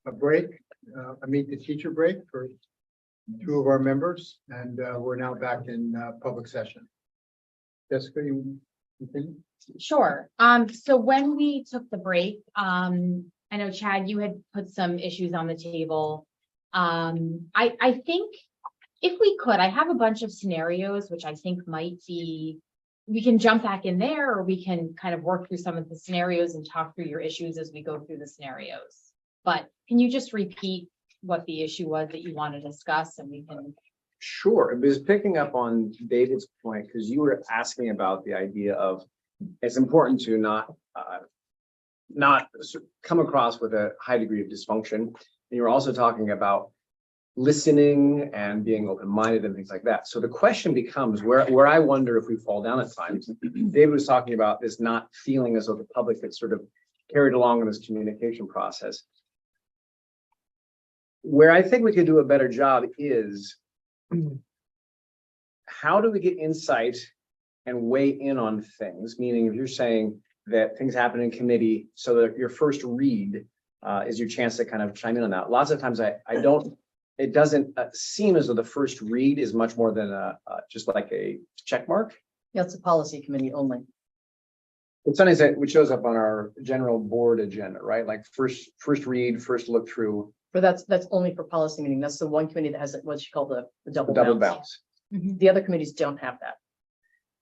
a break, a meet the teacher break for two of our members, and we're now back in public session. Jessica, you continue? Sure. So when we took the break, I know Chad, you had put some issues on the table. I think if we could, I have a bunch of scenarios which I think might be, we can jump back in there, or we can kind of work through some of the scenarios and talk through your issues as we go through the scenarios. But can you just repeat what the issue was that you want to discuss, and we can. Sure. It was picking up on David's point, because you were asking about the idea of it's important to not come across with a high degree of dysfunction. And you were also talking about listening and being open-minded and things like that. So the question becomes where I wonder if we fall down at times. David was talking about this not feeling as though the public gets sort of carried along in this communication process. Where I think we could do a better job is how do we get insight and weigh in on things? Meaning, if you're saying that things happen in committee, so that your first read is your chance to kind of chime in on that. Lots of times it doesn't seem as though the first read is much more than just like a check mark. Yeah, it's a policy committee only. It's something which shows up on our general board agenda, right? Like first read, first look through. But that's only for policy meeting. That's the one committee that has what you call the double bounce. The other committees don't have that.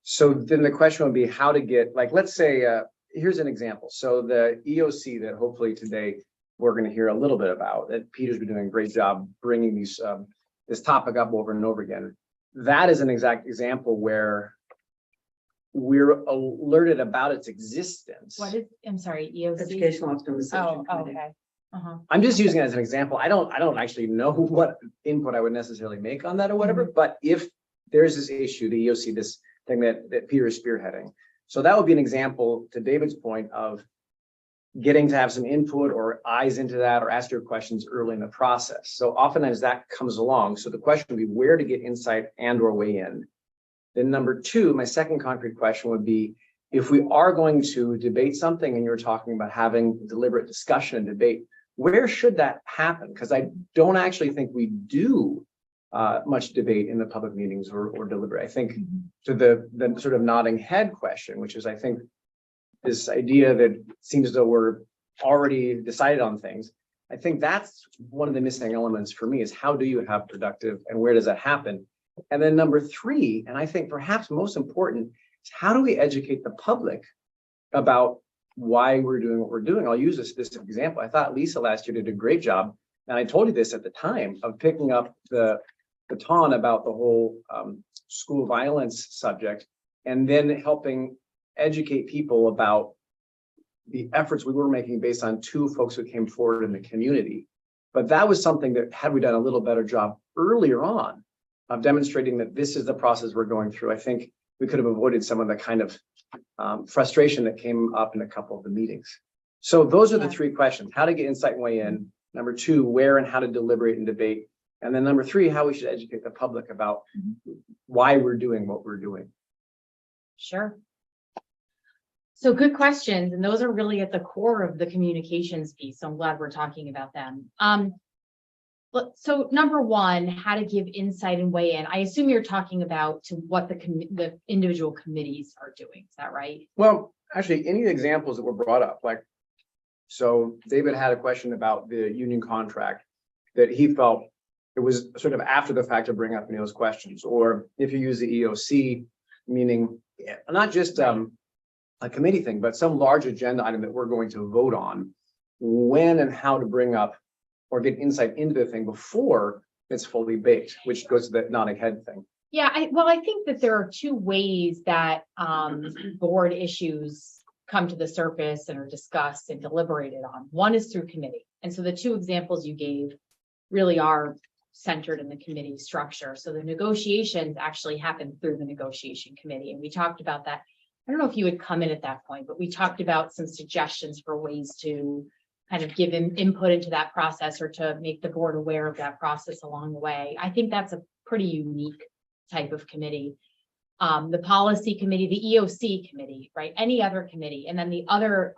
So then the question would be how to get, like, let's say, here's an example. So the EOC that hopefully today we're going to hear a little bit about, that Peter's been doing a great job bringing this topic up over and over again. That is an exact example where we're alerted about its existence. What is, I'm sorry, EOC? Educational Optimization Oh, Committee. okay. I'm just using it as an example. I don't actually know what input I would necessarily make on that or whatever, but if there's this issue, the EOC, this thing that Peter is spearheading. So that would be an example, to David's point, of getting to have some input or eyes into that or ask your questions early in the process. So oftentimes that comes along. So the question would be where to get insight and or weigh in. Then number two, my second concrete question would be, if we are going to debate something and you're talking about having deliberate discussion and debate, where should that happen? Because I don't actually think we do much debate in the public meetings or deliberate. I think to the sort of nodding head question, which is, I think, this idea that seems as though we're already decided on things. I think that's one of the missing elements for me, is how do you have productive and where does that happen? And then number three, and I think perhaps most important, is how do we educate the public about why we're doing what we're doing? I'll use this example. I thought Lisa last year did a great job, and I told you this at the time, of picking up the baton about the whole school violence subject, and then helping educate people about the efforts we were making based on two folks who came forward in the community. But that was something that, had we done a little better job earlier on of demonstrating that this is the process we're going through, I think we could have avoided some of the kind of frustration that came up in a couple of the meetings. So those are the three questions: how to get insight and weigh in. Number two, where and how to deliberate and debate. And then number three, how we should educate the public about why we're doing what we're doing. Sure. So good questions. And those are really at the core of the communications piece. So I'm glad we're talking about them. So number one, how to give insight and weigh in. I assume you're talking about to what the individual committees are doing. Is that right? Well, actually, any examples that were brought up, like, so David had a question about the union contract that he felt it was sort of after the fact to bring up any of those questions. Or if you use the EOC, meaning not just a committee thing, but some large agenda item that we're going to vote on, when and how to bring up or get insight into the thing before it's fully baked, which goes to the nodding head thing. Yeah, I think that there are two ways that board issues come to the surface and are discussed and deliberated on. One is through committee. And so the two examples you gave really are centered in the committee structure. So the negotiations actually happen through the negotiation committee. And we talked about that. I don't know if you would come in at that point, but we talked about some suggestions for ways to kind of give input into that process, or to make the board aware of that process along the way. I think that's a pretty unique type of committee. The policy committee, the EOC committee, right? Any other committee. And then the other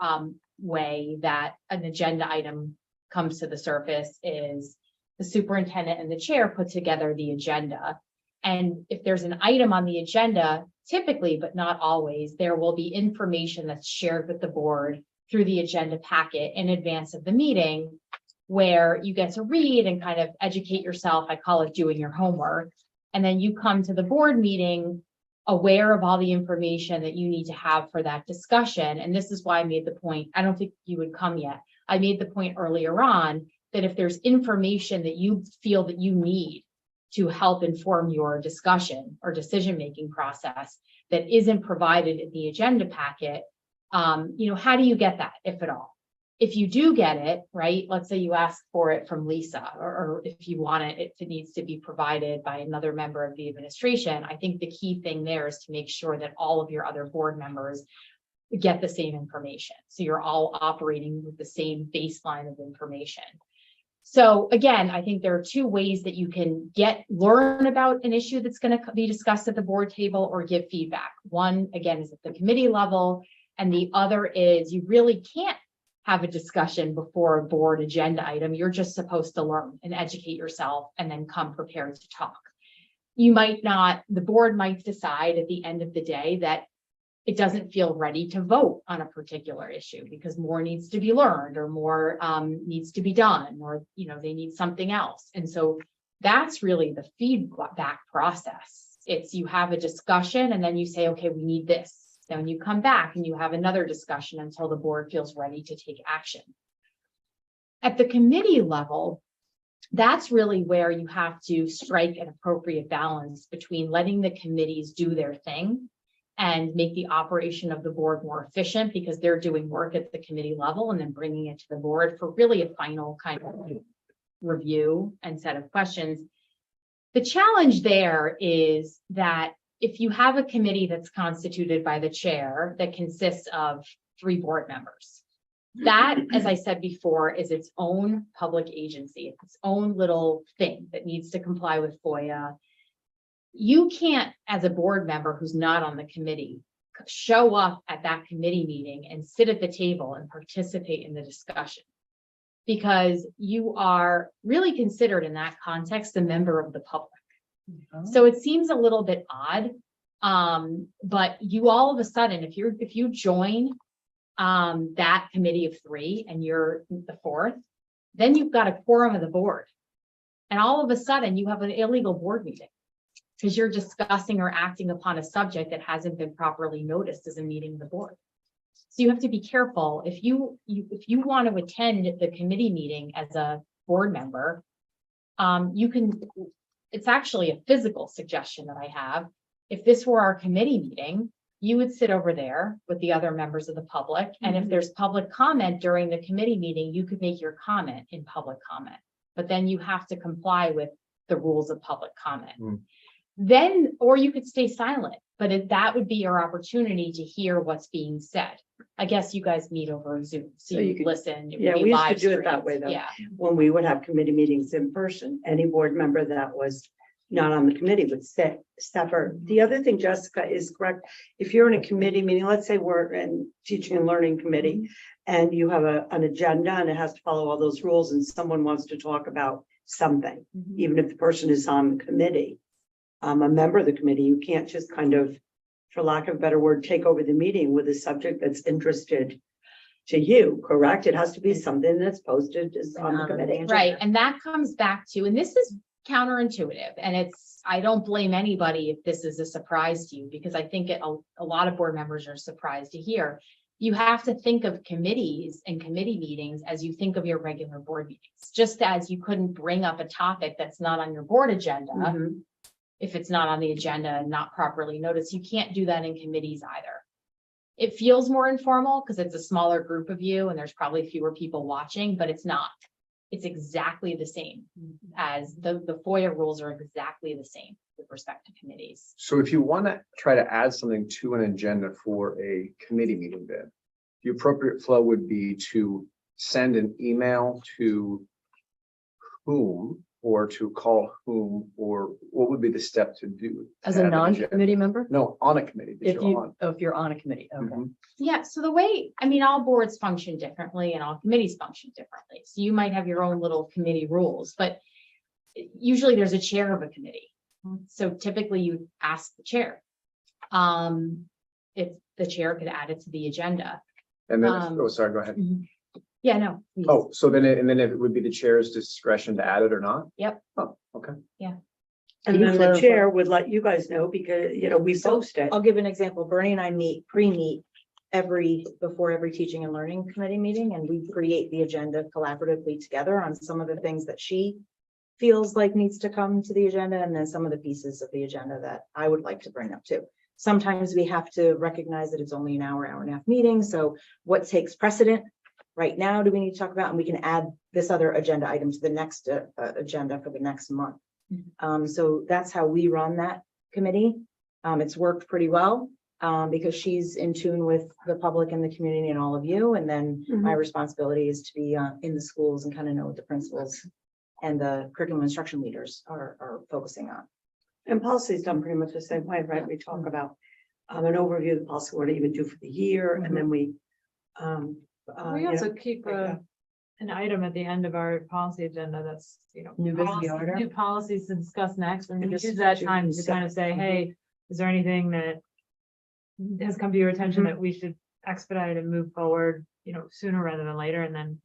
way that an agenda item comes to the surface is the superintendent and the chair put together the agenda. And if there's an item on the agenda, typically, but not always, there will be information that's shared with the board through the agenda packet in advance of the meeting, where you get to read and kind of educate yourself. I call it doing your homework. And then you come to the board meeting aware of all the information that you need to have for that discussion. And this is why I made the point, I don't think you would come yet. I made the point earlier on that if there's information that you feel that you need to help inform your discussion or decision-making process that isn't provided in the agenda packet, how do you get that, if at all? If you do get it, right, let's say you ask for it from Lisa, or if you want it, if it needs to be provided by another member of the administration, I think the key thing there is to make sure that all of your other board members get the same information. So you're all operating with the same baseline of information. So again, I think there are two ways that you can learn about an issue that's going to be discussed at the board table or give feedback. One, again, is at the committee level, and the other is you really can't have a discussion before a board agenda item. You're just supposed to learn and educate yourself and then come prepared to talk. You might not, the board might decide at the end of the day that it doesn't feel ready to vote on a particular issue because more needs to be learned or more needs to be done, or they need something else. And so that's really the feedback process. It's you have a discussion and then you say, okay, we need this. Then you come back and you have another discussion until the board feels ready to take action. At the committee level, that's really where you have to strike an appropriate balance between letting the committees do their thing and make the operation of the board more efficient because they're doing work at the committee level and then bringing it to the board for really a final kind of review and set of questions. The challenge there is that if you have a committee that's constituted by the chair that consists of 3 board members, that, as I said before, is its own public agency, its own little thing that needs to comply with FOIA. You can't, as a board member who's not on the committee, show up at that committee meeting and sit at the table and participate in the discussion because you are really considered in that context a member of the public. So it seems a little bit odd, but you all of a sudden, if you join that committee of 3 and you're the 4th, then you've got a quorum of the board. And all of a sudden you have an illegal board meeting because you're discussing or acting upon a subject that hasn't been properly noticed as a meeting of the board. So you have to be careful. If you want to attend the committee meeting as a board member, you can. It's actually a physical suggestion that I have. If this were our committee meeting, you would sit over there with the other members of the public. And if there's public comment during the committee meeting, you could make your comment in public comment, but then you have to comply with the rules of public comment. Then, or you could stay silent, but that would be your opportunity to hear what's being said. I guess you guys meet over Zoom, so you could listen. Yeah, we used to do it that way though. Yeah. When we would have committee meetings in person, any board member that was not on the committee would sit separate. The other thing, Jessica, is correct. If you're in a committee meeting, let's say we're in teaching and learning committee and you have an agenda and it has to follow all those rules and someone wants to talk about something, even if the person is on the committee, a member of the committee, you can't just kind of, for lack of a better word, take over the meeting with a subject that's interested to you, correct? It has to be something that's posted on the committee. Right, and that comes back to, and this is counterintuitive, and I don't blame anybody if this is a surprise to you, because I think a lot of board members are surprised to hear. You have to think of committees and committee meetings as you think of your regular board meetings, just as you couldn't bring up a topic that's not on your board agenda. If it's not on the agenda and not properly noticed, you can't do that in committees either. It feels more informal because it's a smaller group of you and there's probably fewer people watching, but it's not. It's exactly the same as the FOIA rules are exactly the same with respect to committees. So if you want to try to add something to an agenda for a committee meeting, then the appropriate flow would be to send an email to whom or to call whom, or what would be the step to do? As to a add an agenda? non-committee member? No, on a committee that If you're you, on. if you're on a committee, okay. Mhm. Yeah, so the way, I mean, all boards function differently and all committees function differently. So you might have your own little committee rules, but usually there's a chair of a committee. So typically you ask the chair. If the chair could add it to the agenda. And then, Um, sorry, go ahead. Yeah, no. please. Oh, so then, and then it would be the chair's discretion to add it or not? Yep. Oh, okay. And Can you then the clarify? chair would let you guys know because, we So, post it. I'll give an example. Bernie and I pre-meet before every teaching and learning committee meeting, and we create the agenda collaboratively together on some of the things that she feels like needs to come to the agenda, and then some of the pieces of the agenda that I would like to bring up too. Sometimes we have to recognize that it's only an hour and a half meeting, so what takes precedent right now do we need to talk about? And we can add this other agenda item to the next agenda for the next month. So that's how we run that committee. It's worked pretty well because she's in tune with the public and the community and all of you. And then my responsibility is to be in the schools and kind of know what the principals and the curriculum instruction leaders are focusing on. And policy is done pretty much the same way, right? We talk about an overview of the policy, what do you even do for the year, and then we. We also keep an item at the end of our policy agenda that's, New business policy- order. new policies to discuss next, and we And just just use that do time to stuff. kind of say, hey, is there anything that has come to your attention that we should expedite and move forward, sooner rather than later, and then,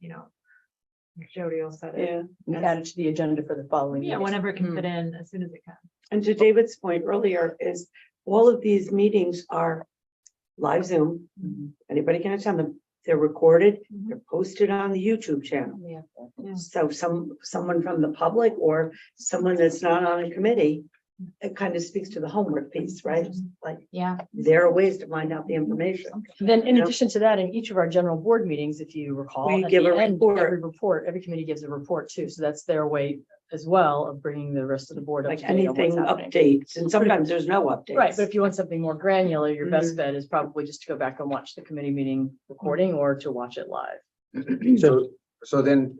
Jody will set it. Yeah, We add it to the agenda for the following. Yeah, meeting. whenever it can fit in, as soon as it can. and to David's point earlier is all of these meetings are live Zoom. Anybody can attend them. They're recorded, they're posted on the YouTube channel. Yeah. So someone from the public or someone that's not on a committee, it kind of speaks to the homework piece, right? Like, Yeah, there are ways to find out the information. Then in Yeah. addition to that, in each of our general board meetings, if you recall, We at give the a end, report. every committee gives a report too. So that's their way as well of bringing the rest of the board up Like to date on what's anything happening. updates, and sometimes there's no updates. Right, but if you want something more granular, your Mm-hmm. best bet is probably just to go back and watch the committee meeting recording or to watch it live. So then,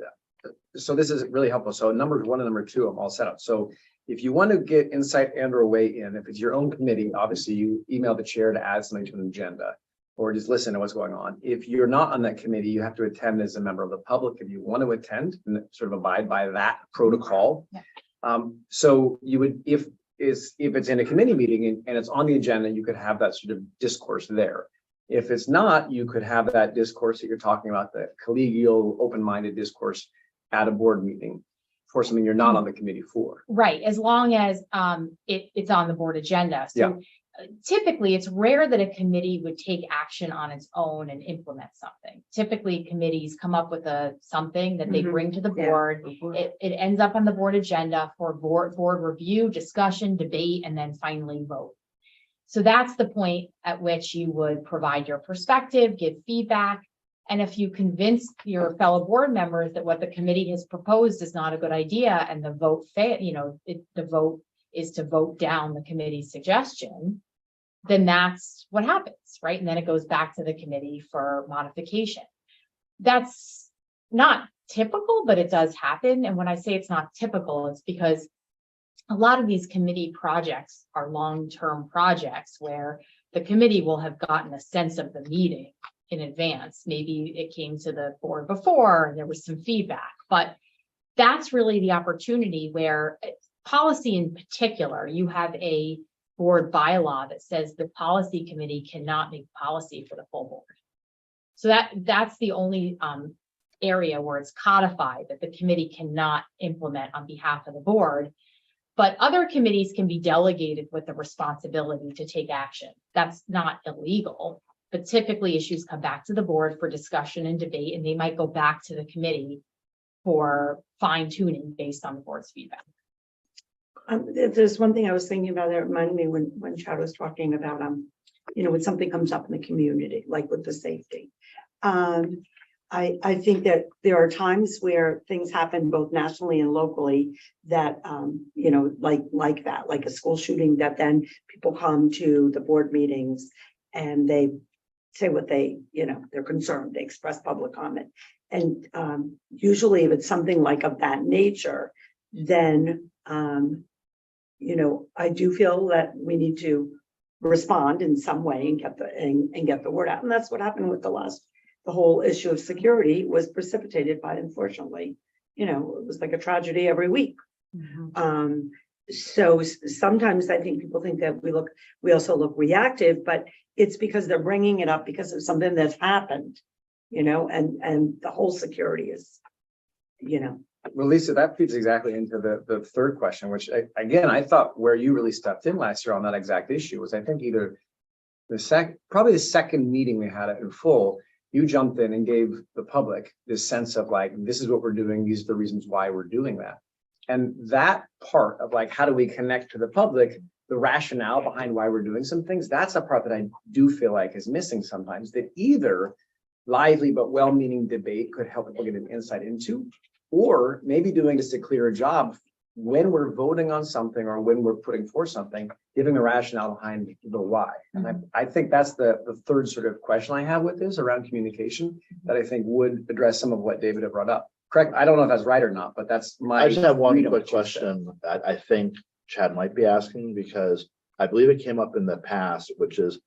so this is really helpful. So number one and number two, I'm all set up. So if you want to get insight and or weigh in, if it's your own committee, obviously you email the chair to add something to an agenda or just listen to what's going on. If you're not on that committee, you have to attend as a member of the public. If you want to attend and sort of abide by that protocol. Yeah. So you would, if it's in a committee meeting and it's on the agenda, you could have that sort of discourse there. If it's not, you could have that discourse that you're talking about, the collegial, open-minded discourse at a board meeting for something you're not on the committee for. right. As long as it's on the board agenda. So typically, it's rare that a committee would take action on its own and implement something. Typically, committees come up with something that they Mhm. bring to the Yeah. board. It ends up on the board agenda for board review, discussion, debate, and then finally vote. So that's the point at which you would provide your perspective, give feedback. And if you convince your fellow board members that what the committee has proposed is not a good idea and the vote the vote is to vote down the committee's suggestion, then that's what happens, right? And then it goes back to the committee for modification. That's not typical, but it does happen. And when I say it's not typical, it's because a lot of these committee projects are long-term projects where the committee will have gotten a sense of the meeting in advance. Maybe it came to the board before and there was some feedback, but that's really the opportunity where policy in particular, you have a board bylaw that says the policy committee cannot make policy for the full board. So that's the only area where it's codified that the committee cannot implement on behalf of the board. But other committees can be delegated with the responsibility to take action. That's not illegal, but typically issues come back to the board for discussion and debate, and they might go back to the committee for fine tuning based on the board's feedback. There's one thing I was thinking about that reminded me when Chad was talking about, when something comes up in the community, like with the safety. I think that there are times where things happen both nationally and locally that, like that, like a school shooting, that then people come to the board meetings and they say what they're concerned, they express public comment. And usually if it's something like of that nature, then, I do feel that we need to respond in some way and get the word out. And that's what happened with the whole issue of security was precipitated by, unfortunately, it was like a tragedy every week. So sometimes I think people think that we also look reactive, but it's because they're bringing it up because of something that's happened, and the whole security is, Well, Lisa, that feeds exactly into the third question, which again, I thought where you really stepped in last year on that exact issue was I think either probably the second meeting we had it in full, you jumped in and gave the public this sense of like, this is what we're doing. These are the reasons why we're doing that. And that part of like, how do we connect to the public, the rationale behind why we're doing some things, that's a part that I do feel like is missing sometimes, that either lively but well-meaning debate could help people get an insight into, or maybe doing just a clearer job when we're voting on something or when we're putting forth something, giving the rationale behind the why. And I think that's the third sort of question I have with this around communication that I think would address some of what David had brought up. Correct. I don't know if that's right or not, but that's my. I just have one read on quick what you said. question that I think Chad might be asking, because I believe it came up in the past, which is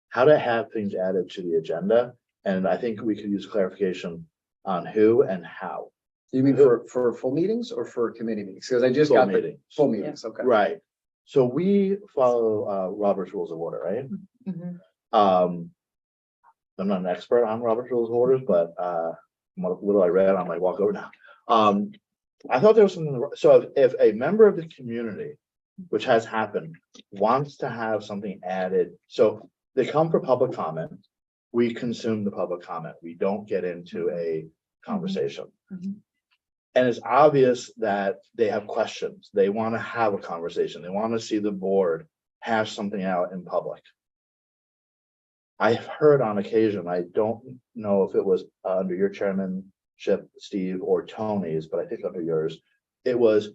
how to have things added to the agenda. And I think we could use clarification on who and how. You mean for full meetings or for committee meetings? Because I just Full got the meetings. full meetings. Okay. Right. So we follow Robert's Rules of Order, right? Mhm. I'm not an expert on Robert's Rules of Orders, but what little I read, I might walk over now. I thought there was something. So if a member of the community, which has happened, wants to have something added, so they come for public comment, we consume the public comment. We don't get into a conversation. Mhm. And it's obvious that they have questions. They want to have a conversation. They want to see the board hash something out in public. I've heard on occasion, I don't know if it was under your chairmanship, Steve, or Tony's, but I think under yours, it was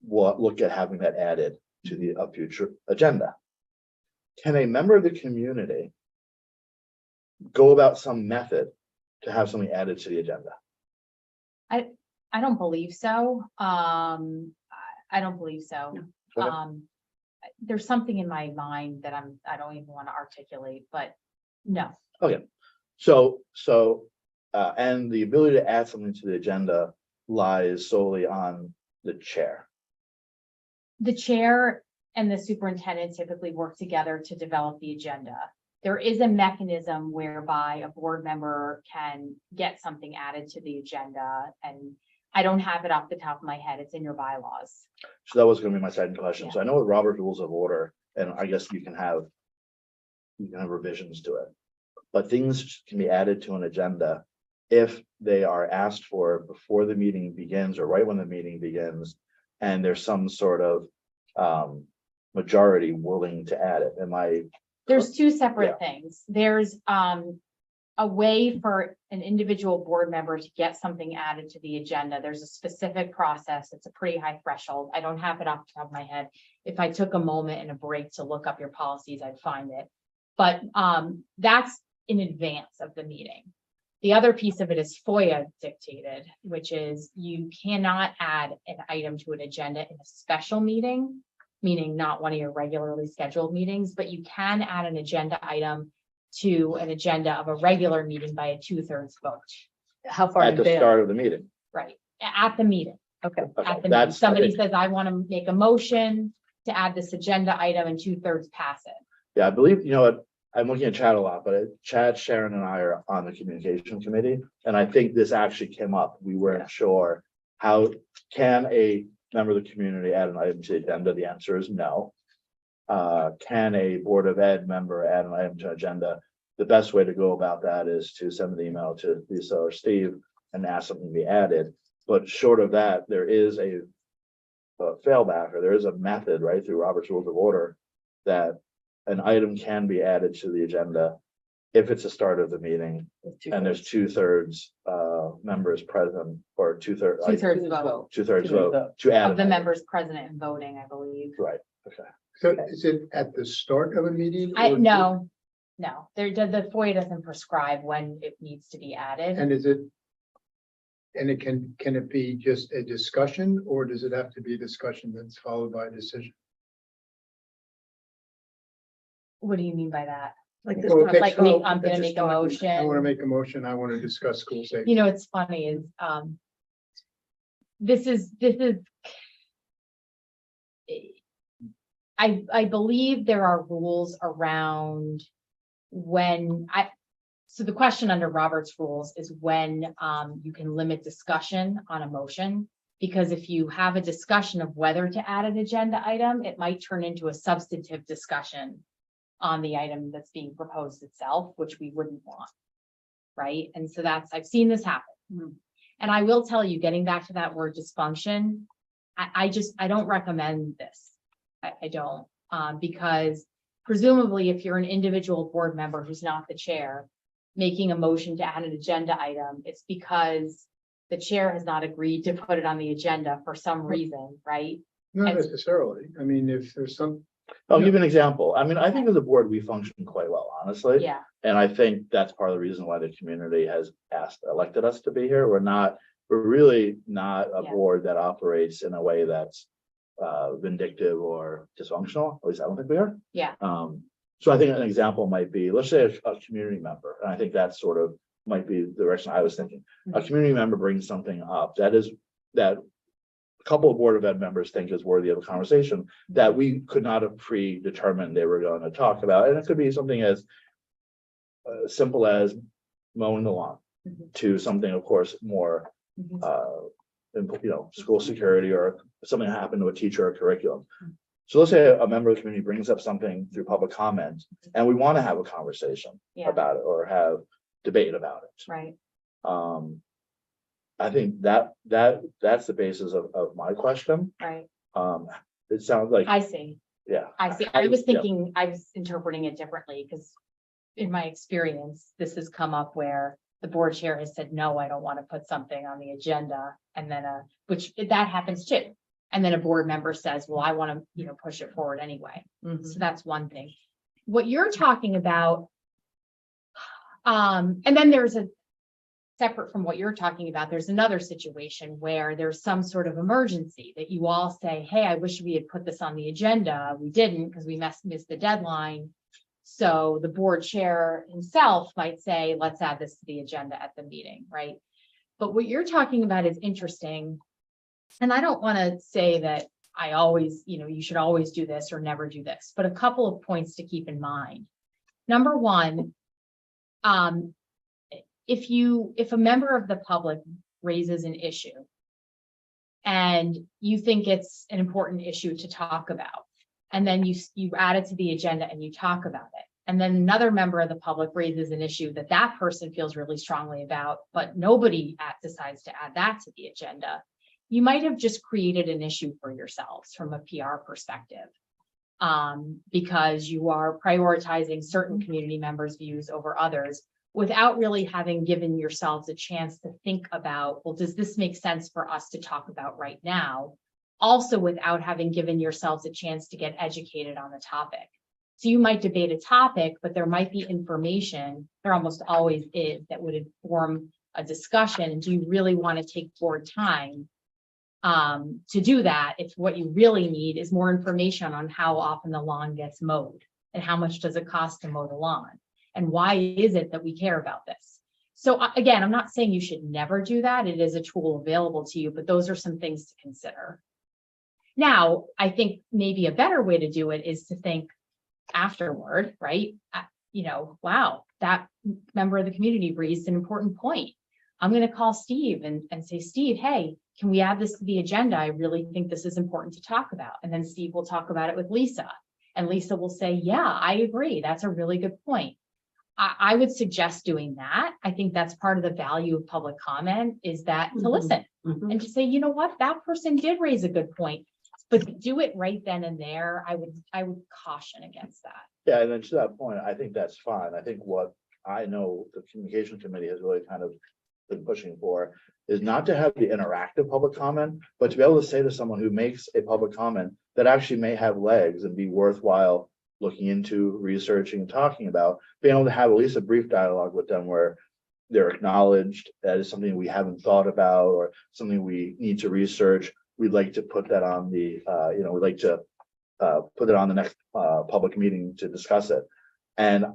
look at having that added to the future agenda. Can a member of the community go about some method to have something added to the agenda? I don't believe so. I don't believe so. Okay. There's something in my mind that I don't even want to articulate, but no. So, and the ability to add something to the agenda lies solely on the chair. The chair and the superintendent typically work together to develop the agenda. There is a mechanism whereby a board member can get something added to the agenda, and I don't have it off the top of my head. It's in your bylaws. So that was gonna be my second question. So I know with Robert's Rules of Order, and I guess you can have revisions to it, but things can be added to an agenda if they are asked for before the meeting begins or right when the meeting begins, and there's some sort of majority willing to add it. There's two separate things. There's a way for an individual board member to get something added to the agenda. There's a specific process. It's a pretty high threshold. I don't have it off the top of my head. If I took a moment and a break to look up your policies, I'd find it. But that's in advance of the meeting. The other piece of it is FOIA dictated, which is you cannot add an item to an agenda in a special meeting, meaning not one of your regularly scheduled meetings, but you can add an agenda item to an agenda of a regular meeting by a 2/3 vote. How far At in the advance? start of the meeting. Right, at the meeting. Okay. At the meeting. That's- Somebody says, I want to make a motion to add this agenda item and 2/3 pass it. Yeah, I believe, I'm looking at Chad a lot, but Chad, Sharon, and I are on the communication committee, and I think this actually came up. We weren't sure how can a member of the community add an item to the agenda? The answer is no. Can a Board of Ed member add an item to agenda? The best way to go about that is to send an email to Lisa or Steve and ask something to be added. But short of that, there is a failback, or there is a method right through Robert's Rules of Order that an item can be added to the agenda if it's the start of the meeting and there's 2/3 members present, or 2/3 2/3 vote 2/3 vote to add of the an item. members present and voting, I believe. Right, okay. So is it at the start of a meeting? or- No, the FOIA doesn't prescribe when it needs to be added. And is it And it can it be just a discussion, or does it have to be a discussion that's followed by a decision? What do you mean by that? Like this. Well, it takes- Like, I'm gonna Just make a talking. I want motion. to make a motion. I want to discuss school safety. You know, it's funny is, this is. I believe there are rules around so the question under Robert's rules is when, you can limit discussion on a motion. Because if you have a discussion of whether to add an agenda item, it might turn into a substantive discussion on the item that's being proposed itself, which we wouldn't want. Right? And so I've seen this happen. And I will tell you, getting back to that word dysfunction, I don't recommend this. I don't, because presumably if you're an individual board member who's not the chair, making a motion to add an agenda item, it's because the chair has not agreed to put it on the agenda for some reason, right? Not And- necessarily. I mean, if there's some, I'll give you an example. I mean, I think as a board, we function quite well, honestly. Yeah, And I think that's part of the reason why the community has elected us to be here. We're really not a Yeah. board that operates in a way that's vindictive or dysfunctional. At least I don't think we are. yeah, So I think an example might be, let's say a community member, and I think that sort of might be the direction I was thinking. A community member brings something up that a couple of Board of Ed members think is worthy of a conversation that we could not have predetermined they were going to talk about. And it could be something as simple as mowing the lawn Mhm. to something, of course, more, Mhm. school security or something happened to a teacher or curriculum. So let's say a member of the community brings up something through public comment and we want to have a conversation Yeah. about it or have debate about it. right. I think that's the basis of my question. Right. It sounds like, I see. yeah. I see. I was thinking, I was interpreting it differently because in my experience, this has come up where the board chair has said, no, I don't want to put something on the agenda. And then, which that happens too. And then a board member says, well, I want to, push it forward anyway. So that's one thing. What you're talking about, and then there's separate from what you're talking about, there's another situation where there's some sort of emergency that you all say, hey, I wish we had put this on the agenda. We didn't because we missed the deadline. So the board chair himself might say, let's add this to the agenda at the meeting, right? But what you're talking about is interesting. And I don't want to say that I always, you should always do this or never do this, but a couple of points to keep in mind. Number one, if a member of the public raises an issue and you think it's an important issue to talk about, and then you add it to the agenda and you talk about it, and then another member of the public raises an issue that person feels really strongly about, but nobody decides to add that to the agenda, you might have just created an issue for yourselves from a PR perspective, because you are prioritizing certain community members' views over others, without really having given yourselves a chance to think about, well, does this make sense for us to talk about right now? Also, without having given yourselves a chance to get educated on the topic. So you might debate a topic, but there might be information, there almost always is, that would inform a discussion. Do you really want to take board time to do that if what you really need is more information on how often the lawn gets mowed and how much does it cost to mow the lawn? And why is it that we care about this? So again, I'm not saying you should never do that. It is a tool available to you, but those are some things to consider. Now, I think maybe a better way to do it is to think afterward, right? Wow, that member of the community raised an important point. I'm going to call Steve and say, Steve, hey, can we add this to the agenda? I really think this is important to talk about. And then Steve will talk about it with Lisa. And Lisa will say, yeah, I agree. That's a really good point. I would suggest doing that. I think that's part of the value of public comment, is that to listen and to say, you know what, that person did raise a good point, but to do it right then and there, I would caution against that. Yeah, and then to that point, I think that's fine. I think what I know the communication committee has really kind of been pushing for is not to have the interactive public comment, but to be able to say to someone who makes a public comment that actually may have legs and be worthwhile looking into, researching, and talking about, being able to have at least a brief dialogue with them where they're acknowledged, that is something we haven't thought about or something we need to research, we'd like to put that on the, we'd like to put it on the next public meeting to discuss it. And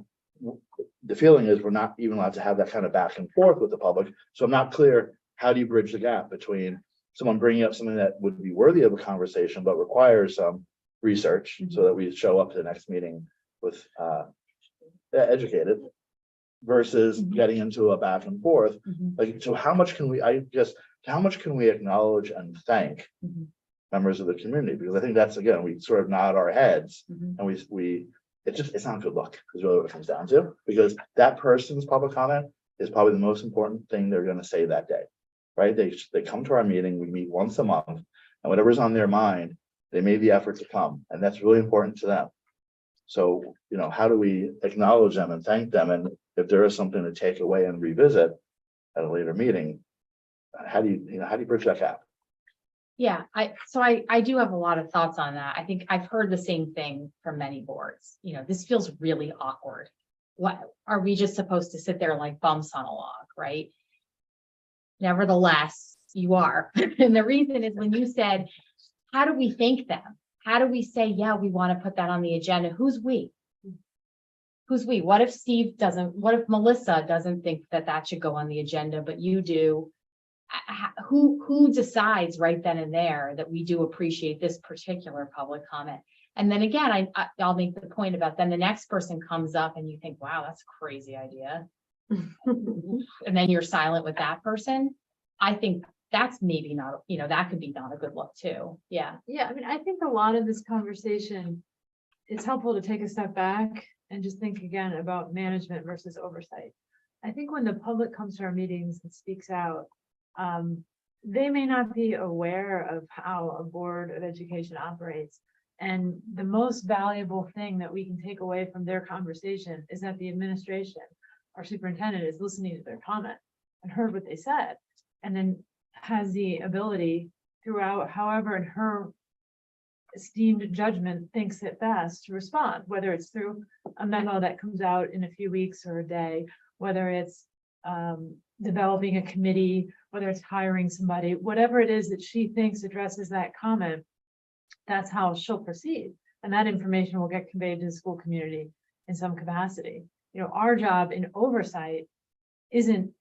the feeling is we're not even allowed to have that kind of back and forth with the public. So I'm not clear, how do you bridge the gap between someone bringing up something that would be worthy of a conversation, but requires some research so that we show up to the next meeting with educated versus getting into a back and forth. Like, so how much can we, how much can we acknowledge and thank members of the community? Because I think that's, again, we sort of nod our heads and it's not a good look, is really what it comes down to, because that person's public comment is probably the most important thing they're going to say that day, right? They come to our meeting, we meet once a month, and whatever's on their mind, they made the effort to come, and that's really important to them. So, how do we acknowledge them and thank them? And if there is something to take away and revisit at a later meeting, how do you bridge that gap? Yeah, I do have a lot of thoughts on that. I think I've heard the same thing from many boards. This feels really awkward. What are we just supposed to sit there like bumps on a log, right? Nevertheless, you are. And the reason is when you said, how do we thank them? How do we say, yeah, we want to put that on the agenda? Who's we? Who's we? What if Steve doesn't, what if Melissa doesn't think that should go on the agenda, but you do? Who decides right then and there that we do appreciate this particular public comment? And then again, I'll make the point about then the next person comes up and you think, wow, that's a crazy idea. And then you're silent with that person. I think that's maybe not, that could be not a good look too. Yeah. Yeah, I mean, I think a lot of this conversation, it's helpful to take a step back and just think again about management versus oversight. I think when the public comes to our meetings and speaks out, they may not be aware of how a board of education operates. And the most valuable thing that we can take away from their conversation is that the administration, our superintendent, is listening to their comment and heard what they said, and then has the ability throughout, however, in her esteemed judgment thinks it best to respond, whether it's through a memo that comes out in a few weeks or a day, whether it's developing a committee, whether it's hiring somebody, whatever it is that she thinks addresses that comment, that's how she'll proceed. And that information will get conveyed to the school community in some capacity. Our job in oversight isn't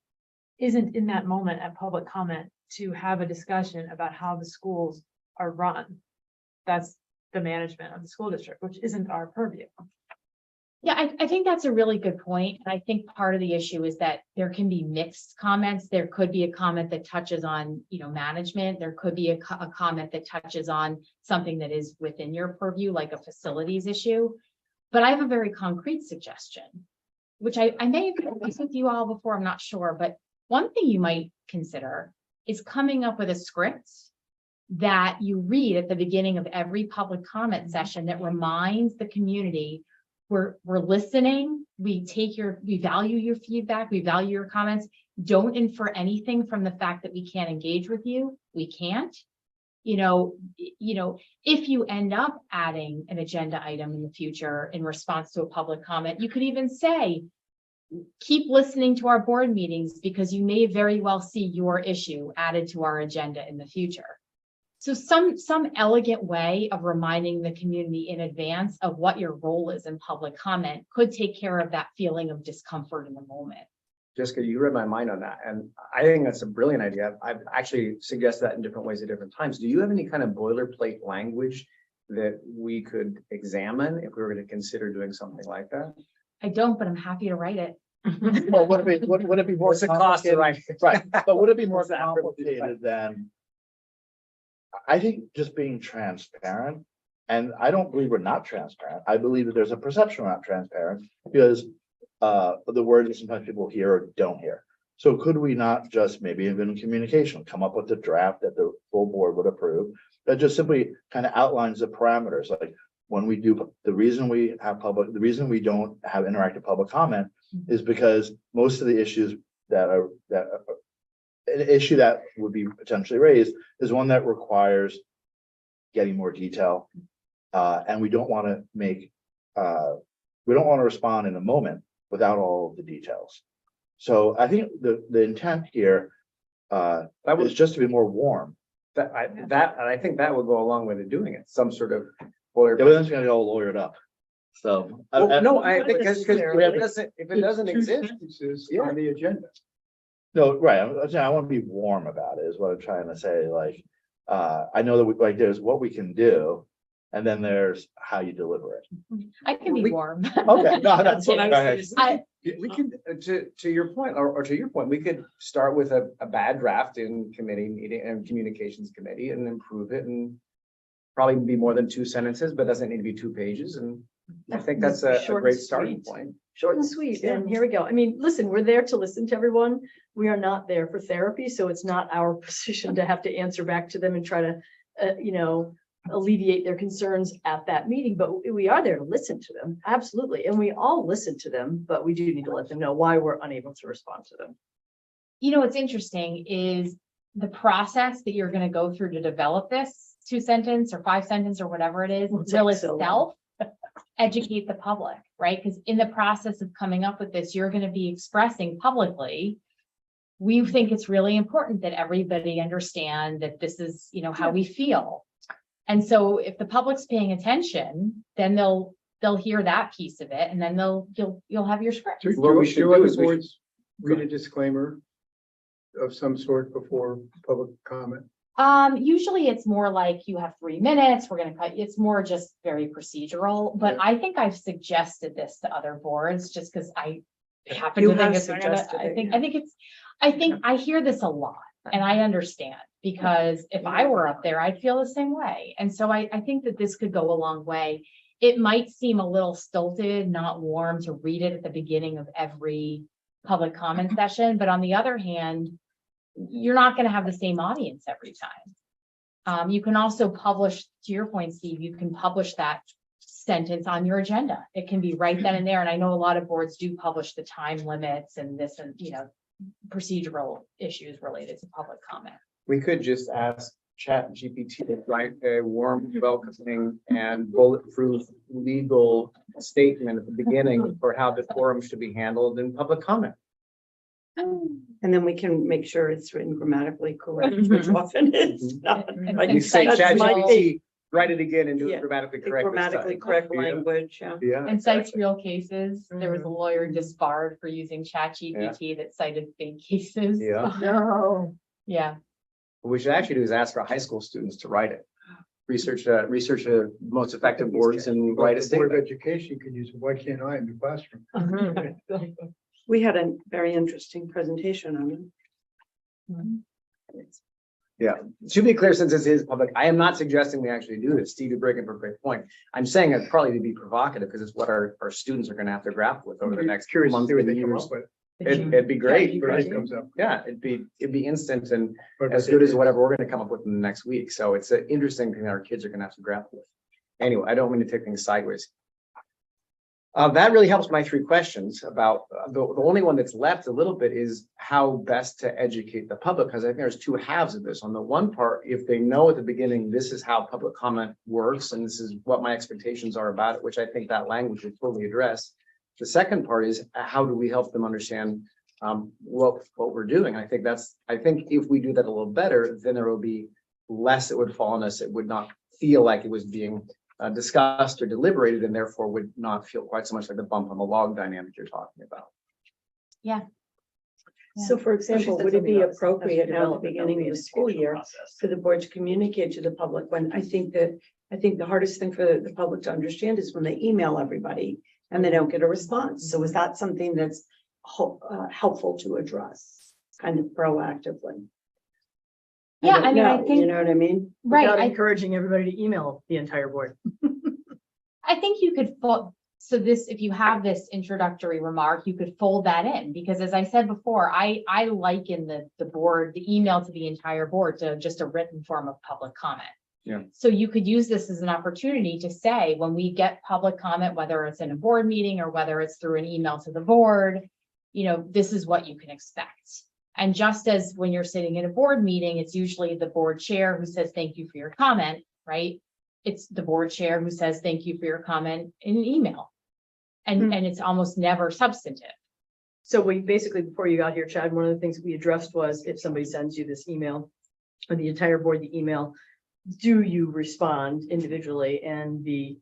in that moment at public comment to have a discussion about how the schools are run. That's the management of the school district, which isn't our purview. Yeah, I think that's a really good point. And I think part of the issue is that there can be mixed comments. There could be a comment that touches on, management. There could be a comment that touches on something that is within your purview, like a facilities issue. But I have a very concrete suggestion, which I may have discussed with you all before, I'm not sure. But one thing you might consider is coming up with a script that you read at the beginning of every public comment session that reminds the community we're listening, we value your feedback, we value your comments. Don't infer anything from the fact that we can't engage with you. We can't. If you end up adding an agenda item in the future in response to a public comment, you could even say, keep listening to our board meetings because you may very well see your issue added to our agenda in the future. So some elegant way of reminding the community in advance of what your role is in public comment could take care of that feeling of discomfort in the moment. Jessica, you read my mind on that. And I think that's a brilliant idea. I've actually suggested that in different ways at different times. Do you have any kind of boilerplate language that we could examine if we were going to consider doing something like that? I don't, but I'm happy to write it. Well, would it be more What's the cost of complicated? Right, but would it be more complicated than? I think just being transparent, and I don't believe we're not transparent. I believe that there's a perception we're not transparent because the words that sometimes people hear or don't hear. So could we not just maybe in communication come up with a draft that the full board would approve that just simply kind of outlines the parameters, like when we do the reason we don't have interactive public comment is because most of the issues an issue that would be potentially raised is one that requires getting more detail, and we don't want to respond in a moment without all of the details. So I think the intent here, That was was just to be more warm. and I think that would go a long way to doing it, some sort of. Yeah, but then it's gonna get all lawyered up. So. Well, no, I Not think, because if necessarily. it doesn't Two exist, sentences Yeah. on the agenda. No, right, I'm saying I want to be warm about it, is what I'm trying to say, like, I know that we, like, there's what we can do, and then there's how you deliver it. I can be warm. Okay, no, that's what I was. we could, to your point, or to your point, we could start with a bad draft in committee meeting and communications committee and improve it and probably be more than 2 sentences, but doesn't need to be 2 pages. And I think that's a Short and great starting sweet. point. Short and sweet, and here we go. I mean, listen, we're there to listen to everyone. We are not there for therapy, so it's not our position to have to answer back to them and try to, alleviate their concerns at that meeting, but we are there to listen to them, absolutely. And we all listen to them, but we do need to let them know why we're unable to respond to them. You know, what's interesting is the process that you're gonna go through to develop this 2-sentence or 5-sentence or whatever it is, Will will take so itself educate the public, right? Because in the process of coming up with this, you're gonna be expressing publicly, we think it's really important that everybody understand that this is, how we feel. And so if the public's paying attention, then they'll hear that piece of it, and then you'll have your script. What we should Do do other is we should- boards read a disclaimer of some sort before public comment? Usually it's more like you have 3 minutes, we're gonna cut, it's more just very procedural, but Yeah. I think I've suggested this to other boards just because I happen You to think have it's, suggested it, yeah. I think I hear this a lot and I understand because if I were up there, I'd feel the same way. And so I think that this could go a long way. It might seem a little stilted, not warm to read it at the beginning of every public comment session, but on the other hand, you're not going to have the same audience every time. You can also publish, to your point, Steve, you can publish that sentence on your agenda. It can be right then and there. And I know a lot of boards do publish the time limits and this and, procedural issues related to public comment. We could just ask Chat GPT to write a warm, welcoming and bulletproof legal statement at the beginning for how the forum should be handled in public comment. And then we can make sure it's written grammatically correct, which often is not. And You say That's Chat my GPT, write it again and do Yeah. it grammatically The correct. this time. grammatically correct Yeah. language, yeah. Yeah. And cites real cases. There was a lawyer disbarred for using ChatGPT that cited fake cases. Yeah. No. Yeah. What we should actually do is ask our high school students to write it. Research most effective words and write a The Board of statement. Education could use it. Why can't I in the classroom? We had a very interesting presentation on it. Yeah, to be clear, since this is public, I am not suggesting we actually do this. Steve, you're breaking for a great point. I'm saying it probably to be provocative because it's what our students are going to have to grapple with over the next Curious to months see what and they come years. up with. It'd be great. When it comes up. Yeah, it'd be instant and But as good as whatever we're going to come up with in the next week. So it's an interesting thing that our kids are going to have to grapple with. Anyway, I don't mean to take things sideways. That really helps my 3 questions about the only one that's left a little bit is how best to educate the public, because I think there's 2 halves of this. On the one part, if they know at the beginning, this is how public comment works, and this is what my expectations are about it, which I think that language will fully address. The second part is how do we help them understand what we're doing? I think if we do that a little better, then there will be less that would fall on us. It would not feel like it was being discussed or deliberated, and therefore would not feel quite so much like the bump on the log dynamic you're talking about. Yeah. So for example, said would it be something else. appropriate now at the Development, beginning of the school year process. for the board to communicate to the public when I think the hardest thing for the public to understand is when they email everybody and they don't get a response. So is that something that's helpful to address kind of proactively? Yeah, don't I mean, I know, think- You know what I mean? Right. Without I encouraging everybody to email the entire board. think you could so this, if you have this introductory remark, you could fold that in, because as I said before, I liken the email to the entire board to just a written form of public comment. Yeah. So you could use this as an opportunity to say, when we get public comment, whether it's in a board meeting or whether it's through an email to the board, this is what you can expect. And just as when you're sitting in a board meeting, it's usually the board chair who says, thank you for your comment, right? It's the board chair who says, thank you for your comment in an email. And it's almost never substantive. So we basically, before you got here, Chad, one of the things we addressed was if somebody sends you this email, or the entire board the email, do you respond individually? And the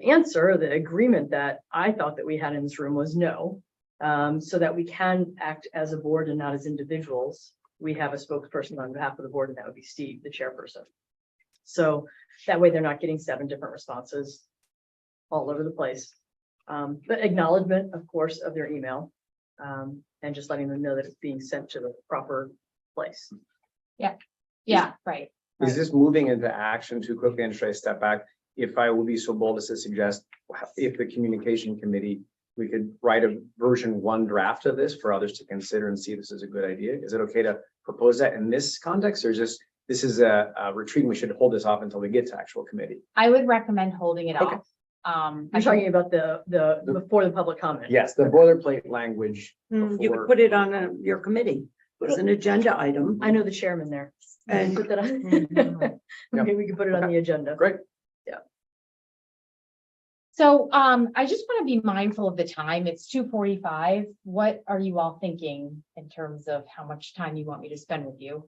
answer, the agreement that I thought that we had in this room was no. So that we can act as a board and not as individuals. We have a spokesperson on behalf of the board, and that would be Steve, the chairperson. So that way they're not getting 7 different responses all over the place. But acknowledgement, of course, of their email, and just letting them know that it's being sent to the proper place. Yeah, right. Is this moving into action too quickly? And should I step back? If I will be so bold as to suggest, if the communication committee, we could write a version 1 draft of this for others to consider and see if this is a good idea. Is it okay to propose that in this context, or is this is a retreat and we should hold this off until we get to actual committee? I would recommend holding it Okay. off. I'm talking about the before the public comment. Yes, the boilerplate language. You before- could put it on your committee as an agenda item. I know the chairman there. And- Put that on. Yep. Okay, we can put it on the agenda. Great. So, I just want to be mindful of the time. It's 2:45. What are you all thinking in terms of how much time you want me to spend with you?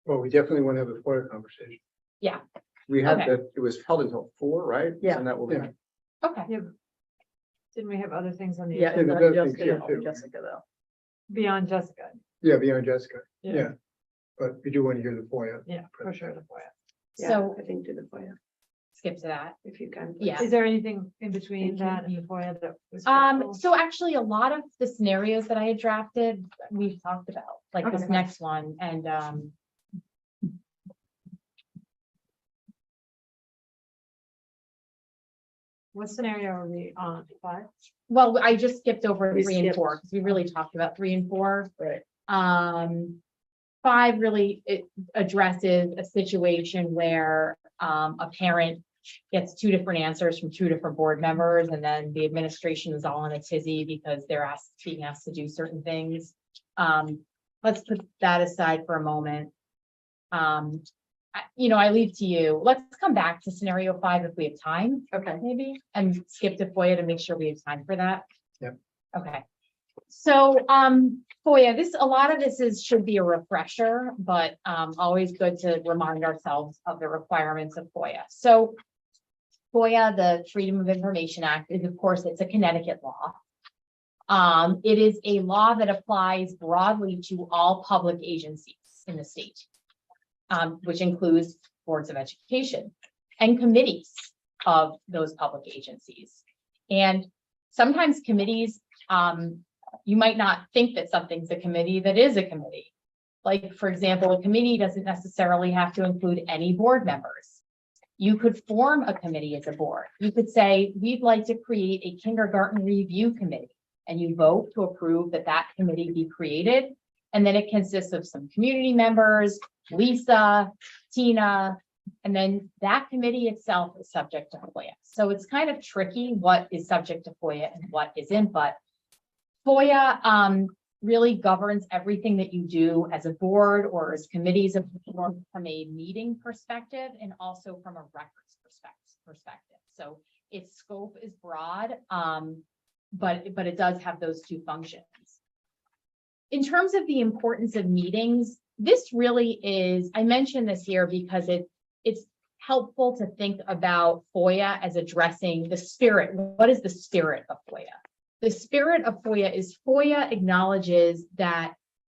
Well, we definitely want to have a FOIA conversation. Yeah. We had Okay. that, it was held until 4, right? Yeah. And that will be. Yeah. Okay. Yeah. Didn't we have other things on the Yeah, agenda there's other Jessica, things here, no, too. Jessica though. beyond Jessica? Yeah, beyond Jessica, Yeah. yeah. But we do want to hear the FOIA. Yeah, for sure, the FOIA. Yeah, So I think do the FOIA, skip to that. if you can. Yeah. Is there anything in between Thank you. that and the FOIA that was? critical? So actually a lot of the scenarios that I had drafted, we've talked about, like this Okay. next one, and What scenario are we on? 5? well, I just skipped over We 3 and skipped. 4, because we really talked about 3 and 4. Right. 5 really, it addresses a situation where a parent gets 2 different answers from 2 different board members, and then the administration is all in a tizzy because they're being asked to do certain things. Let's put that aside for a moment. I leave to you. Let's come back to scenario 5 if we have time, Okay. maybe, and skip to FOIA to make sure we have time for that. Yep. Okay. So, FOIA, a lot of this should be a refresher, but always good to remind ourselves of the requirements of FOIA. So FOIA, the Freedom of Information Act, is of course, it's a Connecticut law. It is a law that applies broadly to all public agencies in the state, which includes boards of education and committees of those public agencies. And sometimes committees, you might not think that something's a committee that is a committee. Like, for example, a committee doesn't necessarily have to include any board members. You could form a committee as a board. You could say, we'd like to create a kindergarten review committee, and you vote to approve that committee be created. And then it consists of some community members, Lisa, Tina, and then that committee itself is subject to FOIA. So it's kind of tricky what is subject to FOIA and what isn't, but FOIA really governs everything that you do as a board or as committees from a meeting perspective and also from a records perspective. So its scope is broad, but it does have those 2 functions. In terms of the importance of meetings, this really is, I mentioned this here because it's helpful to think about FOIA as addressing the spirit. What is the spirit of FOIA? The spirit of FOIA is FOIA acknowledges that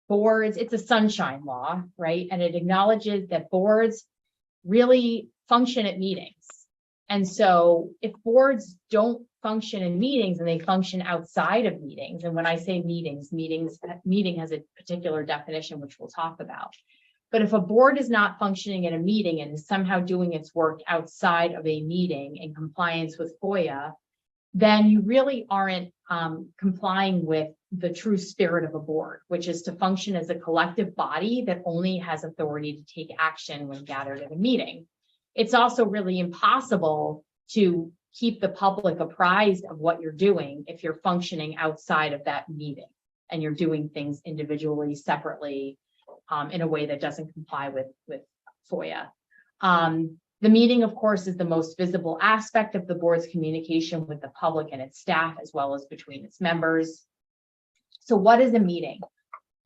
boards, it's a sunshine law, right? And it acknowledges that boards really function at meetings. And so if boards don't function in meetings and they function outside of meetings, and when I say meeting has a particular definition, which we'll talk about. But if a board is not functioning in a meeting and is somehow doing its work outside of a meeting in compliance with FOIA, then you really aren't complying with the true spirit of a board, which is to function as a collective body that only has authority to take action when gathered at a meeting. It's also really impossible to keep the public apprised of what you're doing if you're functioning outside of that meeting and you're doing things individually, separately, in a way that doesn't comply with FOIA. The meeting, of course, is the most visible aspect of the board's communication with the public and its staff, as well as between its members. So what is a meeting?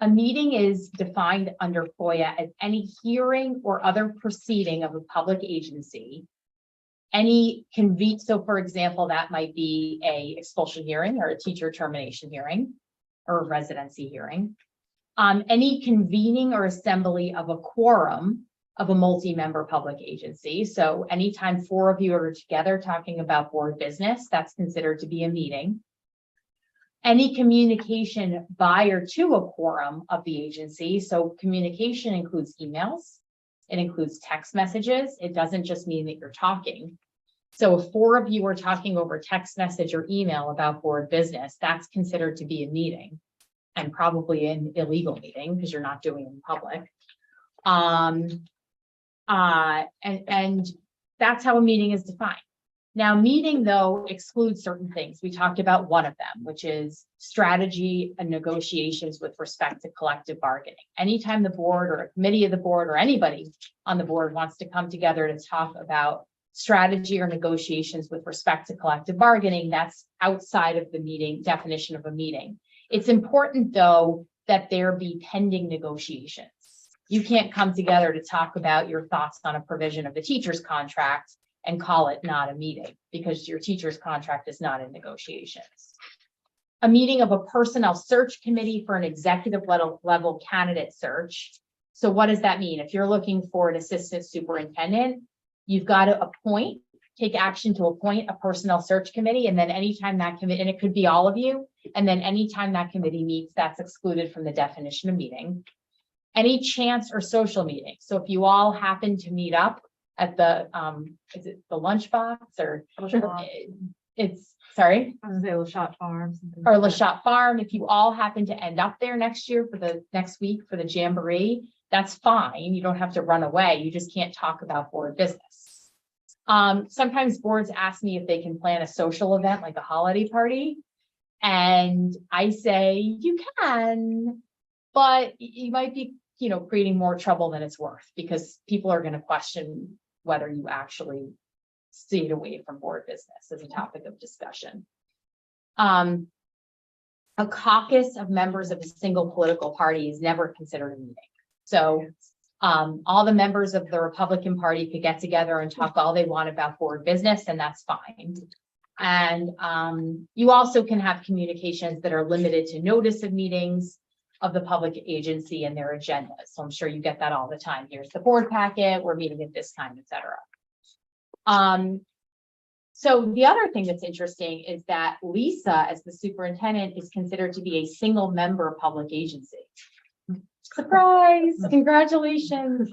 A meeting is defined under FOIA as any hearing or other proceeding of a public agency. Any so for example, that might be a expulsion hearing or a teacher termination hearing or a residency hearing. Any convening or assembly of a quorum of a multi-member public agency. So anytime 4 of you are together talking about board business, that's considered to be a meeting. Any communication by or to a quorum of the agency. So communication includes emails. It includes text messages. It doesn't just mean that you're talking. So if 4 of you are talking over text message or email about board business, that's considered to be a meeting and probably an illegal meeting because you're not doing it in public. And that's how a meeting is defined. Now, meeting, though, excludes certain things. We talked about one of them, which is strategy and negotiations with respect to collective bargaining. Anytime the board or a committee of the board or anybody on the board wants to come together to talk about strategy or negotiations with respect to collective bargaining, that's outside of the meeting definition of a meeting. It's important, though, that there be pending negotiations. You can't come together to talk about your thoughts on a provision of the teacher's contract and call it not a meeting because your teacher's contract is not in negotiations. A meeting of a personnel search committee for an executive level candidate search. So what does that mean? If you're looking for an assistant superintendent, you've got to take action to appoint a personnel search committee. And then anytime that committee, and it could be all of you, and then anytime that committee meets, that's excluded from the definition of meeting. Any chance or social meeting. So if you all happen to meet up at the, is it the lunchbox or it's, sorry? I was gonna say LaShot Farm. Or LaShot Farm, if you all happen to end up there next year for the next week for the Jamboree, that's fine. You don't have to run away. You just can't talk about board business. Sometimes boards ask me if they can plan a social event like a holiday party. And I say, you can, but you might be, creating more trouble than it's worth because people are going to question whether you actually stayed away from board business as a topic of discussion. A caucus of members of a single political party is never considered a meeting. So all the members of the Republican Party could get together and talk all they want about board business, and that's fine. And you also can have communications that are limited to notice of meetings of the public agency and their agendas. So I'm sure you get that all the time. Here's the board packet, we're meeting at this time, etc. So the other thing that's interesting is that Lisa, as the superintendent, is considered to be a single member public agency. Surprise, congratulations.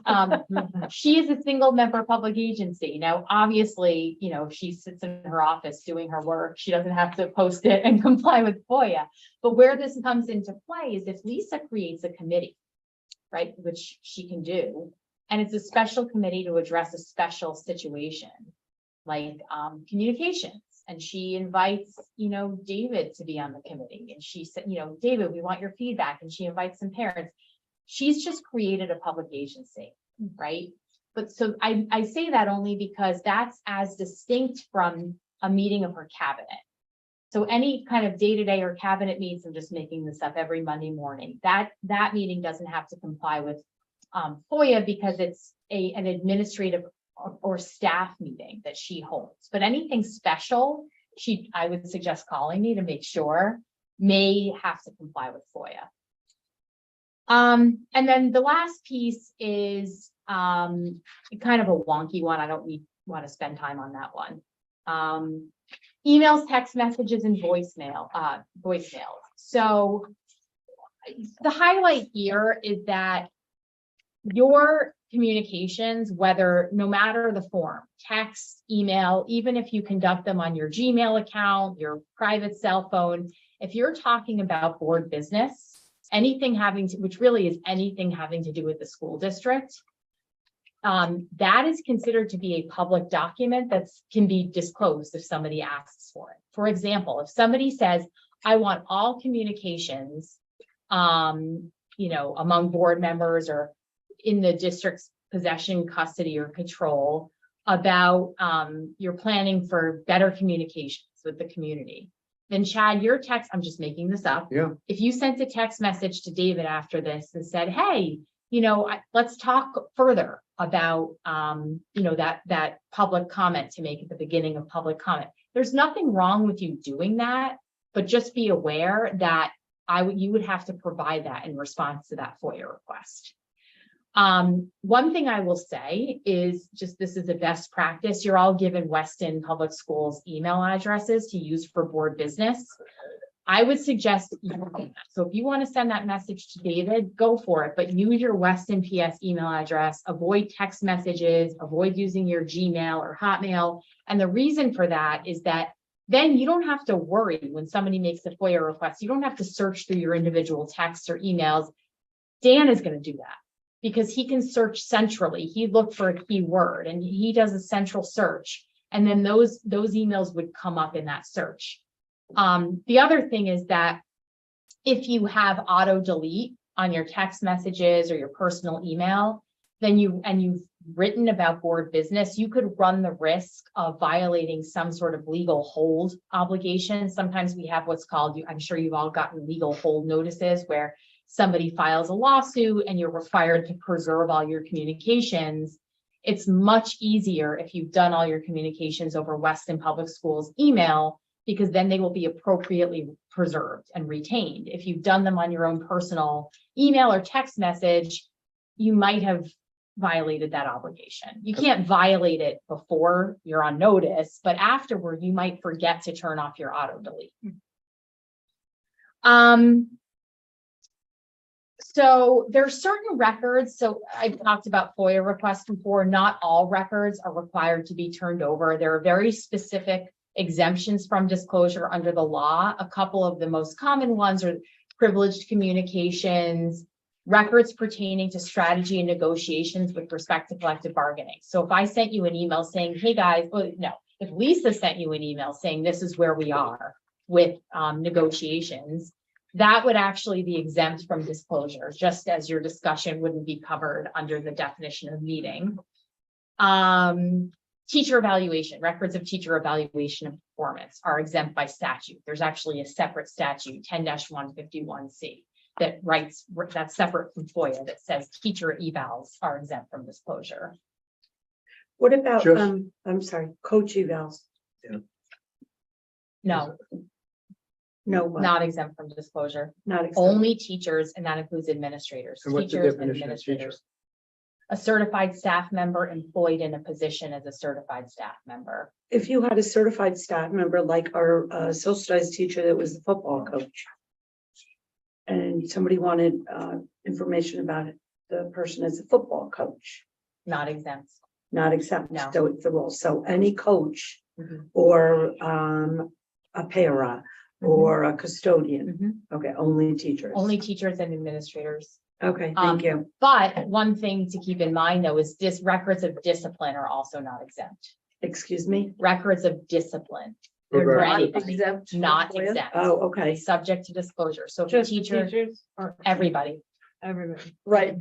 She is a single member public agency. Now, obviously, if she sits in her office doing her work, she doesn't have to post it and comply with FOIA. But where this comes into play is if Lisa creates a committee, right, which she can do, and it's a special committee to address a special situation, like communications. And she invites, David to be on the committee. And she said, David, we want your feedback. And she invites some parents. She's just created a public agency, right? But so I say that only because that's as distinct from a meeting of her cabinet. So any kind of day-to-day or cabinet meets, I'm just making this up, every Monday morning, that meeting doesn't have to comply with FOIA because it's an administrative or staff meeting that she holds. But anything special, I would suggest calling me to make sure, may have to comply with FOIA. And then the last piece is kind of a wonky one. I don't want to spend time on that one. Emails, text messages, and voicemails. So the highlight here is that your communications, no matter the form, text, email, even if you conduct them on your Gmail account, your private cell phone, if you're talking about board business, which really is anything having to do with the school district, that is considered to be a public document that can be disclosed if somebody asks for it. For example, if somebody says, I want all communications, among board members or in the district's possession, custody, or control about your planning for better communications with the community. then Chad, your text, I'm just making this up. Yeah. If you sent a text message to David after this and said, hey, let's talk further about, that public comment to make at the beginning of public comment. There's nothing wrong with you doing that, but just be aware that you would have to provide that in response to that FOIA request. One thing I will say is this is a best practice. You're all given Weston Public Schools email addresses to use for board business. I would suggest, so if you want to send that message to David, go for it, but use your Weston PS email address, avoid text messages, avoid using your Gmail or Hotmail. And the reason for that is that then you don't have to worry when somebody makes a FOIA request. You don't have to search through your individual texts or emails. Dan is going to do that because he can search centrally. He looked for a keyword and he does a central search. And then those emails would come up in that search. The other thing is that if you have auto delete on your text messages or your personal email, then you've written about board business, you could run the risk of violating some sort of legal hold obligation. Sometimes we have what's called, I'm sure you've all gotten legal hold notices where somebody files a lawsuit and you're required to preserve all your communications. It's much easier if you've done all your communications over Weston Public Schools email, because then they will be appropriately preserved and retained. If you've done them on your own personal email or text message, you might have violated that obligation. You can't violate it before you're on notice, but afterward, you might forget to turn off your auto delete. So there are certain records. So I've talked about FOIA requests before. Not all records are required to be turned over. There are very specific exemptions from disclosure under the law. A couple of the most common ones are privileged communications, records pertaining to strategy and negotiations with respect to collective bargaining. So if I sent you an email saying, hey guys, if Lisa sent you an email saying this is where we are with negotiations, that would actually be exempt from disclosure, just as your discussion wouldn't be covered under the definition of meeting. Teacher evaluation, records of teacher evaluation and performance are exempt by statute. There's actually a separate statute, 10-151C, that's separate from FOIA, that says teacher evals are exempt from disclosure. What about, Sure. I'm sorry, coach evals? No, No, what? not exempt from disclosure. Not exempt. Only teachers, and that includes administrators. And what's the Teachers and definition of teacher? administrators. A certified staff member employed in a position as a certified staff member. If you had a certified staff member, like our social studies teacher that was the football coach, and somebody wanted information about it, the person as a football coach, Not exempt. not exempt. No. So it's the rule. So any coach Mhm. or a para or a custodian. Mhm. Okay, only teachers. Only teachers and administrators. Okay, thank you. But one thing to keep in mind though is records of discipline are also not exempt. Excuse me? Records of discipline, They're For not anybody. exempt. from not FOIA? exempt. Oh, okay. Subject to disclosure. So for Just teachers, or everybody. everybody. Right,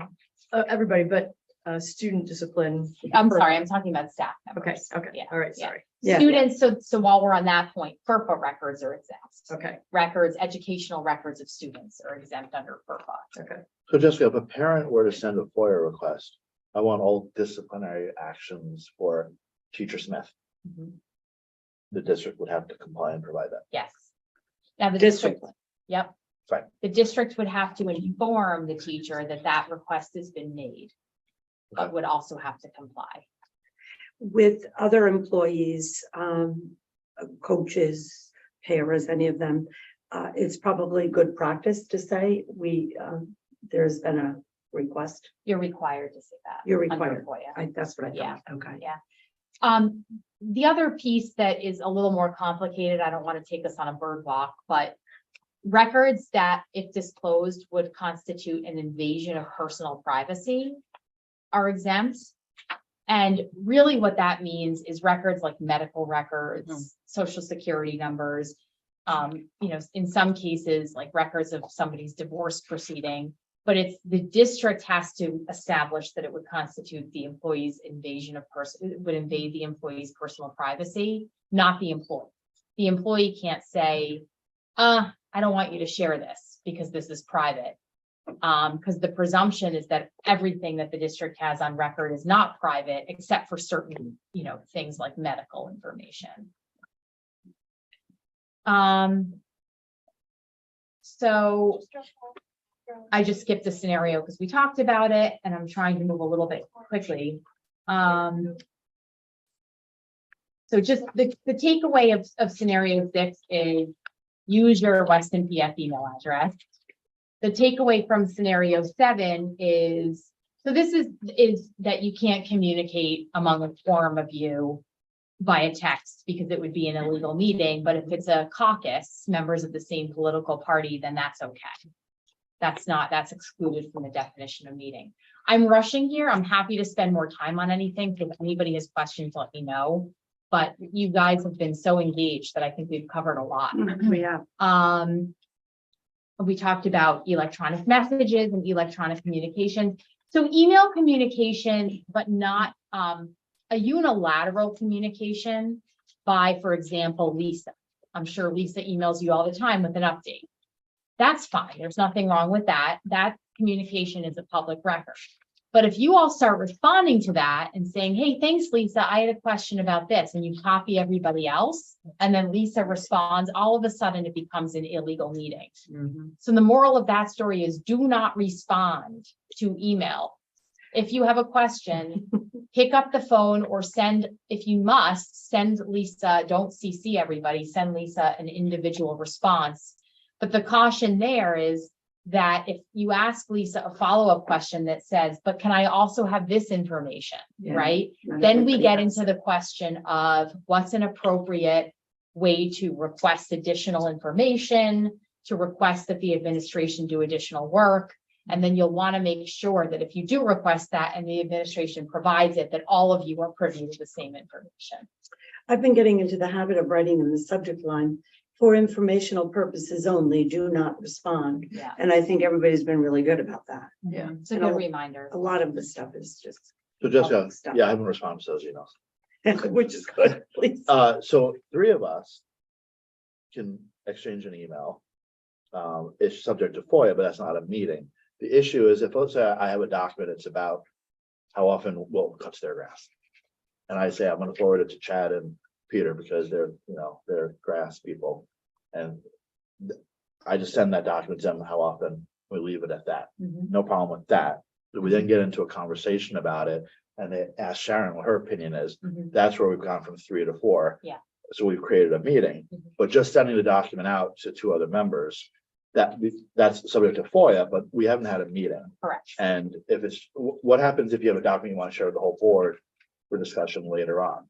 everybody, but student discipline. I'm sorry, I'm talking about staff members. Okay, Yeah. all right, Yeah. sorry. Yeah. Students, so while we're on that point, FERPA records are exempt. Okay, Records, educational records of students are exempt under FERPA. okay. So Jessica, if a parent were to send a FOIA request, I want all disciplinary actions for teacher Smith, Mhm. the district would have to comply and provide that. Yes. Now the District. district, yep. Fine. The district would have to inform the teacher that that request has been made, but would also have to comply. With other employees, coaches, paras, any of them, it's probably good practice to say there's been a request. You're required to say that. You're under required. FOIA. That's what I Yeah. thought. Okay. Yeah. The other piece that is a little more complicated, I don't want to take us on a bird walk, but records that, if disclosed, would constitute an invasion of personal privacy are exempt. And really what that means is records like medical records, social security numbers, in some cases, like records of somebody's divorce proceeding. But it's the district has to establish that it would constitute the employee's invasion of would invade the employee's personal privacy, not the employee. The employee can't say, I don't want you to share this because this is private. Because the presumption is that everything that the district has on record is not private, except for certain, things like medical information. So I just skipped the scenario because we talked about it and I'm trying to move a little bit quickly. So just the takeaway of scenario 6 is use your Weston PF email address. The takeaway from scenario 7 is, so this is that you can't communicate among a quorum of you via text because it would be an illegal meeting. But if it's a caucus, members of the same political party, then that's okay. That's excluded from the definition of meeting. I'm rushing here. I'm happy to spend more time on anything. If anybody has questions, let me know. But you guys have been so engaged that I think we've covered a lot. We have. We talked about electronic messages and electronic communication. So email communication, but not a unilateral communication by, for example, Lisa. I'm sure Lisa emails you all the time with an update. That's fine. There's nothing wrong with that. That communication is a public record. But if you all start responding to that and saying, hey, thanks, Lisa, I had a question about this, and you copy everybody else, and then Lisa responds, all of a sudden it becomes an illegal meeting. So the moral of that story is do not respond to email. If you have a question, pick up the phone or send, if you must, send Lisa, don't CC everybody, send Lisa an individual response. But the caution there is that if you ask Lisa a follow-up question that says, but can I also have this information, right? Then we get into the question of what's an appropriate way to request additional information, to request that the administration do additional work. And then you'll want to make sure that if you do request that and the administration provides it, that all of you are privy to the same information. I've been getting into the habit of writing in the subject line, for informational purposes only, do not respond. Yeah. And I think everybody's been really good about that. Yeah. It's a good reminder. A lot of the stuff is just, So Jessica, Stuff. yeah, I haven't responded to those emails. which is good. Please. So 3 of us can exchange an email. It's subject to FOIA, but that's not a meeting. The issue is if, let's say I have a document, it's about how often Wilton cuts their grass. And I say, I'm going to forward it to Chad and Peter because they're grass people. And I just send that document to them, how often we leave it at that. No problem with that. We then get into a conversation about it and they ask Sharon what her opinion is. That's where we've gone from 3 to 4. Yeah. So we've created a meeting, but just sending the document out to 2 other members, that's subject to FOIA, but we haven't had a meeting. Correct. And if it's, what happens if you have a document you want to share with the whole board for discussion later on?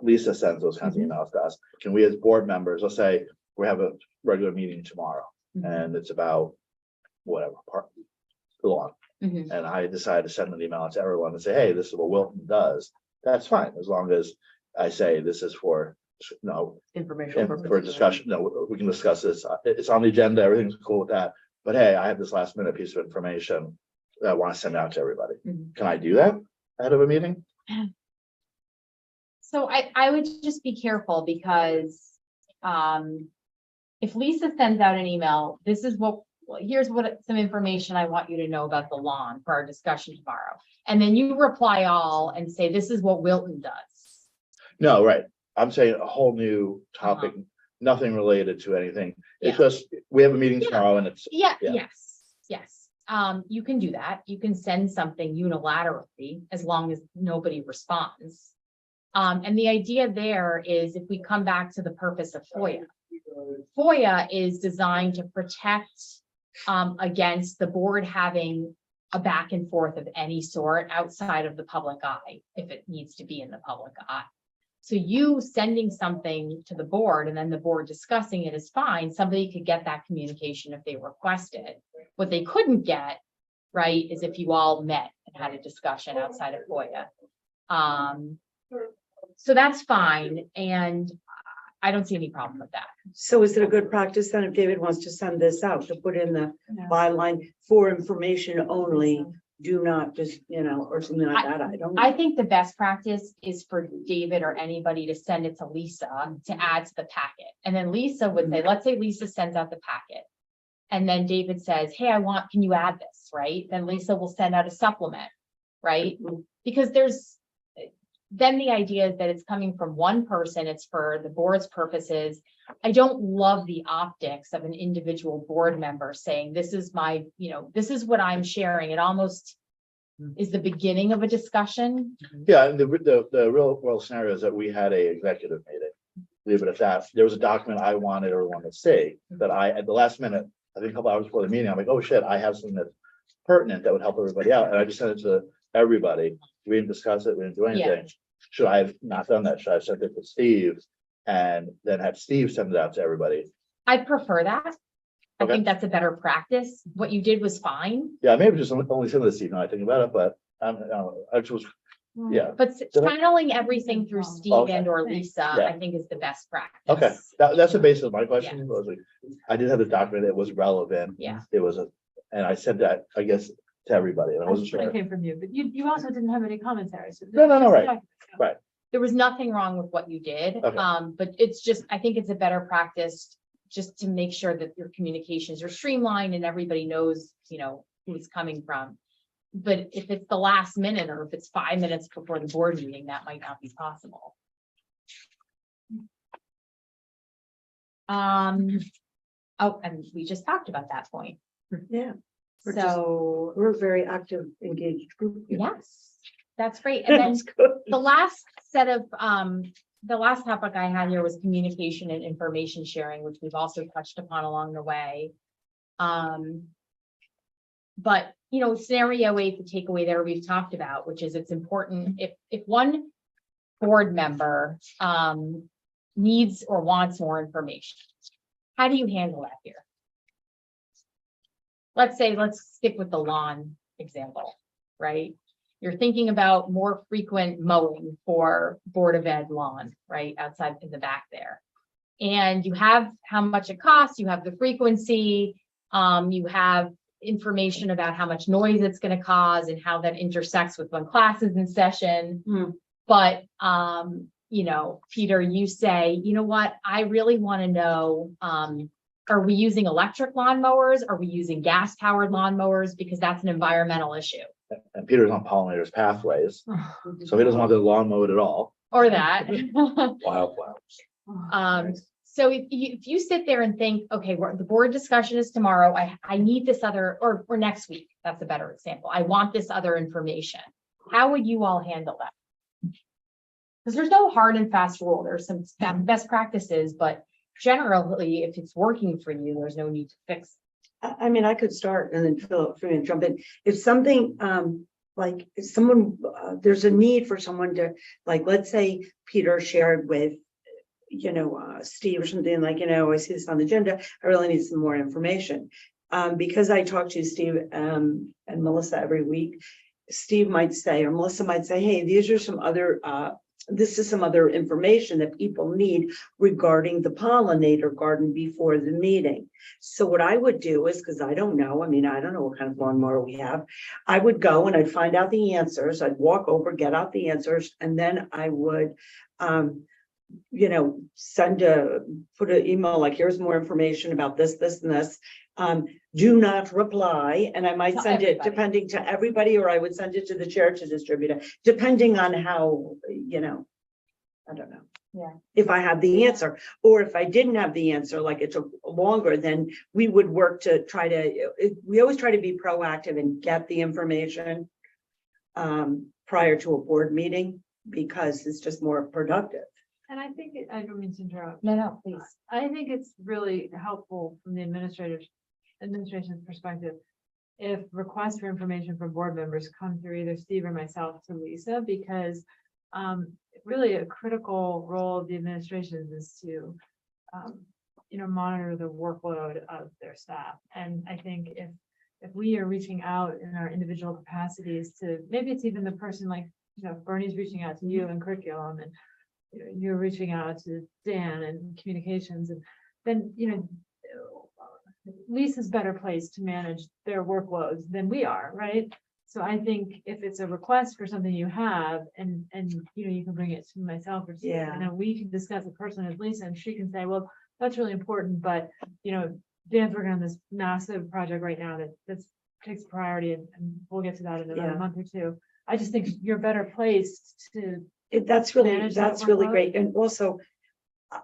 Lisa sends those kinds of emails to us. Can we as board members, let's say we have a regular meeting tomorrow and it's about whatever, the lawn. And I decide to send an email out to everyone and say, hey, this is what Wilton does. That's fine, as long as I say this is for Informational for purposes. discussion. No, we can discuss this. It's on the agenda. Everything's cool with that. But hey, I have this last minute piece of information that I want to send out to everybody. Can I do that ahead of a meeting? So I would just be careful because if Lisa sends out an email, here's some information I want you to know about the lawn for our discussion tomorrow. And then you reply all and say, this is what Wilton does. No, right. I'm saying a whole new topic, nothing related to anything. It's just, we have a meeting tomorrow and it's. Yes. You can do that. You can send something unilaterally as long as nobody responds. And the idea there is if we come back to the purpose of FOIA. FOIA is designed to protect against the board having a back and forth of any sort outside of the public eye, if it needs to be in the public eye. So you sending something to the board and then the board discussing it is fine. Somebody could get that communication if they request it. What they couldn't get, right, is if you all met and had a discussion outside of FOIA. So that's fine. And I don't see any problem with that. So is it a good practice then if David wants to send this out to put in the byline for information only do not just, or something like that. I don't know. I think the best practice is for David or anybody to send it to Lisa to add to the packet. And then Lisa would say, let's say Lisa sends out the packet. And then David says, hey, can you add this, right? Then Lisa will send out a supplement, right? Because then the idea is that it's coming from one person, it's for the board's purposes. I don't love the optics of an individual board member saying, this is my, this is what I'm sharing. It almost is the beginning of a discussion. Yeah, and the real world scenario is that we had a executive meeting. Leave it at that. There was a document I wanted everyone to see that at the last minute, I think a couple hours before the meeting, I'm like, oh shit, I have something that's pertinent that would help everybody out. And I just sent it to everybody. We didn't discuss it. We didn't do anything. Should I have not done that? Should I have sent it to Steve and then have Steve send it out to everybody? I prefer that. I Okay. think that's a better practice. What you did was fine, Yeah, maybe just only send it to Steve now I think about it, but I just was, yeah. but Did I- channeling everything through Steve Okay. and or Lisa, Yeah. I think is the best practice. Okay, that's the basis of my question. Was like, I did have the document. It was relevant. Yeah. It was and I said that, I guess, to everybody and I wasn't I'm sure sure. it came from you, but you also didn't have any commentary. So No, right. Right. There was nothing wrong with what you did. Okay. But it's just, I think it's a better practice just to make sure that your communications are streamlined and everybody knows, who it's coming from. But if it's the last minute or if it's 5 minutes before the board meeting, that might not be possible. Oh, and we just talked about that point. Yeah, We're just- So, we're a very active, engaged group. here. yes, that's great. And then That's good. the last set of, the last topic I had here was communication and information sharing, which we've also touched upon along the way. But, scenario A, the takeaway there we've talked about, which is it's important if one board member, needs or wants more information, how do you handle that here? Let's stick with the lawn example, right? You're thinking about more frequent mowing for Board of Ed lawn, right, outside in the back there. And you have how much it costs, you have the frequency, you have information about how much noise it's going to cause and how that intersects with when class is in session. But, Peter, you say, you know what, I really want to know, are we using electric lawnmowers? Are we using gas powered lawnmowers? Because that's an environmental issue. And Peter's on pollinators pathways, so he doesn't want the lawn mowed at all. Or that. Wildflowers. So if you sit there and think, okay, the board discussion is tomorrow, I need this other, or next week, that's a better example. I want this other information. How would you all handle that? Because there's no hard and fast rule. There's some best practices, but generally, if it's working for you, there's no need to fix. I mean, I could start and then Philip and jump in. If something, like if someone, there's a need for someone to, like, let's say Peter shared with, Steve or something like, I see this on the agenda. I really need some more information. Because I talk to Steve and Melissa every week, Steve might say, or Melissa might say, hey, these are some other, this is some other information that people need regarding the pollinator garden before the meeting. So what I would do is, because I don't know, I don't know what kind of lawnmower we have. I would go and I'd find out the answers. I'd walk over, get out the answers, and then I would, put an email like, here's more information about this, this, and this. Do not reply. And I might To send it everybody. depending to everybody, or I would send it to the chair to distribute it, depending on how, I don't know. Yeah. If I have the answer, or if I didn't have the answer, like it took longer, then we would work to we always try to be proactive and get the information prior to a board meeting, because it's just more productive. And I think, I don't mean to interrupt. No, please. I think it's really helpful from the administration's perspective, if requests for information from board members come through either Steve or myself to Lisa, because really a critical role of the administration is to monitor the workload of their staff. And I think if we are reaching out in our individual capacities to, maybe it's even the person like, Bernie's reaching out to you in curriculum, and you're reaching out to Dan and communications, and then, Lisa's better placed to manage their workloads than we are, right? So I think if it's a request for something you have and, you know, you can bring it to myself or to, Yeah. and then we can discuss it personally with Lisa and she can say, well, that's really important, but, you know, Dan's working on this massive project right now that's takes priority and we'll get to that in another Yeah. month or two. I just think you're better placed to, That's really, manage that that's really workload. great. And also,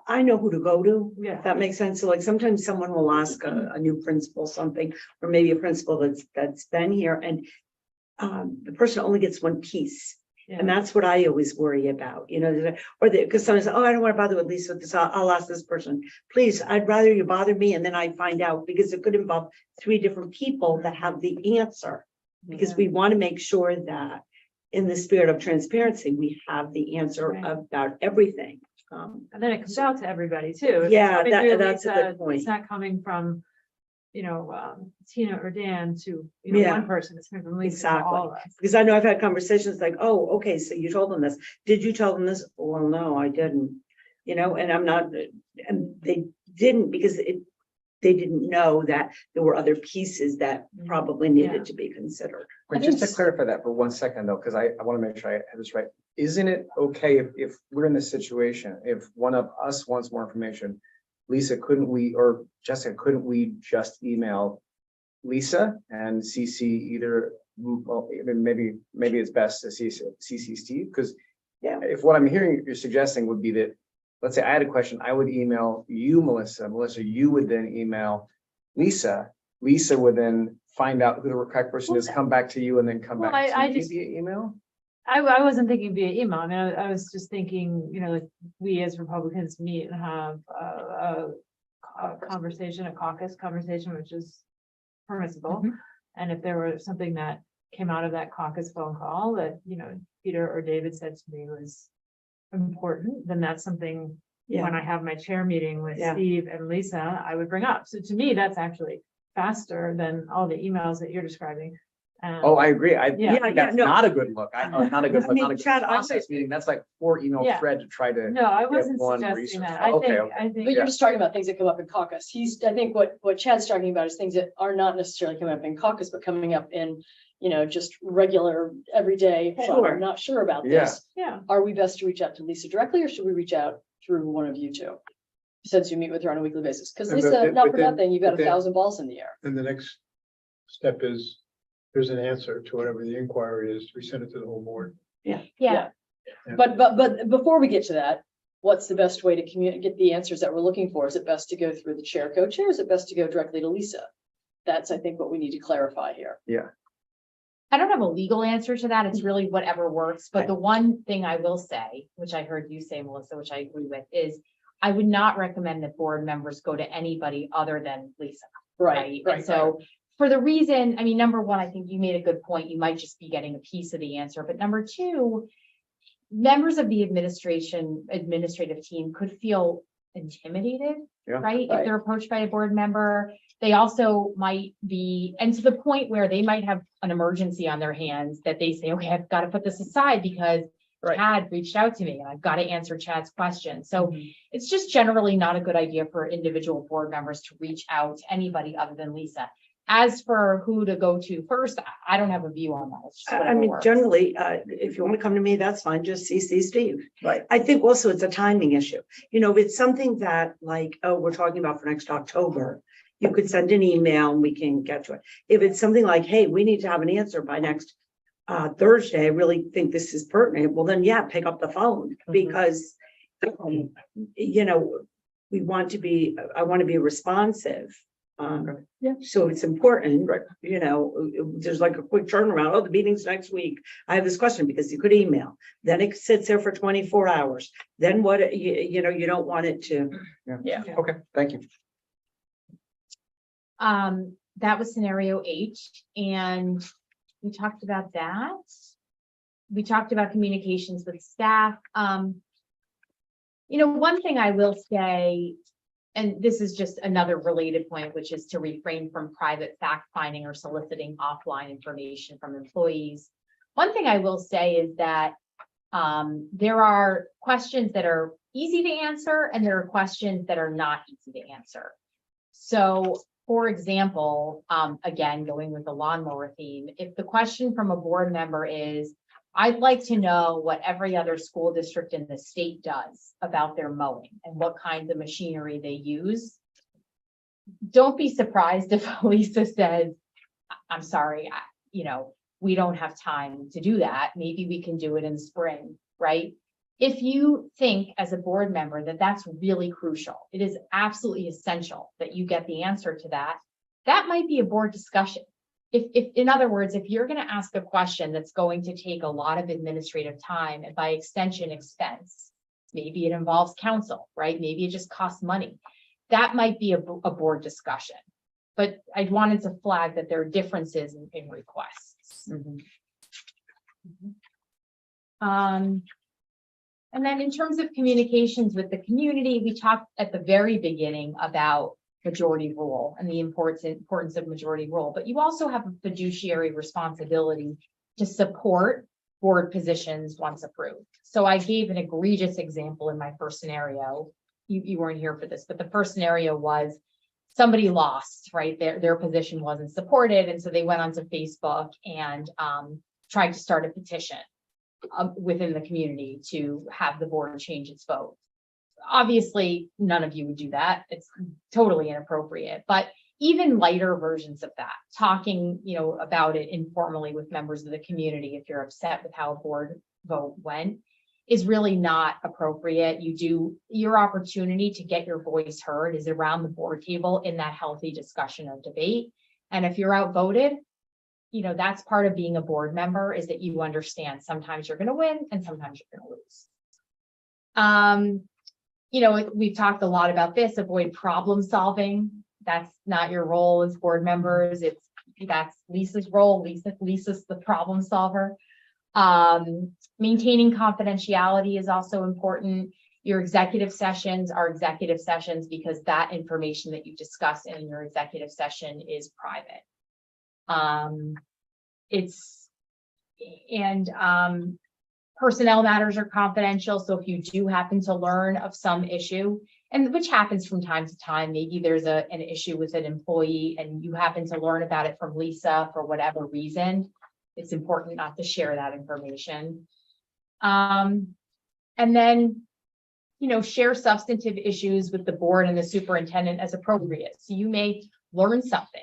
I know who to go to. yeah. If that makes sense. So like sometimes someone will ask a new principal something, or maybe a principal that's been here and the person only gets one piece. Yeah. And that's what I always worry about, you know, or because someone says, oh, I don't want to bother with Lisa with this. I'll ask this person, please, I'd rather you bother me. And then I find out because it could involve 3 different people that have the answer. Because Yeah. we want to make sure that in the spirit of transparency, we have the answer Right. about everything. And then it comes out to everybody too. If it's Yeah, coming through that's a Lisa, good point. It's not coming from, you know, Tina or Dan to, you know, Yeah. one person, it's coming from Lisa to Exactly. all of us. Because I know I've had conversations like, oh, okay, so you told them this. Did you tell them this? Well, no, I didn't. You know, and I'm not, and they didn't because they didn't know that there were other pieces that probably Yeah. needed to be considered. But just to clarify that for 1 second though, because I want to make sure I have this right. Isn't it okay if we're in this situation, if one of us wants more information, Lisa, couldn't we, or Jessica, couldn't we just email Lisa and CC either, well, I mean, maybe it's best to CC Steve, because Yeah. if what I'm hearing you're suggesting would be that, let's say I had a question, I would email you, Melissa, you would then email Lisa would then find out who the correct person is, come back to you and then come Well, back I to you just- via email? I wasn't thinking via email. I mean, I was just thinking, you know, like we as Republicans meet and have a conversation, a caucus conversation, which is permissible. And if there was something that came out of that caucus phone call that, you know, Peter or David said to me was important, then that's something when I have my chair meeting with Yeah. Steve and Lisa, I would bring up. So to me, that's actually faster than all the emails that you're describing. Oh, I agree. Yeah. Think that's no. not a good look. Not a good, I look, mean, not a good Chad, I process meeting. That's like 4 email Yeah. thread to try to. No, I get wasn't one suggesting research that. file. Okay, I okay. think, But you're just talking about things that come up in caucus. I think what Chad's talking about is things that are not necessarily coming up in caucus, but coming up in, you know, just regular, everyday. "Hold on, Sure. I'm not sure about Yeah. this. yeah. Are we best to reach out to Lisa directly or should we reach out through one of you two? Since you meet with her on a weekly basis, because And Lisa, not but for then- nothing, you've got but then- 1,000 balls in the air. And the next step is, there's an answer to whatever the inquiry is, we send it to the whole board. Yeah, Yeah. But before we get to that, what's the best way to get the answers that we're looking for? Is it best to go through the chair, co-chair? Is it best to go directly to Lisa? That's, I think, what we need to clarify here. I don't have a legal answer to that. It's really whatever works. But the one thing I will say, which I heard you say, Melissa, which I agree with, is I would not recommend that board members go to anybody other than Lisa. Right, And so for the reason, I mean, number one, I think you made a good point. You might just be getting a piece of the answer. But number two, members of the administrative team could feel intimidated, Yeah. right? If Right. they're approached by a board member, they also might be, and to the point where they might have an emergency on their hands that they say, okay, I've got to put this aside because Right. Chad reached out to me and I've got to answer Chad's question. So it's just generally not a good idea for individual board members to reach out to anybody other than Lisa. As for who to go to first, I don't have a view on that. It's just I whatever mean, works. generally, if you want to come to me, that's fine. Just CC Steve. Right. I think also it's a timing issue. You know, if it's something that like, oh, we're talking about for next October, you could send an email and we can get to it. If it's something like, hey, we need to have an answer by next Thursday, I really think this is pertinent. Well, then, yeah, pick up the phone because, you know, I want to be responsive. So it's important, Right. you know, there's like a quick turnaround. Oh, the meeting's next week. I have this question because you could email, then it sits there for 24 hours. Then what, you know, you don't want it to. Yeah. Okay, thank you. That was scenario H, and we talked about that. We talked about communications with staff. You know, one thing I will say, and this is just another related point, which is to refrain from private fact finding or soliciting offline information from employees. One thing I will say is that there are questions that are easy to answer and there are questions that are not easy to answer. So For example, again, going with the lawnmower theme, if the question from a board member is, I'd like to know what every other school district in the state does about their mowing and what kinds of machinery they use. Don't be surprised if Lisa says, I'm sorry, we don't have time to do that. Maybe we can do it in spring, right? If you think as a board member that that's really crucial, it is absolutely essential that you get the answer to that, that might be a board discussion. If in other words, if you're going to ask a question that's going to take a lot of administrative time and by extension expense, maybe it involves counsel, right? Maybe it just costs money. That might be a board discussion. But I wanted to flag that there are differences in requests. And then in terms of communications with the community, we talked at the very beginning about majority rule and the importance of majority rule, but you also have a fiduciary responsibility to support board positions once approved. So I gave an egregious example in my first scenario. You weren't here for this, but the first scenario was somebody lost, right? Their position wasn't supported. And so they went onto Facebook and tried to start a petition within the community to have the board change its vote. Obviously, none of you would do that. It's totally inappropriate, but even lighter versions of that, talking, about it informally with members of the community, if you're upset with how a board vote went, is really not appropriate. Your opportunity to get your voice heard is around the board table in that healthy discussion or debate. And if you're outvoted, that's part of being a board member, is that you understand sometimes you're going to win and sometimes you're going to lose. We've talked a lot about this, avoid problem solving. That's not your role as board members. That's Lisa's role. Lisa's the problem solver. Maintaining confidentiality is also important. Your executive sessions are executive sessions because that information that you discuss in your executive session is private. Personnel matters are confidential. So if you do happen to learn of some issue, and which happens from time to time, maybe there's an issue with an employee and you happen to learn about it from Lisa for whatever reason, it's important not to share that information. And then, share substantive issues with the board and the superintendent as appropriate. So you may learn something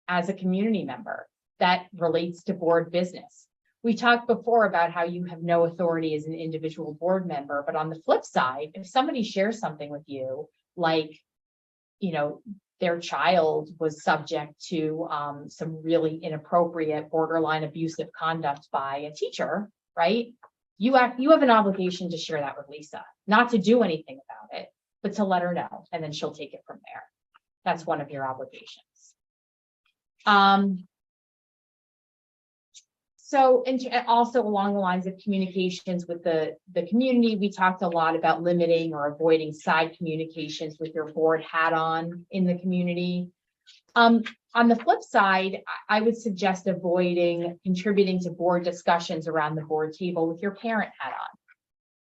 as a community member that relates to board business. We talked before about how you have no authority as an individual board member, but on the flip side, if somebody shares something with you, like, their child was subject to some really inappropriate, borderline abusive conduct by a teacher, right? You have an obligation to share that with Lisa, not to do anything about it, but to let her know, and then she'll take it from there. That's one of your obligations. So, and also along the lines of communications with the community, we talked a lot about limiting or avoiding side communications with your board hat on in the community. On the flip side, I would suggest avoiding contributing to board discussions around the board table with your parent hat on.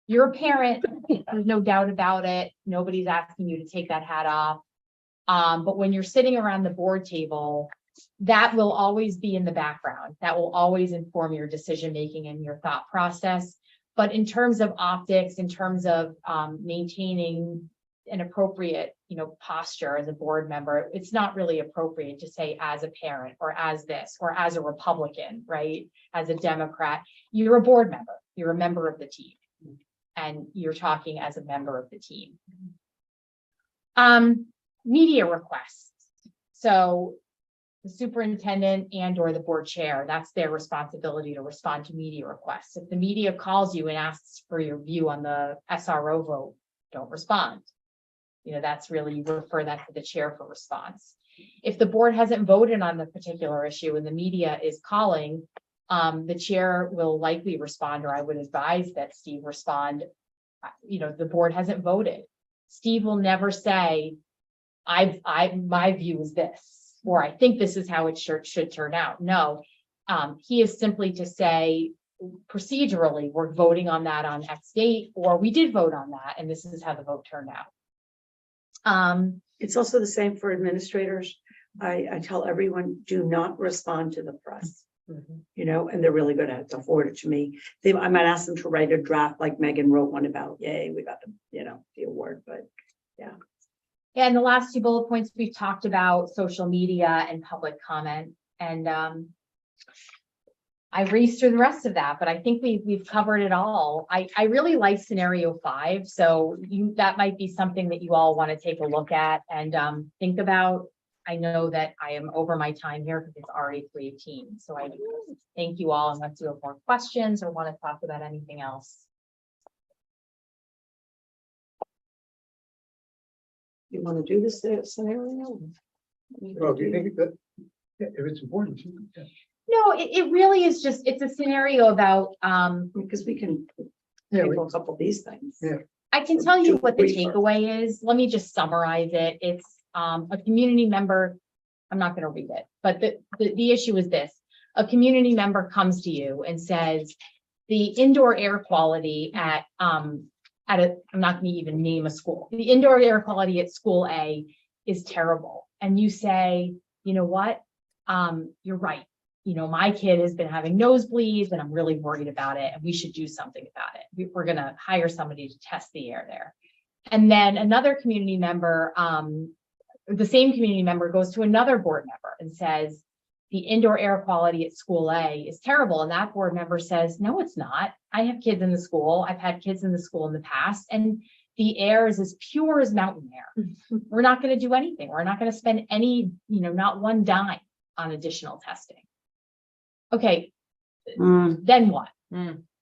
You're a parent, there's no doubt about it. Nobody's asking you to take that hat off. But when you're sitting around the board table, that will always be in the background. That will always inform your decision-making and your thought process. But in terms of optics, in terms of maintaining an appropriate, posture as a board member, it's not really appropriate to say as a parent or as this or as a Republican, right? As a Democrat, you're a board member. You're a member of the team, and you're talking as a member of the team. Media requests. So the superintendent and or the board chair, that's their responsibility to respond to media requests. If the media calls you and asks for your view on the SRO vote, don't respond. That's really, you refer that to the chair for response. If the board hasn't voted on the particular issue and the media is calling, the chair will likely respond, or I would advise that Steve respond. The board hasn't voted. Steve will never say, my view is this, or I think this is how it should turn out. No, he is simply to say procedurally, we're voting on that on X date, or we did vote on that, and this is how the vote turned out. It's also the same for administrators. I tell everyone, do not respond to the press. You know, and they're really good at it. They'll forward it to me. I might ask them to write a draft like Megan wrote one about, yay, we got the award, but Yeah, and the last two bullet points, we've talked about social media and public comment, and I raced through the rest of that, but I think we've covered it all. I really like scenario 5, so that might be something that you all want to take a look at and think about. I know that I am over my time here because it's already 3:18, so I thank you all unless you have more questions or want to talk about anything else. you want to do this scenario? Well, do you think that, if it's important? Yeah. No, it really is just, it's a scenario about, Because we can Yeah, table a couple of these things. Yeah. I can tell you what the Briefer. takeaway is. Let me just summarize it. It's a community member. I'm not going to read it, but the issue is this. A community member comes to you and says, the indoor air quality at I'm not going to even name a school. The indoor air quality at school A is terrible. And you say, you know what? You're right. You know, my kid has been having nosebleeds and I'm really worried about it. And we should do something about it. We're going to hire somebody to test the air there. And then another community member, the same community member goes to another board member and says, the indoor air quality at school A is terrible. And that board member says, no, it's not. I have kids in the school. I've had kids in the school in the past, and the air is as pure as mountain air. We're not going to do anything. We're not going to spend any, not one dime on additional testing. Okay, then what?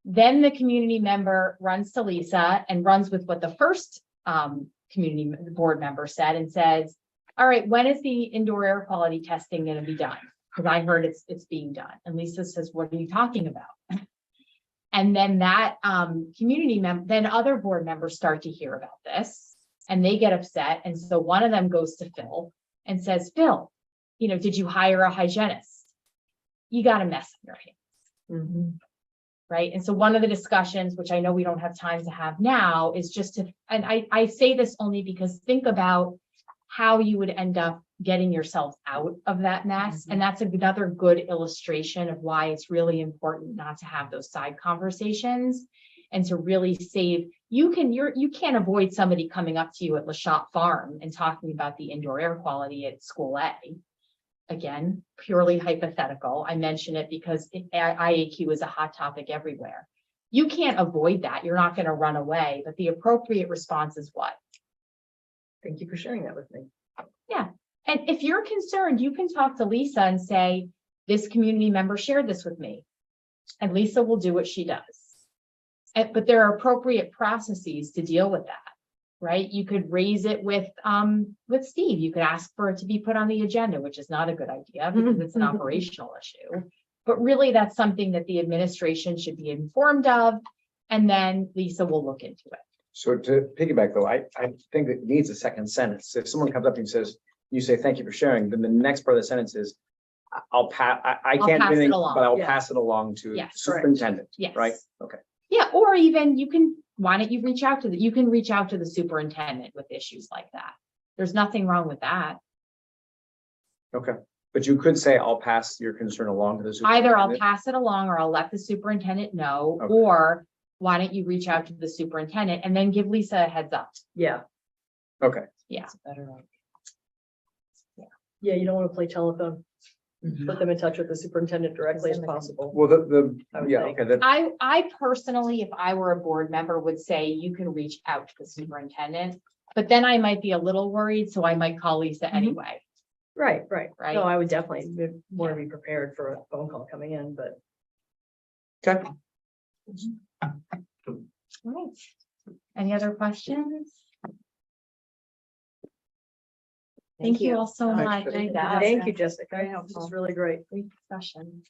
Then the community member runs to Lisa and runs with what the first community board member said and says, all right, when is the indoor air quality testing going to be done? Because I heard it's being done. And Lisa says, what are you talking about? And then that community member, then other board members start to hear about this and they get upset. And so one of them goes to Phil and says, Phil, did you hire a hygienist? You got a mess on your hands. Right. And so one of the discussions, which I know we don't have time to have now, is just to, and I say this only because think about how you would end up getting yourself out of that mess. And that's another good illustration of why it's really important not to have those side conversations and to really save. You can't avoid somebody coming up to you at LaShop Farm and talking about the indoor air quality at school A. Again, purely hypothetical. I mention it because IAQ is a hot topic everywhere. You can't avoid that. You're not going to run away, but the appropriate response is what? Thank you for sharing that with me. Yeah. And if you're concerned, you can talk to Lisa and say, this community member shared this with me. And Lisa will do what she does. But there are appropriate processes to deal with that. Right? You could raise it with Steve. You could ask for it to be put on the agenda, which is not a good idea because it's an operational issue. But really, that's something that the administration should be informed of. And then Lisa will look into it. So to piggyback though, I think it needs a second sentence. If someone comes up and says, you say, thank you for sharing, then the next part of the sentence is, I can't pass do it anything, along. but I'll Yeah. pass it along to the Yes, correct. superintendent, Yes. right? Okay. Yeah, or even why don't you reach out to the superintendent with issues like that. There's nothing wrong with that. Okay. But you could say, I'll pass your concern along to the Either I'll superintendent. pass it along or I'll let the superintendent know, Okay. or why don't you reach out to the superintendent and then give Lisa a heads up. Yeah. Okay. Yeah. Yeah, you don't want to play telephone. Put them in touch with the superintendent directly as possible. Well, I would yeah, think. okay, that, I personally, if I were a board member, would say you can reach out to the superintendent, but then I might be a little worried, so I might call Lisa anyway. Right. Right. No, I would definitely want to be prepared for a phone call coming in, but. okay. Right. Any other questions? Thank you all so much. Thanks, Thank you, Jessica. This is really great. Great discussion.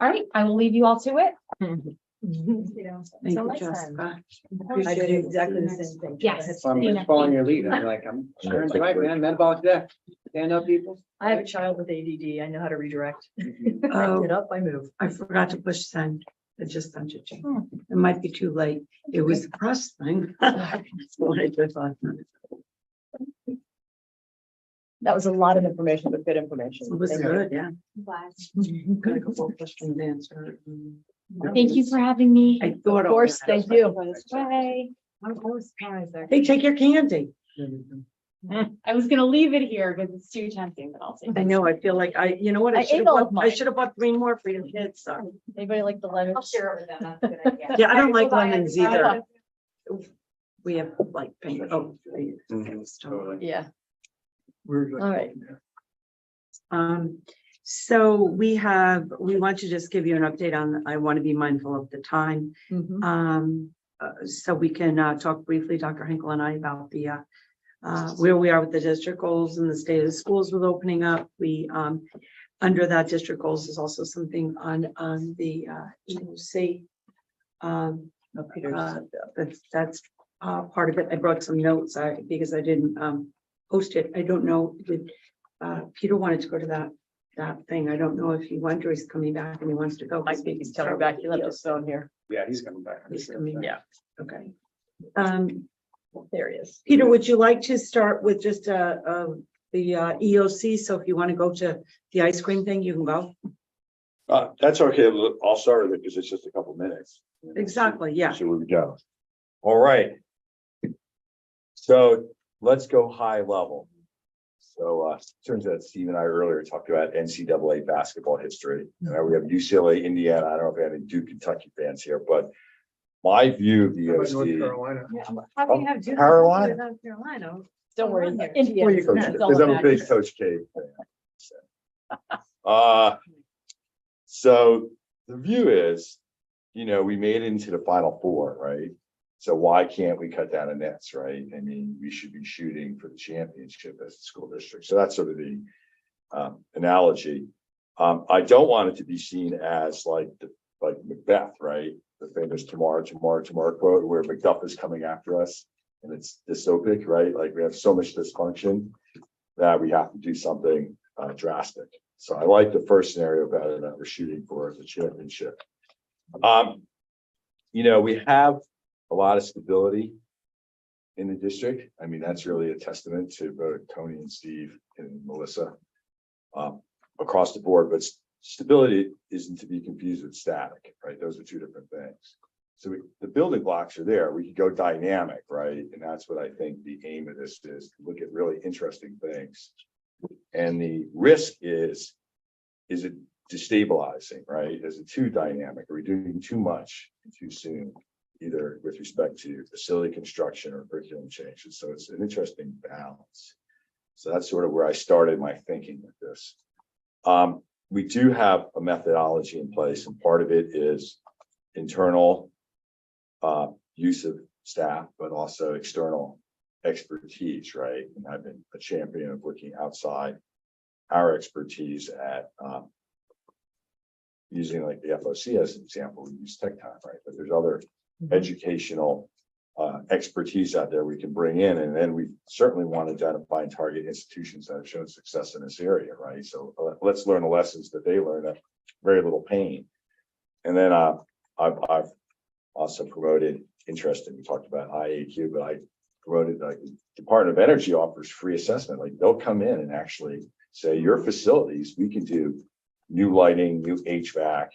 All right, I will leave you all to it. Thank Until you, next time. Jessica. I do exactly the same thing. Yes. So I'm See you just next following week. your lead. I'm like, I'm Sharon's right, man. Metabolic death. Stand up, people. I have a child with ADD. I know how to redirect. Oh. Get up, I move. I forgot to push send. I just sent it to you. It might be too late. It was the press thing. That's what I did last night. That was a lot of information, but good information. It was Thank you. good, yeah. Got a couple of questions answered. Thank you for having me. I thought. Of course, thank you. Bye. I was surprised there. Hey, take your candy. I was gonna leave it here because it's too tempting, but I'll take I it. know, I feel like you know what? I ate all of I mine. should have bought 3 more for your kids, sorry. Anybody like the lemon? I'll share it with them. That's a good idea. Yeah, I don't like Bye. lemons either. We have like pink, oh. Yeah, We're all right. So we want to just give you an update on, I want to be mindful of the time. Mhm. So we can talk briefly, Dr. Hinkle and I, about the where we are with the district goals and the state of the schools with opening up. We under that district goals is also something on the EOC. That's part of it. I brought some notes because I didn't post it. I don't know, did Peter wanted to go to that thing. I don't know if he went or he's coming back and he wants to go. I think he's coming back. He left his phone here. Yeah, he's coming back. He's coming back. Yeah. Okay. There he is. Peter, would you like to start with just the EOC? So if you want to go to the ice cream thing, you can go. That's okay. I'll start with it because it's just a couple minutes. Exactly, yeah. See where we go. All right. So let's go high level. So turns out Steve and I earlier talked about NCAA basketball history. We have UCLA, Indiana. I don't know if we have any Duke, Kentucky fans here, but my view of the North EOC. Carolina. How do you have Duke? Carolina? North Carolina. Don't worry. Well, Indiana. Well, you coach, It's all because I'm a about big you. Coach K fan. So the view is, we made it into the Final Four, right? So why can't we cut down the nets, right? I mean, we should be shooting for the championship as a school district. So that's sort of the analogy. I don't want it to be seen as like Macbeth, right? The famous tomorrow quote where Macduff is coming after us and it's dystopic, right? Like we have so much dysfunction that we have to do something drastic. So I like the first scenario better that we're shooting for the championship. We have a lot of stability in the district. I mean, that's really a testament to both Tony and Steve and Melissa across the board, but stability isn't to be confused with static, right? Those are two different things. So the building blocks are there. We could go dynamic, right? And that's what I think the aim of this is, to look at really interesting things. And the risk is it destabilizing, right? Is it too dynamic? Are we doing too much too soon, either with respect to facility construction or curriculum changes? So it's an interesting balance. So that's sort of where I started my thinking with this. We do have a methodology in place, and part of it is internal use of staff, but also external expertise, right? And I've been a champion of looking outside our expertise at using like the FOC as an example. We use tech time, right? But there's other educational expertise out there we can bring in, and then we certainly want to identify and target institutions that have shown success in this area, right? So let's learn the lessons that they learned at very little pain. And then I've also promoted, interesting, we talked about IAQ, but I promoted, like, the Department of Energy offers free assessment. Like, they'll come in and actually say, your facilities, we can do new lighting, new HVAC,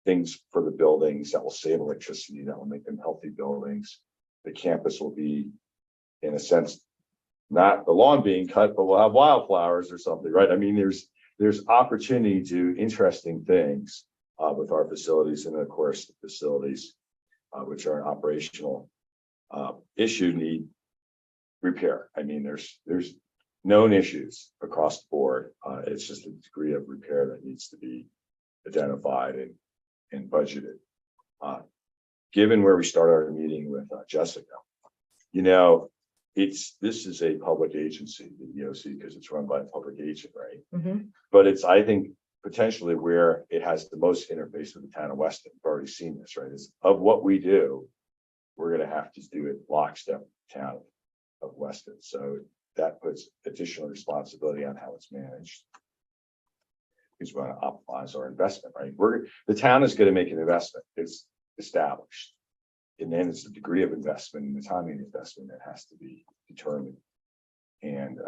things for the buildings that will save electricity, that will make them healthy buildings. The campus will be, in a sense, not the lawn being cut, but we'll have wildflowers or something, right? I mean, there's opportunity to do interesting things with our facilities, and of course, the facilities which are an operational issue need repair. I mean, there's known issues across the board. It's just a degree of repair that needs to be identified and budgeted. Given where we started our meeting with Jessica, this is a public agency, the EOC, because it's run by a public agent, right? But it's, I think, potentially where it has the most interface with the town of Weston. We've already seen this, right? It's, of what we do, we're going to have to do it lockstep with the town of Weston. So that puts additional responsibility on how it's managed, because we want to optimize our investment, right? The town is going to make an investment. It's established. And then it's the degree of investment and the timing of investment that has to be determined. And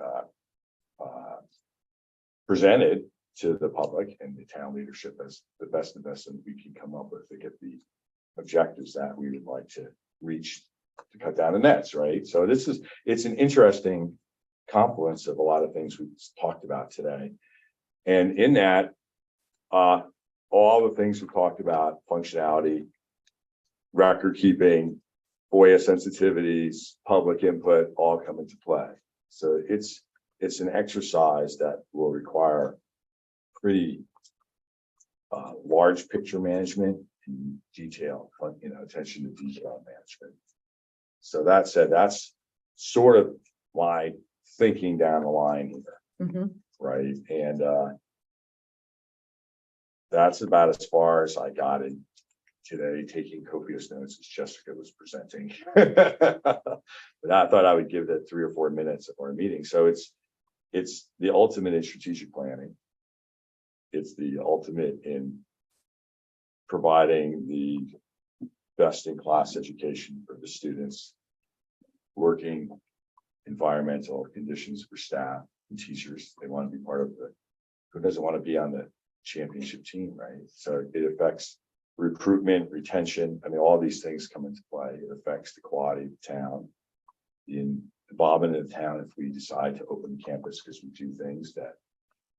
presented to the public and the town leadership as the best investment we can come up with to get the objectives that we would like to reach to cut down the nets, right? So it's an interesting confluence of a lot of things we've talked about today. And in that, all the things we talked about, functionality, record keeping, FOIA sensitivities, public input, all come into play. So it's an exercise that will require pretty large picture management and detail, attention to detail management. So that said, that's sort of my thinking down the line here, Mhm. right? And that's about as far as I got in today, taking copious notes as Jessica was presenting. But I thought I would give that 3 or 4 minutes of our meeting. So it's the ultimate in strategic planning. It's the ultimate in providing the best in class education for the students, working environmental conditions for staff and teachers. They want to be part of who doesn't want to be on the championship team, right? So it affects recruitment, retention. I mean, all these things come into play. It affects the quality of the town, the involvement of the town. If we decide to open the campus because we do things that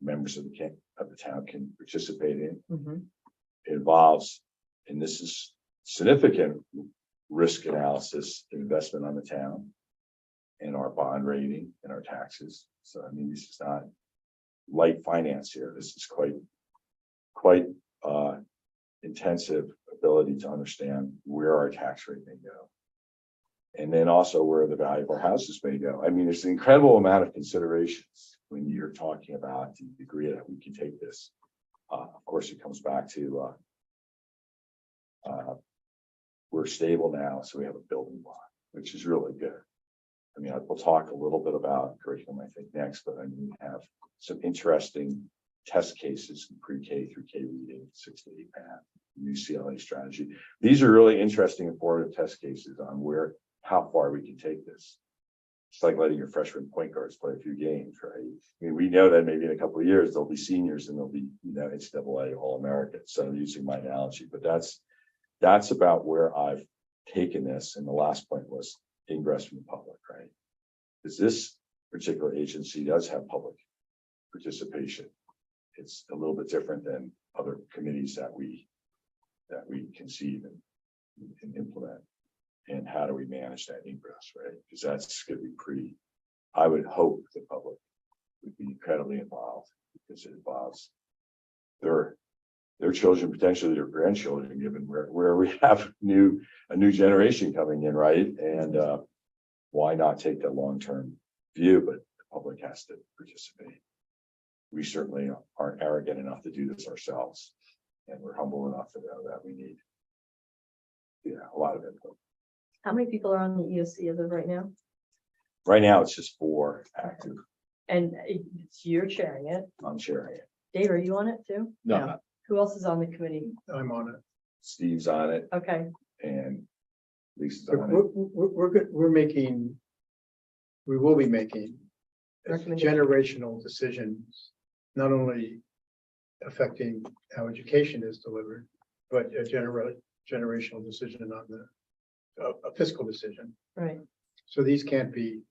members of the town can participate in, it involves, and this is significant risk analysis, investment on the town and our bond rating and our taxes. So, I mean, this is not light finance here. This is quite intensive ability to understand where our tax rate may go. And then also where the value of our houses may go. I mean, there's an incredible amount of considerations when you're talking about the degree that we can take this. Of course, it comes back to we're stable now, so we have a building block, which is really good. I mean, we'll talk a little bit about curriculum, I think, next, but I mean, we have some interesting test cases in pre-K through K reading, 6 to 8 math, new CLA strategy. These are really interesting and formative test cases on how far we can take this. It's like letting your freshman point guards play a few games, right? I mean, we know that maybe in a couple of years, they'll be seniors and they'll be, NCAA All-American. So I'm using my analogy, but that's about where I've taken this. And the last point was ingress from the public, right? Because this particular agency does have public participation. It's a little bit different than other committees that we conceive and implement. And how do we manage that ingress, right? Because that's going to be I would hope the public would be incredibly involved because it involves their children, potentially their grandchildren, given where we have a new generation coming in, right? And why not take the long-term view, but the public has to participate. We certainly aren't arrogant enough to do this ourselves. And we're humble enough to know that we need a lot of input. How many people are on the EOC as of right now? Right now, it's just 4 active. And you're chairing it. I'm sharing it. Dave, are you on it too? No, Who else is on the committee? I'm on it. Steve's on it Okay, and Lisa's But on it. we will be making Recommendation. generational decisions, not only affecting how education is delivered, but a generational decision on a fiscal decision. right. So these can't be,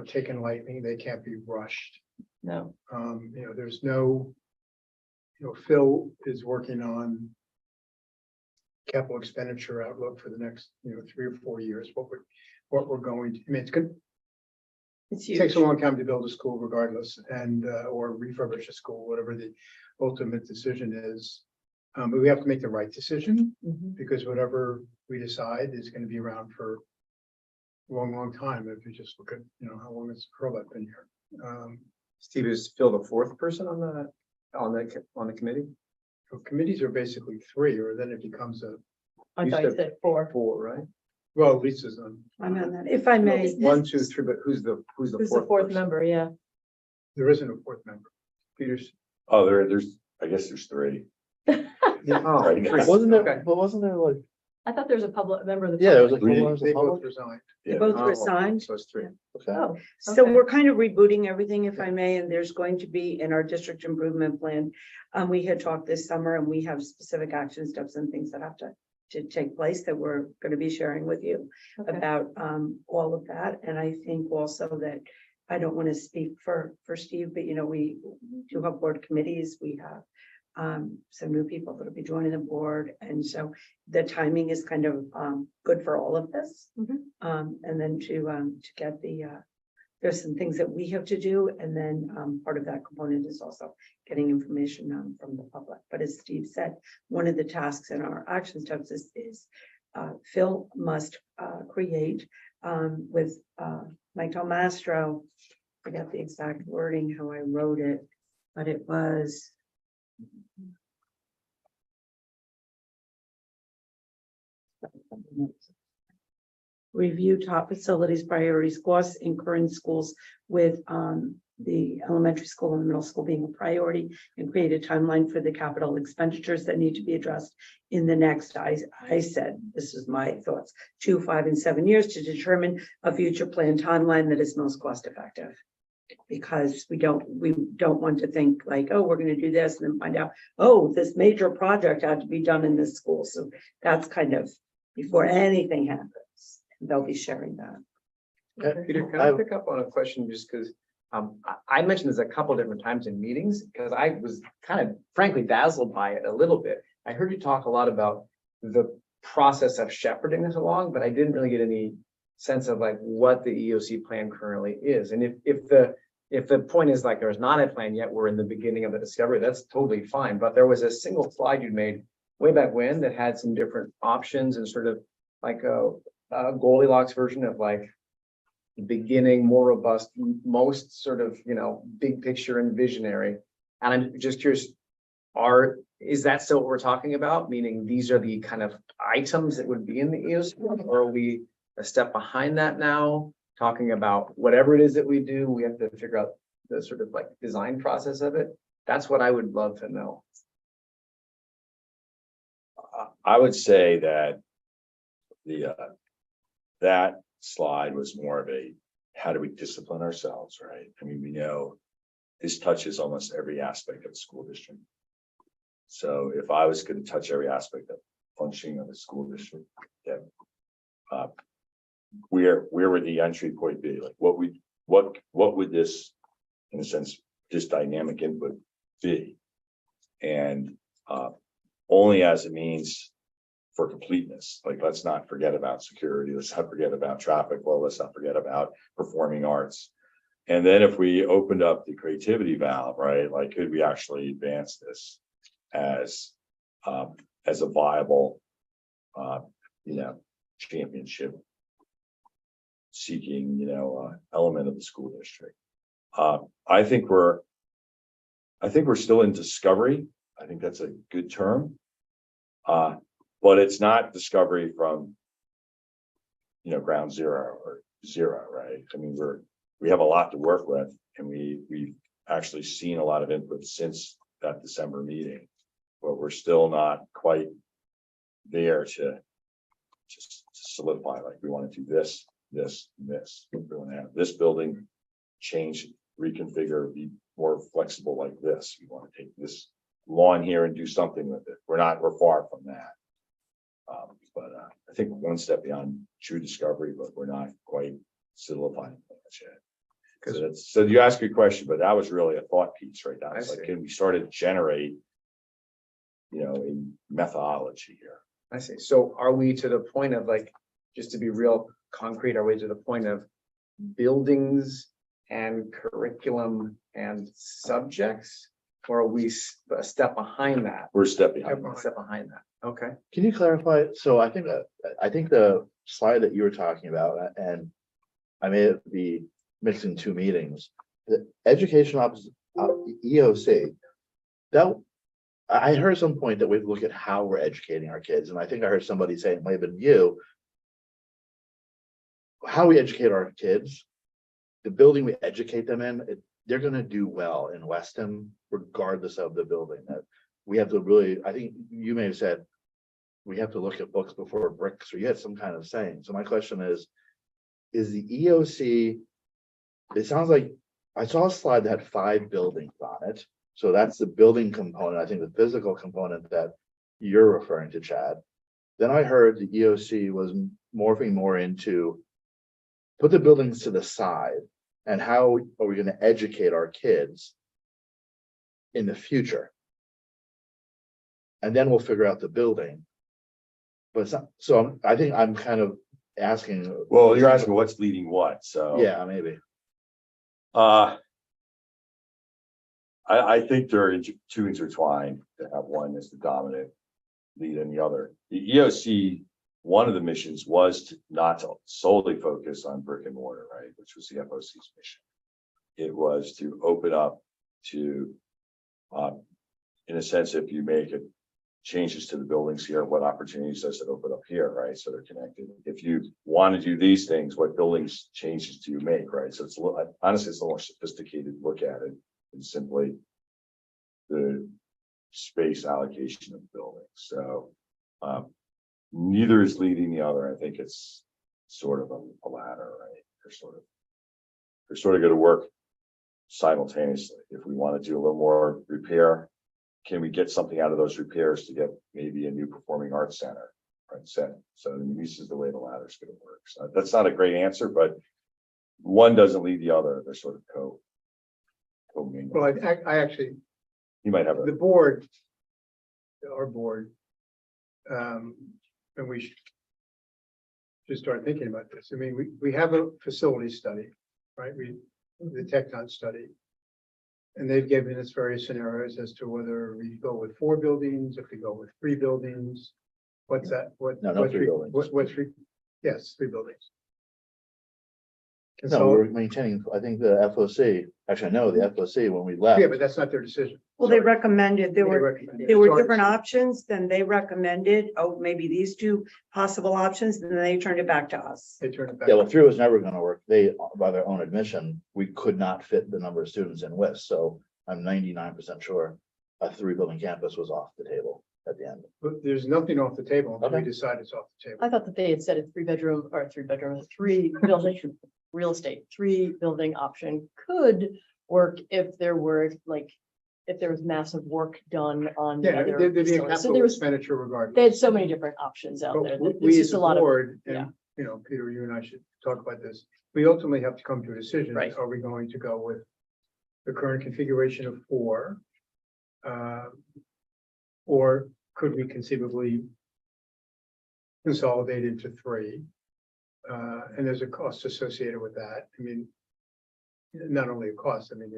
taken lightly. They can't be rushed. No, There's no, Phil is working on capital expenditure outlook for the next, 3 or 4 years. What we're going to, I mean, it's it takes huge. a long time to build a school regardless, and, or refurbish a school, whatever the ultimate decision is. But we have to make the right decision, Mhm. because whatever we decide is going to be around for a long, long time. If you just look at, how long has Pearl been here? Steve, is Phil the 4th person on the committee? So committees are basically 3, or then it becomes I You thought you said said 4. 4, right? well, Lisa's on. I'm on that. If I may, 1, 2, 3, but who's the Who's the 4th 4th person? member? Yeah. There isn't a 4th member. Peters. Oh, I guess there's 3. Oh, Right. 3. wasn't Okay. there, but wasn't there like I thought there was a public member of the. Yeah, it was public. like. They both resigned. They Yeah. both Oh, resigned. So it's three. Okay. Oh, So okay. we're kind of rebooting everything, if I may, and there's going to be in our district improvement plan. We had talked this summer and we have specific action steps and things that have to take place that we're going to be sharing with you Okay. about all of that. And I think also that I don't want to speak for Steve, but we do have board committees. We have some new people that'll be joining the board. And so the timing is kind of good for all of this. Mhm. And then to get there's some things that we have to do. And then part of that component is also getting information from the public. But as Steve said, one of the tasks in our action steps is Phil must create with Mike Del Mastro. I forget the exact wording, how I wrote it, but it was. Review top facilities priorities, costs in current schools with the elementary school and middle school being a priority, and create a timeline for the capital expenditures that need to be addressed in the next, I said, this is my thoughts, 2, 5, and 7 years to determine a future plan timeline that is most cost effective. Because we don't want to think like, oh, we're going to do this and then find out, oh, this major project had to be done in this school. So that's kind of before anything happens, they'll be sharing that. Peter, can I pick up on a question just because I mentioned this a couple different times in meetings because I was kind of frankly dazzled by it a little bit. I heard you talk a lot about the process of shepherding this along, but I didn't really get any sense of like what the EOC plan currently is. And if the point is like there's not a plan yet, we're in the beginning of the discovery, that's totally fine. But there was a single slide you made way back when that had some different options and sort of like a Goldilocks version of like the beginning, more robust, most sort of, big picture and visionary. And I'm just curious, is that still what we're talking about? Meaning these are the kind of items that would be in the EOC, or are we a step behind that now, talking about whatever it is that we do, we have to figure out the sort of like design process of it? That's what I would love to know. I would say that that slide was more of a, how do we discipline ourselves, right? I mean, we know this touches almost every aspect of the school district. So if I was going to touch every aspect of functioning of the school district, then where would the entry point be? Like what would this, in a sense, this dynamic input be? And only as a means for completeness. Like, let's not forget about security. Let's not forget about traffic flow. Let's not forget about performing arts. And then if we opened up the creativity valve, right? Like, could we actually advance this as a viable, championship seeking, element of the school district? I think we're still in discovery. I think that's a good term. But it's not discovery from, ground zero or zero, right? I mean, we have a lot to work with, and we've actually seen a lot of input since that December meeting, but we're still not quite there to just solidify, like, we want to do this, this, and this. We want to have this building change, reconfigure, be more flexible like this. We want to take this lawn here and do something with it. We're far from that. But I think one step beyond true discovery, but we're not quite solidifying plans yet. So you asked a good question, but that was really a thought piece, right? That was like, can we start to generate, a methodology here? I see. So are we to the point of, like, just to be real concrete, are we to the point of buildings and curriculum and subjects? Or are we a step behind that? We're a step behind. A step behind that. Okay. Can you clarify? So I think the slide that you were talking about, and I may be mixing two meetings, the education office, EOC, that I heard at some point that we look at how we're educating our kids. And I think I heard somebody say, it might have been you, how we educate our kids, the building we educate them in, they're going to do well in Weston, regardless of the building. That we have to really, I think you may have said, we have to look at books before bricks, or you had some kind of saying. So my question is the EOC, it sounds like, I saw a slide that had 5 buildings on it. So that's the building component, I think the physical component that you're referring to, Chad. Then I heard the EOC was morphing more into put the buildings to the side and how are we going to educate our kids in the future? And then we'll figure out the building. But it's not, so I think I'm kind of asking. Well, you're asking what's leading what, so. Yeah, maybe. I think they're two intertwined to have one as the dominant lead in the other. The EOC, one of the missions was not to solely focus on brick and mortar, right, which was the FOC's mission. It was to open up to, in a sense, if you make it changes to the buildings here, what opportunities does it open up here, right? So they're connected. If you want to do these things, what buildings changes do you make, right? So it's a little, honestly, it's a more sophisticated look at it than simply the space allocation of buildings. So neither is leading the other. I think it's sort of a ladder, right? They're sort of going to work simultaneously. If we want to do a little more repair, can we get something out of those repairs to get maybe a new performing arts center, right? So this is the way the ladder is going to work. So that's not a great answer, but one doesn't lead the other. They're sort of co-mingled. Well, I actually, You might have the board, our board, and we should start thinking about this. I mean, we have a facility study, right? The Tecton study. And they've given us various scenarios as to whether we go with 4 buildings, if we go with 3 buildings. What's that? No, 3 buildings. What's 3? Yes, 3 buildings. And No, so, we're maintaining, I think the FOC, actually, no, the FOC when we left. yeah, but that's not their decision. Well, they recommended, there They were recommended. There were Sorry. different options, then they recommended, oh, maybe these 2 possible options, and then they turned it back to us. They turn it back. Yeah, well, 3 was never gonna work. They, by their own admission, we could not fit the number of students in WIS, so I'm 99% sure a 3-building campus was off the table at the end. But there's nothing off the table until we Okay. decide it's off the table. I thought that they had said a 3-bedroom or 3 building, real estate, 3-building option could work if there were if there was massive work done on the Yeah, other there'd be a facilities. So capital there was, expenditure regardless. they had so many different options out there. But that we It's as just a a lot of, board, yeah. and, you know, Peter, you and I should talk about this. We ultimately have to come to a decision. Right. Are we going to go with the current configuration of 4? Or could we conceivably consolidate into 3? And there's a cost associated with that. I mean, not only a cost, I mean,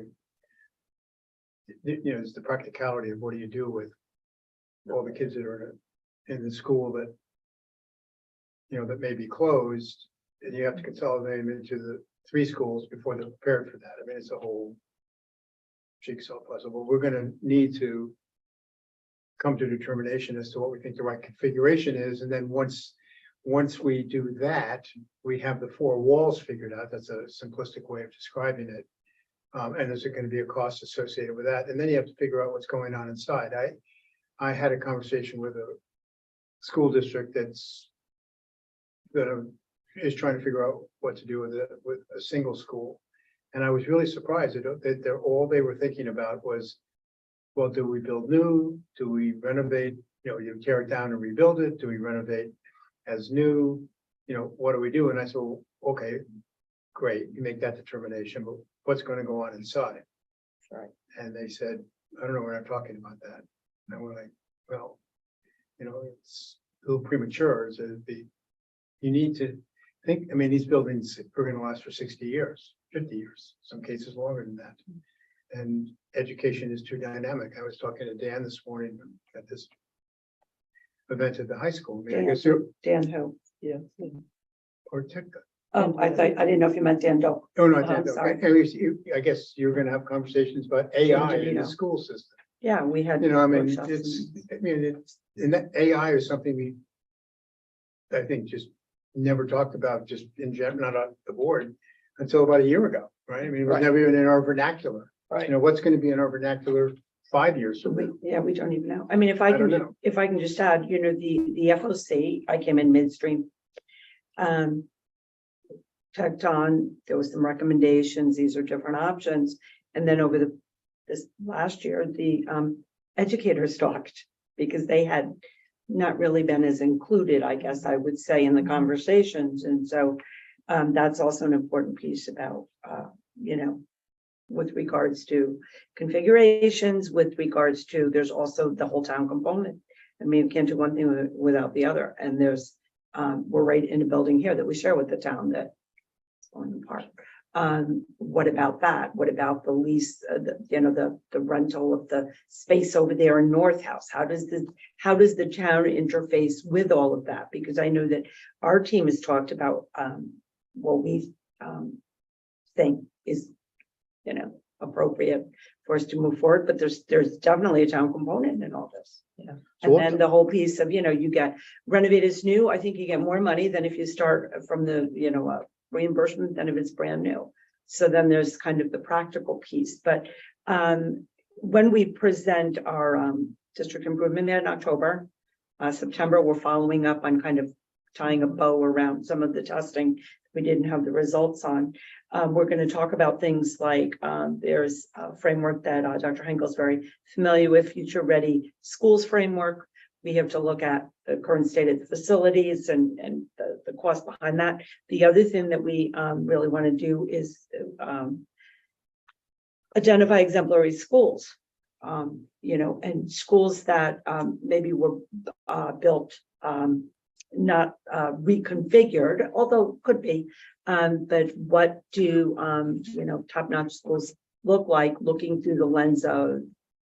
you know, it's the practicality of what do you do with all the kids that are in the school that, you know, that may be closed, and you have to consolidate them into the 3 schools before they're prepared for that. I mean, it's a whole jigsaw puzzle, but we're gonna need to come to determination as to what we think the right configuration is, and then once we do that, we have the 4 walls figured out. That's a simplistic way of describing it. And there's going to be a cost associated with that. And then you have to figure out what's going on inside. I had a conversation with a school district that is trying to figure out what to do with a single school. And I was really surprised that all they were thinking about was, well, do we build new? Do we renovate? You know, you tear it down and rebuild it? Do we renovate as new? You know, what do we do? And I said, well, okay, great, you make that determination, but what's going to go on inside? Right. And they said, I don't know, we're not talking about that. And we're like, well, you know, it's a little premature. You need to think, I mean, these buildings are going to last for 60 years, 50 years, some cases longer than that. And education is too dynamic. I was talking to Dan this morning at this event at the high school. I mean, I guess Dan who? Yeah. or tech. Oh, I didn't know if you meant Dan Doe. Oh, no, Oh, sorry. I guess you're gonna have conversations about AI in the Angelino. school system. Yeah, we had. You know, I mean, workshops and that AI is something I think just never talked about just in general, not on the board until about a year ago, right? I mean, it was Right. never even in our vernacular. Right. You know, what's gonna be in our vernacular 5 years from We, now? yeah, we don't even know. I mean, if I I can, don't ju- know. if I can just add, the FOC, I came in midstream. Checked on, there was some recommendations, these are different options. And then over this last year, the educators talked because they had not really been as included, I guess I would say, in the conversations. And so that's also an important piece about, with regards to configurations, with regards to, there's also the whole town component. I mean, you can't do one thing without the other. And there's, we're right in a building here that we share with the town that falling apart. What about that? What about the lease, the rental of the space over there in North House? How does the town interface with all of that? Because I know that our team has talked about what we think is, appropriate for us to move forward, but there's definitely a town component in all this. So And what- then the whole piece of, you get renovated as new, I think you get more money than if you start from the, reimbursement than if it's brand new. So then there's kind of the practical piece, but when we present our district improvement in October, September, we're following up on kind of tying a bow around some of the testing we didn't have the results on. We're going to talk about things like there's a framework that Dr. Henkel's very familiar with, Future Ready Schools framework. We have to look at the current state of the facilities and the cost behind that. The other thing that we really want to do is identify exemplary schools, and schools that maybe were built not reconfigured, although could be, but what do top-notch schools look like, looking through the lens of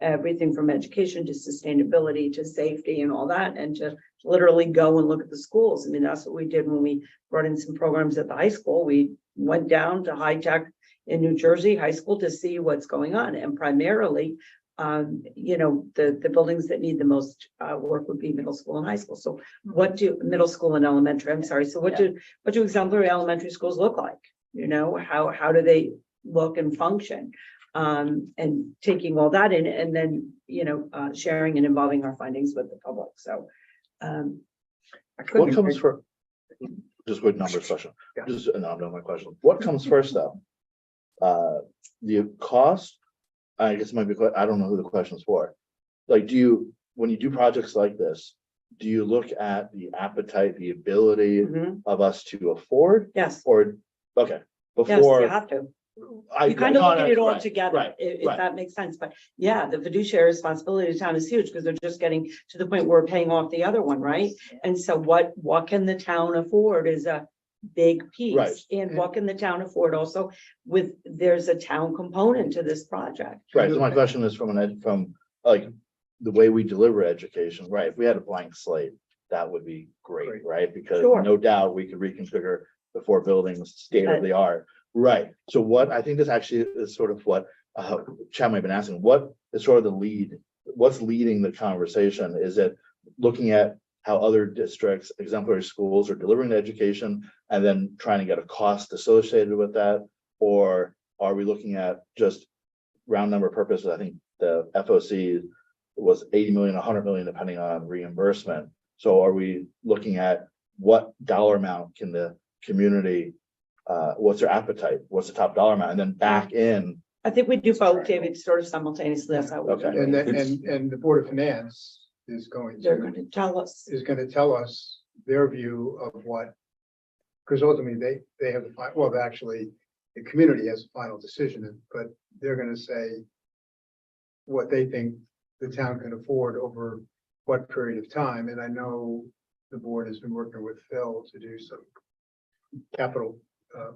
everything from education to sustainability to safety and all that, and to literally go and look at the schools. I mean, that's what we did when we brought in some programs at the high school. We went down to high tech in New Jersey high school to see what's going on, and primarily the buildings that need the most work would be middle school and high school. So what do middle school and elementary, I'm sorry. So what do exemplary elementary schools look like? How do they look and function? And taking all that in, and then, sharing and involving our findings with the public. So, What comes for, just quick numbers question, Yeah. and I'm done with my question. What comes first though? The cost, I guess it might be, I don't know who the question is for. Like, when you do projects like this, do you look at the appetite, the ability Mhm. of us to afford? Yes, Or, okay, yes, you before. have to. I You kind of look at it all right, together, right, if right. that makes sense. But yeah, the fiduciary responsibility of the town is huge because they're just getting to the point where we're paying off the other one, right? And so what can the town afford is a big piece. Right. And what can the town afford also there's a town component to this project. Right, so my question is from like the way we deliver education, right? If we had a blank slate, that would be great, right? Because Sure. no doubt we could reconfigure the 4 buildings state of the art. Right, so what I think this actually is sort of what Chad might have been asking, what is sort of the lead? What's leading the conversation? Is it looking at how other districts, exemplary schools are delivering the education and then trying to get a cost associated with that? Or are we looking at just round number purposes? I think the FOC was 80 million, 100 million, depending on reimbursement. So are we looking at what dollar amount can the community, what's their appetite? What's the top dollar amount? And then back in. I think we do both, David, sort of simultaneously. That's how we do Okay. it. And the Board of Finance is going They're to, going to tell us. tell us their view of what, because ultimately they have actually, the community has a final decision, but they're going to say what they think the town can afford over what period of time. And I know the board has been working with Phil to do some capital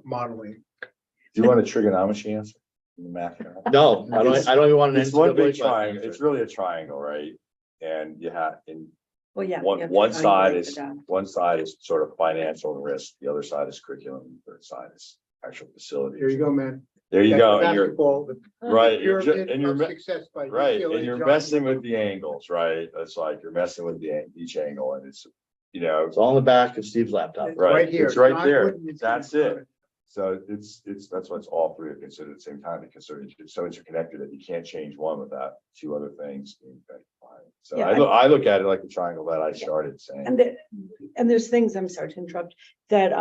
modeling. Do you want a trigonometry answer? The math? No, I don't even want an It's one big NCAA triangle. question. It's really a triangle, right? And you have, in Well, yeah. you have to one side triangulate is, it down. one side is sort of financial and risk, the other side is curriculum, the third side is actual facility. Here you go, man. There you That's go. And you're, basketball, the right, pyramid and you're, of me- success by right, UCLA and you're John messing with Wooden. the angles, right? It's like you're messing with each angle and it's, It's all in the back of Steve's laptop. It's right, right here. it's right John there. Wooden is That's in it. front of So that's why it's all three are considered at the same time, because it's so interconnected that you can't change one without two other things being combined. So Yeah, I look at it like the triangle that I started saying. And there's things, I'm sorry to interrupt, that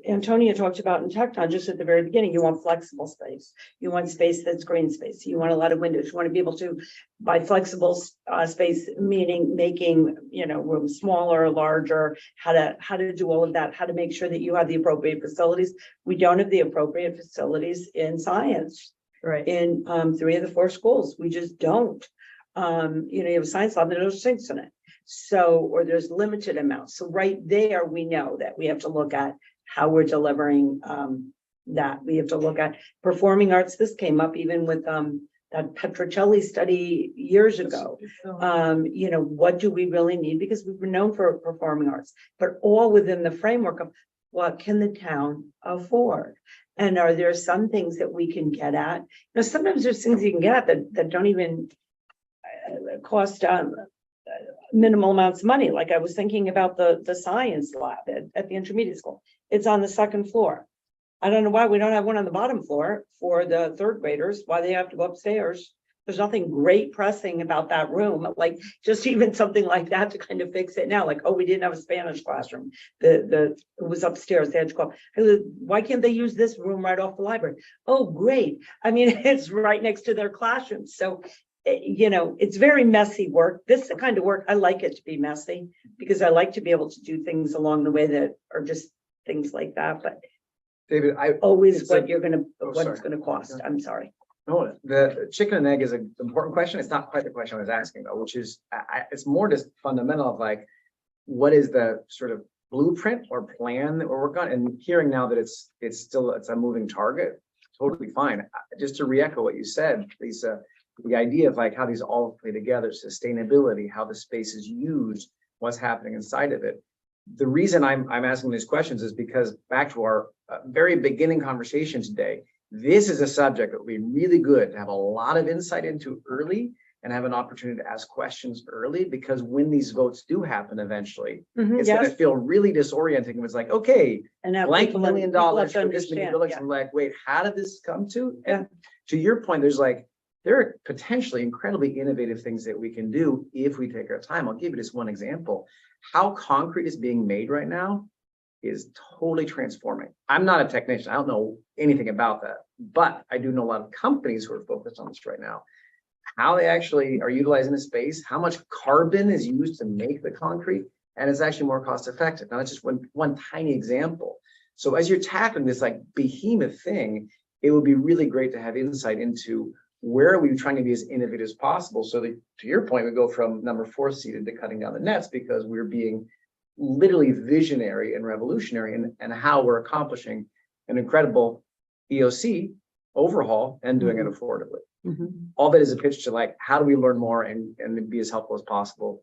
Antonia talked about in Tecton just at the very beginning. You want flexible space. You want space that's green space. You want a lot of windows. You want to be able to, by flexible space, meaning making, rooms smaller, larger, how to do all of that, how to make sure that you have the appropriate facilities. We don't have the appropriate facilities in science. Right. In 3 of the 4 schools. We just don't. You have a science lab, there's sinks in it. So, or there's limited amounts. So right there, we know that we have to look at how we're delivering that. We have to look at performing arts. This came up even with that Petrocelli study years ago. What do we really need? Because we've been known for performing arts, but all within the framework of what can the town afford? And are there some things that we can get at? Sometimes there's things you can get at that don't even cost minimal amounts of money. Like I was thinking about the science lab at the intermediate school. It's on the 2nd floor. I don't know why we don't have one on the bottom floor for the 3rd graders, why they have to go upstairs. There's nothing great pressing about that room, like just even something like that to kind of fix it now. Like, oh, we didn't have a Spanish classroom. It was upstairs. They had to go. Why can't they use this room right off the library? Oh, great. I mean, it's right next to their classroom. So it's very messy work. This is the kind of work I like it to be messy, because I like to be able to do things along the way that are just things like that. But David, always it's what a- you're gonna, Oh, what sorry. it's gonna cost. I'm sorry. No, the chicken and egg is an important question. It's not quite the question I was asking though, which is, it's more just fundamental of like, what is the sort of blueprint or plan that we're working on? And hearing now that it's a moving target, totally fine. Just to re-echo what you said, Lisa, the idea of like how these all play together, sustainability, how the space is used, what's happening inside of it. The reason I'm asking these questions is because back to our very beginning conversation today, this is a subject that would be really good to have a lot of insight into early and have an opportunity to ask questions early, because when these votes do happen eventually, it's going to feel really disorienting. It was like, okay, And now blank people $1 million people have to for this many understand, buildings. yeah. I'm like, wait, how did this come to? Yeah. And to your point, there are potentially incredibly innovative things that we can do if we take our time. I'll give you just one example. How concrete is being made right now is totally transforming. I'm not a technician. I don't know anything about that, but I do know a lot of companies who are focused on this right now. How they actually are utilizing the space, how much carbon is used to make the concrete, and it's actually more cost effective. Now, that's just one tiny example. So as you're tackling this like behemoth thing, it would be really great to have insight into where are we trying to be as innovative as possible, so that, to your point, we go from number 4 seated to cutting down the nets, because we're being literally visionary and revolutionary and how we're accomplishing an incredible EOC overhaul and doing it affordably. All that is a pitch to like, how do we learn more and be as helpful as possible?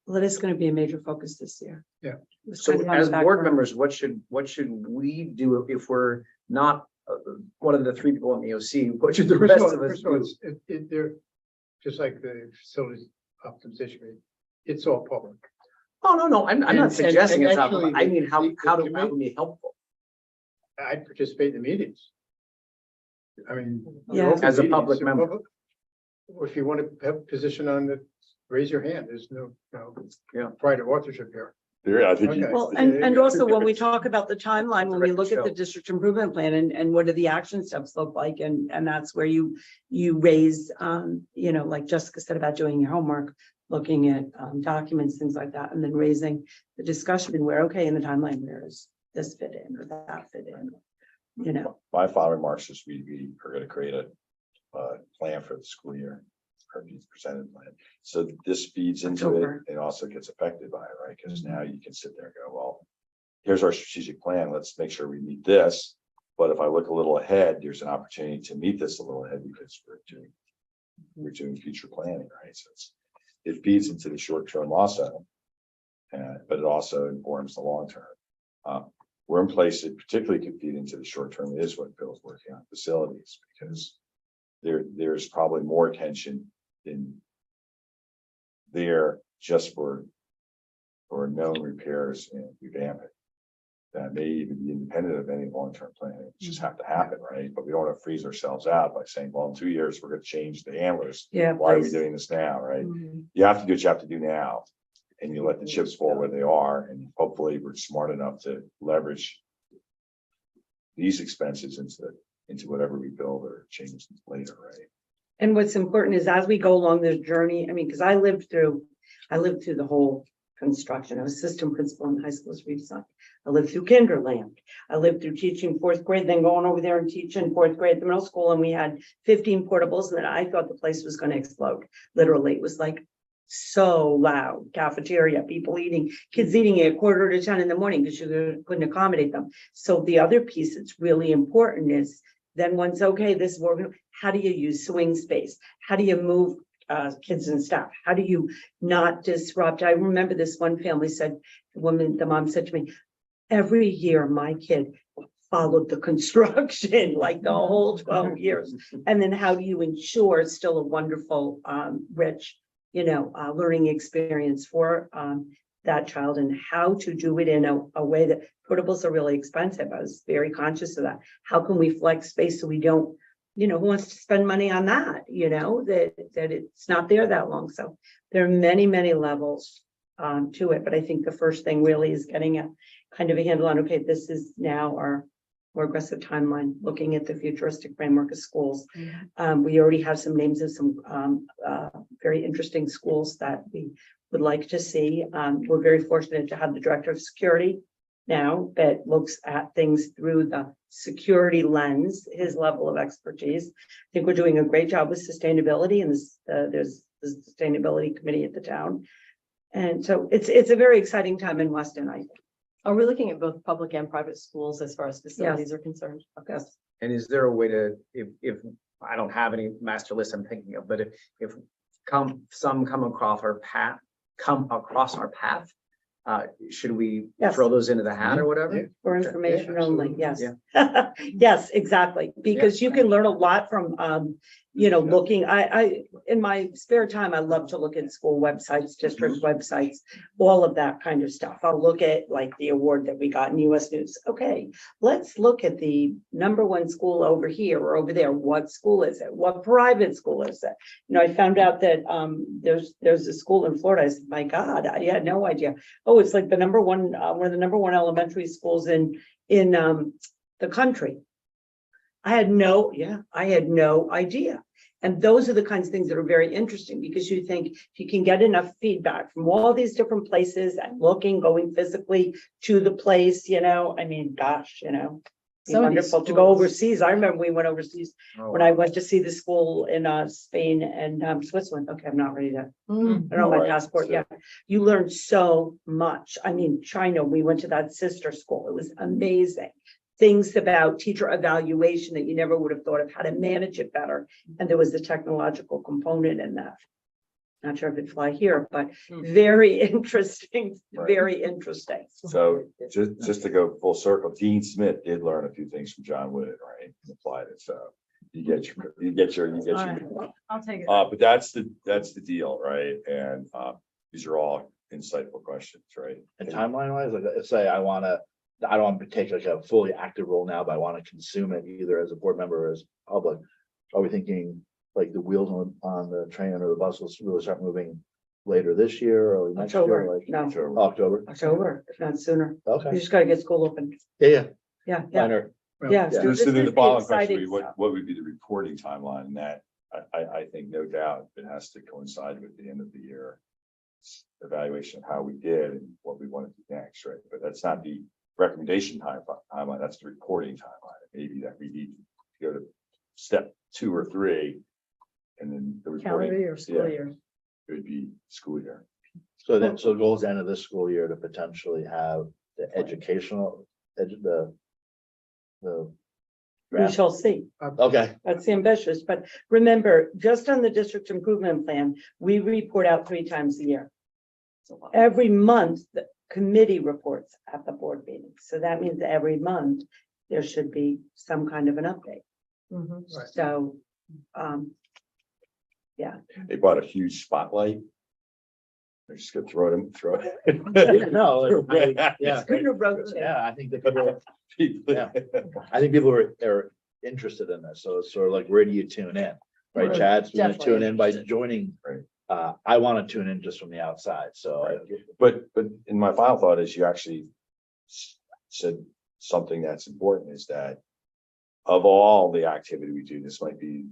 Well, it is going to be a major focus this year. Yeah. So as board members, what should we do if we're not one of the 3 people in the EOC? What should the rest of us do? They're just like the facilities optimization rate. It's all public. Oh, no, I'm not And suggesting it's not. actually, I mean, how the do we committee- be helpful? I participate in the meetings. I mean. Yeah. they're open As a meetings, public so member. public- Or if you want to have a position on the, raise your hand. There's no, Yeah. private authorship here. I think Okay. Well, Yeah, and yeah, also yeah. when we talk about the timeline, when we look at the Show. district improvement plan and what do the action steps look like, and that's where you raise, like Jessica said about doing your homework, looking at documents, things like that, and then raising the discussion where, okay, in the timeline, where does this fit in or that fit in? my final remarks is we are going to create a plan for the school year, our needs presented plan. So this feeds into October. it. It also gets affected by it, right? Because now you can sit there and go, well, here's our strategic plan. Let's make sure we meet this. But if I look a little ahead, there's an opportunity to meet this a little ahead, because we're doing future planning, right? So it feeds into the short-term also, but it also informs the long-term. We're in place that particularly could feed into the short-term is what Bill's working on, facilities, because there's probably more attention in there just for or known repairs and revamp it. That may even be independent of any long-term planning. It just have to happen, right? But we don't want to freeze ourselves out by saying, well, in 2 years, we're gonna change the handlers. Yeah. Why are we please. doing this now, right? Mhm. You have to do what you have to do now. And you let the chips fall where they are, and hopefully we're smart enough to leverage these expenses into whatever we build or change later, right? And what's important is as we go along this journey, I mean, because I lived through the whole construction. I was assistant principal in high school as Reedside. I lived through Kinderland. I lived through teaching fourth grade, then going over there and teaching fourth grade at the middle school. And we had 15 portables, and then I thought the place was going to explode. Literally, it was like so loud. Cafeteria, people eating, kids eating at 9:45 in the morning because you couldn't accommodate them. So the other piece that's really important is then once, okay, this is what we're gonna, how do you use swing space? How do you move kids and staff? How do you not disrupt? I remember this one family said, the mom said to me, every year my kid followed the construction, like the whole 12 years. And then how do you ensure it's still a wonderful, rich, learning experience for that child, and how to do it in a way that portables are really expensive. I was very conscious of that. How can we flex space so we don't, who wants to spend money on that, that it's not there that long. So there are many, many levels to it. But I think the first thing really is getting a kind of a handle on, okay, this is now our more aggressive timeline, looking at the futuristic framework of schools. We already have some names of some very interesting schools that we would like to see. We're very fortunate to have the director of security now that looks at things through the security lens, his level of expertise. I think we're doing a great job with sustainability, and there's the sustainability committee at the town. And so it's a very exciting time in Weston, I think. Are we looking at both public and private schools as far as facilities are concerned? Okay. And is there a way to, if I don't have any master list I'm thinking of, but if some come across our path, should we Yes. throw those into the hat or whatever? For Okay. information Yeah, only, absolutely. yes. Yes, exactly, because you can learn a lot from, looking, I, in my spare time, I love to look at school websites, district websites, all of that kind of stuff. I'll look at like the award that we got in US News. Okay, let's look at the #1 school over here or over there. What school is it? What private school is it? I found out that there's a school in Florida. I said, my God, I had no idea. Oh, it's like the one of the #1 elementary schools in the country. I had no idea. And those are the kinds of things that are very interesting, because you think if you can get enough feedback from all these different places and going physically to the place, I mean, gosh, be Some of these wonderful to go schools- overseas. I remember we went overseas Oh, when I went to see the school in Spain and Switzerland. Okay, I'm not ready to. I don't know my Right. passport yet. You learn so much. I mean, China, we went to that sister school. It was amazing. Things about teacher evaluation that you never would have thought of, how to manage it better. And there was the technological component in that. Not sure if it'd fly here, but very interesting, Right. very interesting. So just to go full circle, Dean Smith did learn a few things from John Wood, right? And applied it. So you get your. I'll take it. But that's the deal, right? And these are all insightful questions, right? And timeline wise, like let's say I don't want to take like a fully active role now, but I want to consume it either as a board member or as public. Are we thinking like the wheels on the train or the bus will really start moving later this year or next year? October, Like no, October? if not sooner. You Okay. just gotta get school open. Yeah. Yeah, Minor. yeah. So This then is the the following question exciting would be, stuff. what would be the reporting timeline? And that, I think no doubt it has to coincide with the end of the year evaluation of how we did and what we want to do next, right? But that's not the recommendation timeline, that's the reporting timeline. Maybe that we need to go to step 2 or 3, and then the reporting. Calendar year, school Yeah, year. It would be school year. So then, so goals end of this school year to potentially have the educational, the. We shall see. Okay, That's ambitious, but remember, just on the district improvement plan, we report out 3 times a year. Every month, the committee reports at the board meeting. So that means every month there should be some kind of an update. Mhm. Right. So, They bought a huge spotlight They're just gonna throw it. No, yeah, Good to rotate. yeah, I think that Yeah. I think people are interested in this, so it's sort of like, where do you tune in? Right, Right, Chad's gonna definitely tune in by interested. joining. Right. I want to tune in just from the outside, so. But in my final thought is you actually said something that's important is that of all the activity we do, this might be,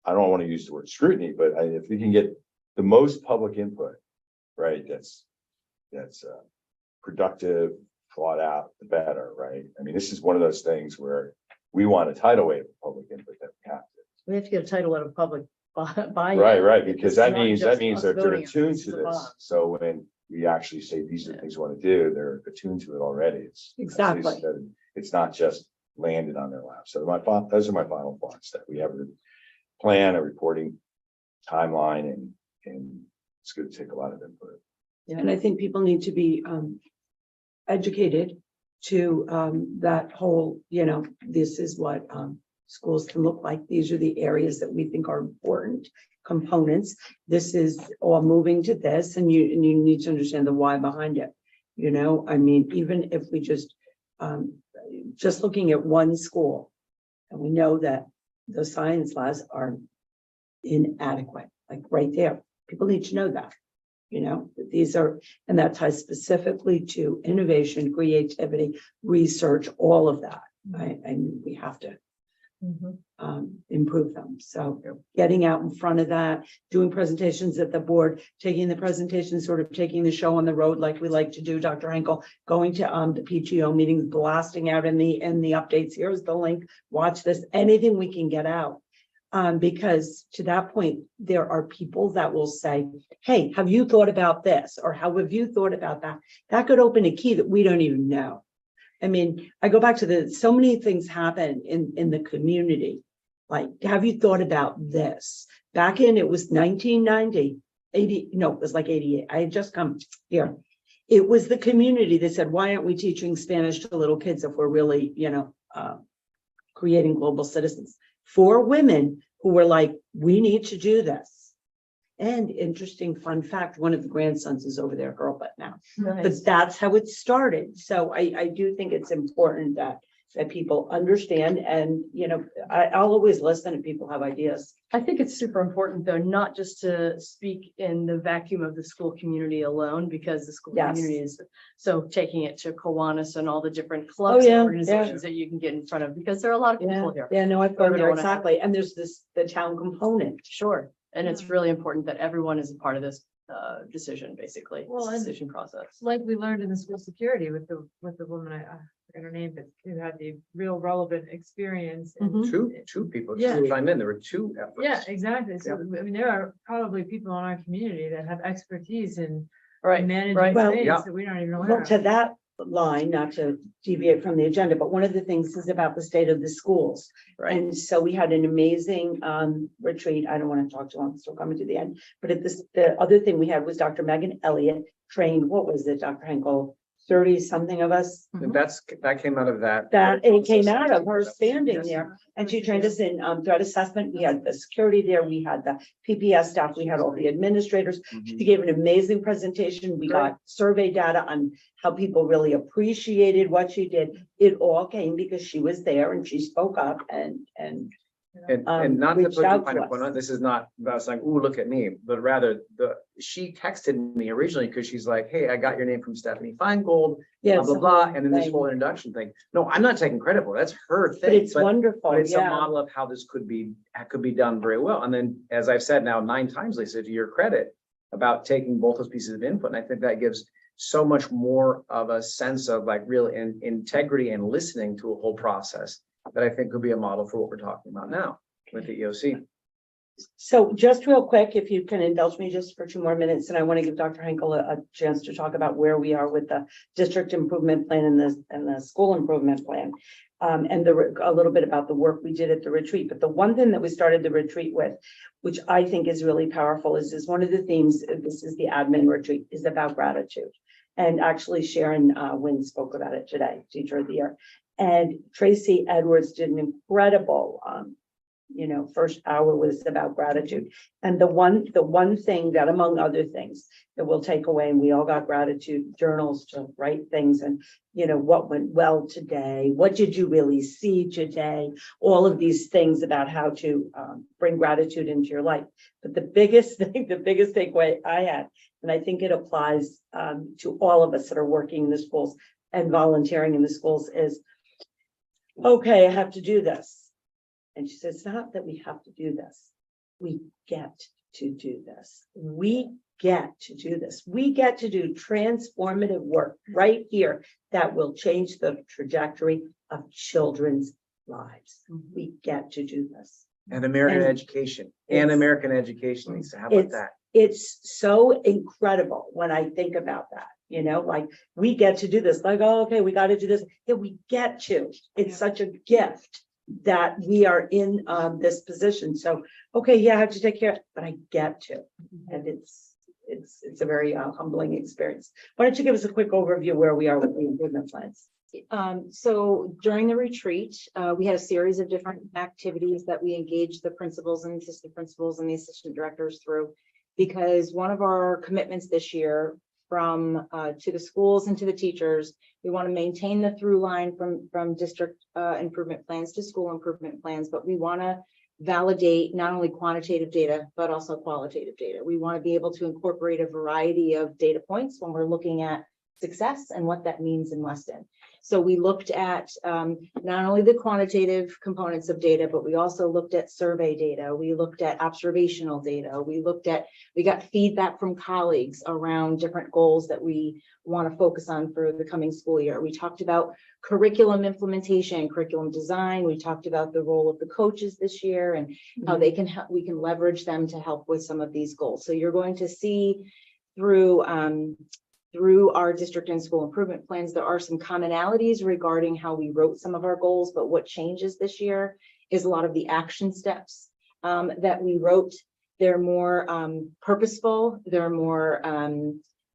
I don't want to use the word scrutiny, but if we can get the most public input, right, that's productive, thought out, the better, right? I mean, this is one of those things where we want a tidal wave of public input that we have to. We have to get a title out of public buy. Right, because that means It's not they're just us voting on it, attuned this to is a this. bond. So when we actually say these are the things we want to do, they're attuned to it already. It's Exactly. It's not just landed on their lap. So those are my final thoughts, that we have a plan, a reporting timeline, and it's going to take a lot of input. And I think people need to be educated to that whole, this is what schools can look like. These are the areas that we think are important components. This is all moving to this, and you need to understand the why behind it. I mean, even if we just looking at one school, and we know that the science labs are inadequate, like right there. People need to know that. That these are, and that ties specifically to innovation, creativity, research, all of that. Right? And we have to improve them. So getting out in front of that, doing presentations at the board, taking the presentation, sort of taking the show on the road like we like to do, Dr. Henkel, going to the PTO meetings, blasting out in the updates. Here's the link, watch this, anything we can get out. Because to that point, there are people that will say, hey, have you thought about this? Or how have you thought about that? That could open a key that we don't even know. I mean, I go back to so many things happen in the community. Like, have you thought about this? Back in, it was 1990, 80, no, it was like 88. I had just come here. It was the community that said, why aren't we teaching Spanish to little kids if we're really, creating global citizens? 4 women who were like, we need to do this. And interesting fun fact, one of the grandsons is over there, girl, but now, but that's how it started. So I do think it's important that people understand, and, I'll always listen if people have ideas. I think it's super important, though, not just to speak in the vacuum of the school community alone, because the school community is, so taking it to Kiwanis and all the different clubs and organizations that you can get in front of, because there are a lot of people here. Yeah, no, I've gone there, Everyone- exactly. And there's the town component. Sure. And it's really important that everyone is a part of this decision, basically, Well, and- decision process. Like we learned in the school security with the woman, I forget her name, but who had the real relevant experience. and- Mhm. Two people Yeah. just chime in. There were 2 efforts. Yeah, exactly. So, I mean, there are probably people in our community that have expertise in Right, managing right. Well, things yeah. that we don't even know. Well, to that line, not to deviate from the agenda, but one of the things is about the state of the schools. Right. And so we had an amazing retreat. I don't want to talk too long, so we're coming to the end. But the other thing we had was Dr. Megan Elliott trained, what was it, Dr. Henkel? 30 something of us. That came out of that. That it came out of her standing there, and she trained us in threat assessment. We had the security there, we had the PPS staff, we had all the administrators. She gave an amazing presentation. We got survey data on how people really appreciated what she did. It all came because she was there and she spoke up and And not to reached put too out fine to a point us. on, this is not about saying, ooh, look at me, but rather she texted me originally because she's like, hey, I got your name from Stephanie Feingold, blah, Yes, blah, blah. And then this whole introduction thing. No, I'm not taking credit for it. That's her but thing. it's wonderful, But it's a yeah. model of how this could be done very well. And then, as I've said now 9 times, Lisa, to your credit, about taking both those pieces of input. And I think that gives so much more of a sense of like real integrity and listening to a whole process that I think could be a model for what we're talking about now with the EOC. So just real quick, if you can indulge me just for 2 more minutes, and I want to give Dr. Henkel a chance to talk about where we are with the district improvement plan and the school improvement plan. And a little bit about the work we did at the retreat. But the one thing that we started the retreat with, which I think is really powerful, is one of the themes, this is the admin retreat, is about gratitude. And actually Sharon Wynn spoke about it today, Teacher of the Year. And Tracy Edwards did an incredible first hour was about gratitude. And the one thing that, among other things, that we'll take away, and we all got gratitude journals to write things and, what went well today, what did you really see today, all of these things about how to bring gratitude into your life. But the biggest thing, the biggest takeaway I had, and I think it applies to all of us that are working in the schools and volunteering in the schools, is, okay, I have to do this. And she says, it's not that we have to do this. We get to do this. We get to do this. We get to do transformative work right here that will change the trajectory of children's lives. We get to do this. And American And education, and American education, Lisa, how about that? It's so incredible when I think about that, like we get to do this, like, oh, okay, we got to do this. Yeah, we get to. It's such a gift that we are in this position. So, okay, yeah, I have to take care of it, but I get to. And it's a very humbling experience. Why don't you give us a quick overview where we are with the improvement plans? So during the retreat, we had a series of different activities that we engaged the principals and assistant principals and the assistant directors through, because one of our commitments this year from to the schools and to the teachers, we want to maintain the through line from district improvement plans to school improvement plans, but we want to validate not only quantitative data, but also qualitative data. We want to be able to incorporate a variety of data points when we're looking at success and what that means in Weston. So we looked at not only the quantitative components of data, but we also looked at survey data. We looked at observational data. We got feedback from colleagues around different goals that we want to focus on for the coming school year. We talked about curriculum implementation, curriculum design. We talked about the role of the coaches this year and how they can help, we can leverage them to help with some of these goals. So you're going to see through our district and school improvement plans, there are some commonalities regarding how we wrote some of our goals, but what changes this year is a lot of the action steps that we wrote. They're more purposeful, they're more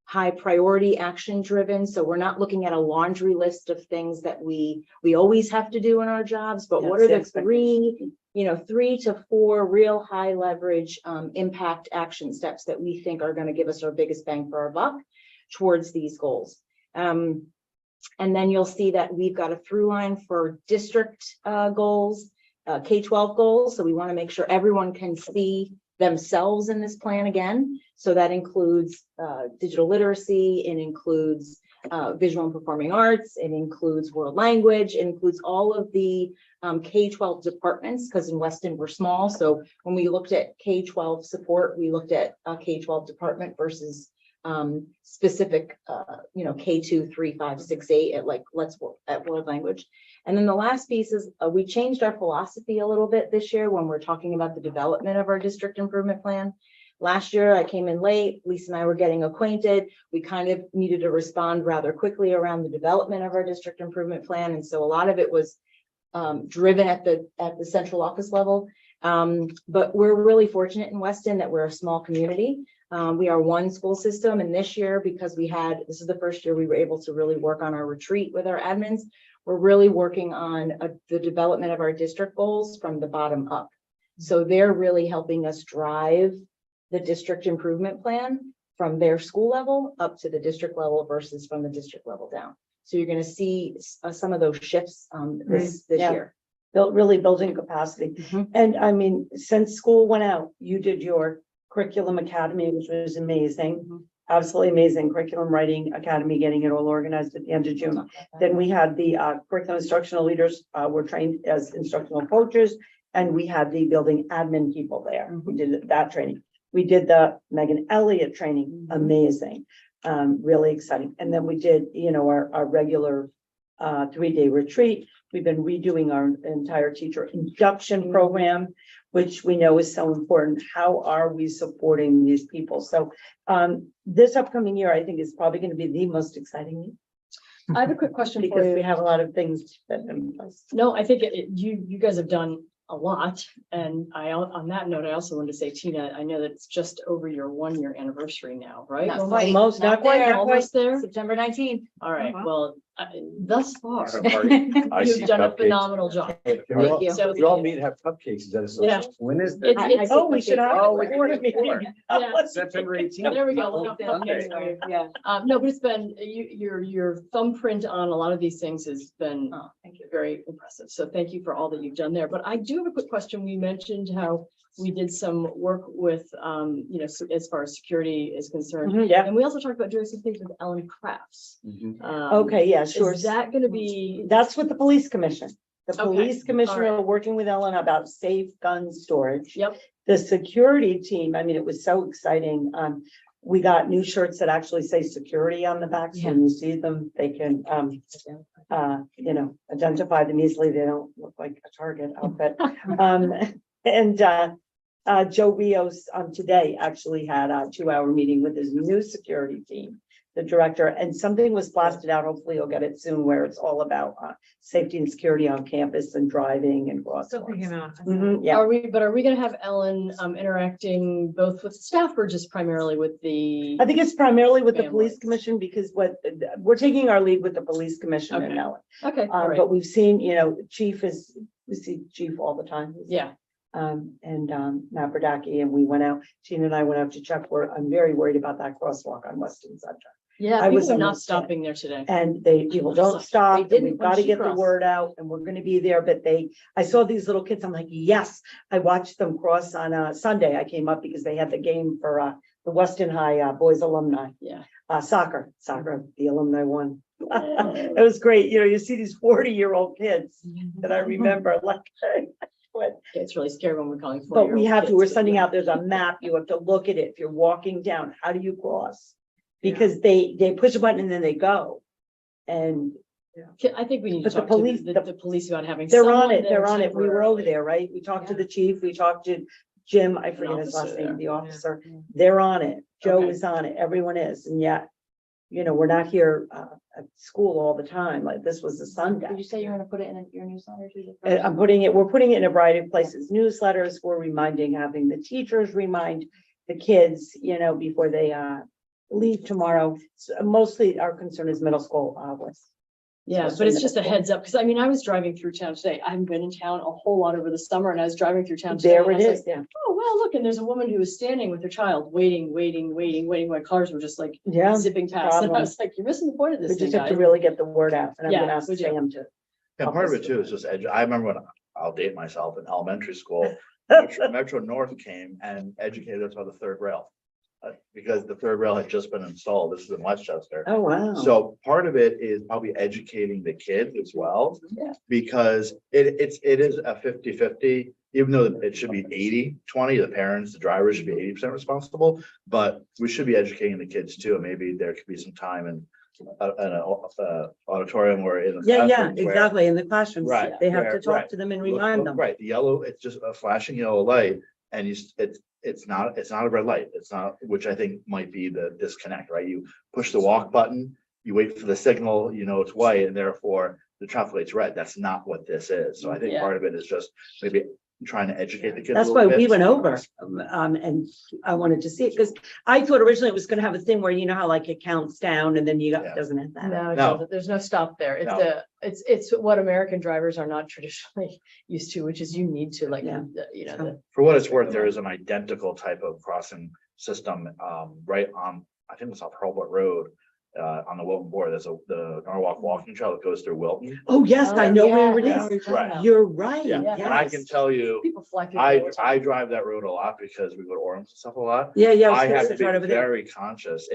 high priority action driven. So we're not looking at a laundry list of things that we always have to do in our jobs, but what are the three 3 to 4 real high leverage impact action steps that we think are going to give us our biggest bang for our buck towards these goals. And then you'll see that we've got a through line for district goals, K-12 goals. So we want to make sure everyone can see themselves in this plan again. So that includes digital literacy, it includes visual and performing arts, it includes world language, it includes all of the K-12 departments, because in Weston we're small. So when we looked at K-12 support, we looked at a K-12 department versus specific, K2, 3, 5, 6, 8 at world language. And then the last piece is we changed our philosophy a little bit this year when we're talking about the development of our district improvement plan. Last year I came in late, Lisa and I were getting acquainted. We kind of needed to respond rather quickly around the development of our district improvement plan. And so a lot of it was driven at the central office level. But we're really fortunate in Weston that we're a small community. We are one school system, and this year, because this is the first year we were able to really work on our retreat with our admins, we're really working on the development of our district goals from the bottom up. So they're really helping us drive the district improvement plan from their school level up to the district level versus from the district level down. So you're going to see some of those shifts this year. Really building capacity. And I mean, since school went out, you did your curriculum academy, which was amazing. Absolutely amazing curriculum writing academy, getting it all organized at the end of June. Then we had the curriculum instructional leaders were trained as instructional coaches, and we had the building admin people there. We did that training. We did the Megan Elliott training, amazing, really exciting. And then we did, our regular 3-day retreat. We've been redoing our entire teacher induction program, which we know is so important. How are we supporting these people? So this upcoming year, I think, is probably going to be the most exciting year. I have a quick question for Because you. we have a lot of things that are in place. No, I think you guys have done a lot. And on that note, I also wanted to say, Tina, I know that it's just over your 1-year anniversary now, right? Not quite. Almost, not quite. Almost there. September 19th. All right. Well, Thus far, Have a party. I you've see done a cupcakes. phenomenal job. Hey, can Thank we you. all, we all meet, and have cupcakes, is that Yeah. a, when is It's- that? it's- Oh, we should have. Oh, a we board can do it meeting. Yeah. September 18th. There we go. Sunday. Yeah. No, but it's been, your thumbprint on a lot of these things has been Oh, thank you. very impressive. So thank you for all that you've done there. But I do have a quick question. We mentioned how we did some work with, as far as security is concerned. Mhm, yeah. And we also talked about doing some things with Ellen Crafts. Mhm. Okay, yeah, sure. Is that gonna be? That's with the police commission. The Okay, police commissioner all right. working with Ellen about safe gun storage. Yep. The security team, I mean, it was so exciting. We got new shirts that actually say security on the back. So when you see them, they can, identify them easily. They don't look like a Target outfit. And Joe Rios, today actually had a 2-hour meeting with his new security team, the director, and something was blasted out. Hopefully you'll get it soon, where it's all about, safety and security on campus and driving and Something came crosswalks. out. Yeah. Are we gonna have Ellen, interacting both with staff or just primarily with the? I think it's primarily with the police Families. commission, because we're taking our lead with the police commission and Okay. Ellen. Okay, all right. But we've seen, we see chief all the time. Yeah, Matt Bردacki, and we went out, Tina and I went out to check I'm very worried about that crosswalk on Weston Center. yeah, I was people are not almost there. stopping there today. And people don't stop, They and didn't we've when got to she get the crossed. word out, and we're gonna be there, but I saw these little kids, I'm like, yes, I watched them cross on Sunday, I came up because they had the game for the Weston High boys alumni. Yeah. Soccer, the alumni won. It was great, you see these 40-year-old kids that I remember, like, what? It's really scary when we're calling. But we 40-year-old have to, kids, we're but sending yeah. out, there's a map, you have to look at it, if you're walking down, how do you cross? Because they push a button and then they go. And I think we need to But the talk to police- the police about having. they're on someone it, there we were over temporarily. there, right? We talked to the chief, we talked to Jim, I forget his officer last name, there. the officer, they're on it, Joe Okay. is on it, everyone is, and yet, we're not here at school all the time, like this was a Sunday. Did you say you're gonna put it in your newsletter? We're putting it in a variety of places, newsletters, we're having the teachers remind the kids, before they leave tomorrow. So mostly our concern is middle school with. Yeah, but it's just a heads up, because I was driving through town today. I haven't been in town a whole lot over the summer, and I was driving through town. today, There and it I was is, like, yeah. oh, well, look, and there's a woman who was standing with her child, waiting. My cars were just like Yeah, zipping past. And I problem. was like, you're missing the point of we this thing, just have to guys. really get the word out, and I'm Yeah, gonna ask we do. Sam to. And part of it too is just, I remember when, I'll date myself, in elementary school, Metro North came and educated us on the third rail. Because the third rail had just been installed, this is in Westchester. Oh, wow. So part of it is probably educating the kids as well. Yeah. Because it is a 50-50, even though it should be 80-20, the parents, the drivers should be 80% responsible. But we should be educating the kids too, and maybe there could be some time in an auditorium or in. Yeah, classrooms where- exactly, in the classrooms, Right, they have to where- talk right. to them and Look, remind them. Right, the yellow, it's just a flashing yellow light, and it's not a red light, it's not, which I think might be the disconnect, right? You push the walk button, you wait for the signal, it's white, and therefore the traffic light's red. That's not what this is. So I think Yeah. part of it is just maybe trying to educate the kids. a That's little why we bit. went over, and I wanted to see it, because I thought originally it was gonna have a thing where how like it counts down and then Yeah. it doesn't have that. No, it No. doesn't. There's no stop there. It's No. it's what American drivers are not traditionally used to, which is you need to Yeah. For what it's worth, there is an identical type of crossing system, right on, I think it's off Hurlbut Road. On the Wilton Board, there's the Norwalk walking trail that goes through Wilton. Oh, yes, I know where it Yeah, is. right. You're right, Yeah, and I can yes. tell you, People fly through. there all the I time. drive that road a lot because we go to Orem and stuff a lot. Yeah, yeah. I have to it's be right over there. very conscious.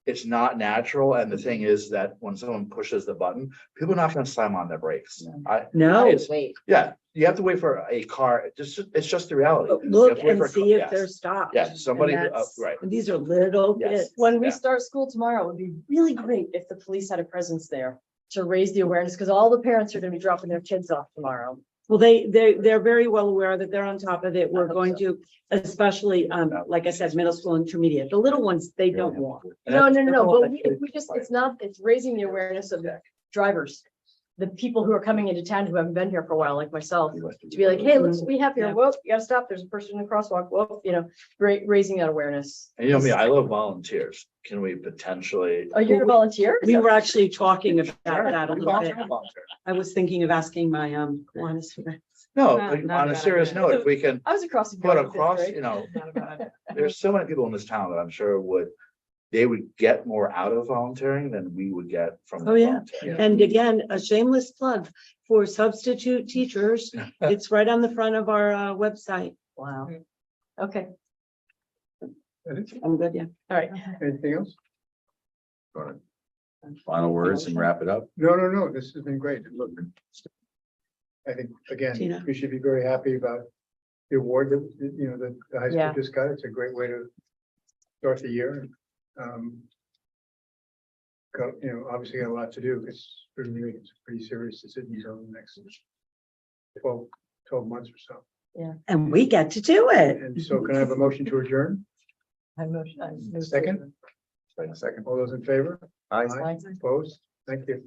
It's not natural. And the thing is that when someone pushes the button, people are not gonna slam on their brakes. No, it's- Wait. Yeah, you have to wait for a car. It's just the reality. but You look have to wait and for a car- see if yes. they're stopped. Yes, somebody, And that's- right. and these are little Yes. kids. When we Yeah. start school tomorrow, it would be really great if the police had a presence there to raise the awareness, because all the parents are gonna be dropping their kids off tomorrow. Well, they're very well aware that they're on top of it. We're hope going to, especially, like I said, middle school, intermediate. The little ones, they don't walk. And No, that's- no, all but the if we just, it's raising the awareness of the drivers. the people who are coming into town who haven't been here for a while, like myself, Mm-hmm. to be like, hey, look, what we have here. Whoa, you gotta stop. There's a person in the crosswalk. Whoa, raising that awareness. And you know me, I love volunteers. Can we potentially? Oh, you're a volunteer? We were actually talking about that a We little bit. volunteer. I was thinking of asking my Kiwanis for that. No, Not- like, not on a a bad serious idea. note, if we can I was across the. put field, across, right? you know, Not a bad idea. there's so many people in this town that I'm sure they would get more out of volunteering than we would get from. Oh, yeah. volunteering. And again, a shameless plug for substitute teachers. It's right on the front of our website. Wow. Okay, I'm good, yeah. all right. Anything else? Final words and wrap it up. No, this has been great. Look, I think, again, Tina. we should be very happy about the award that, that the high Yeah. school just got. It's a great way to start the year. Obviously got a lot to do because we're going to make some pretty serious decisions over the next 12 months or so. And we get to do it. And so can I have a motion to adjourn? Second? Second. All those in favor? Aye. Opposed? Thank you.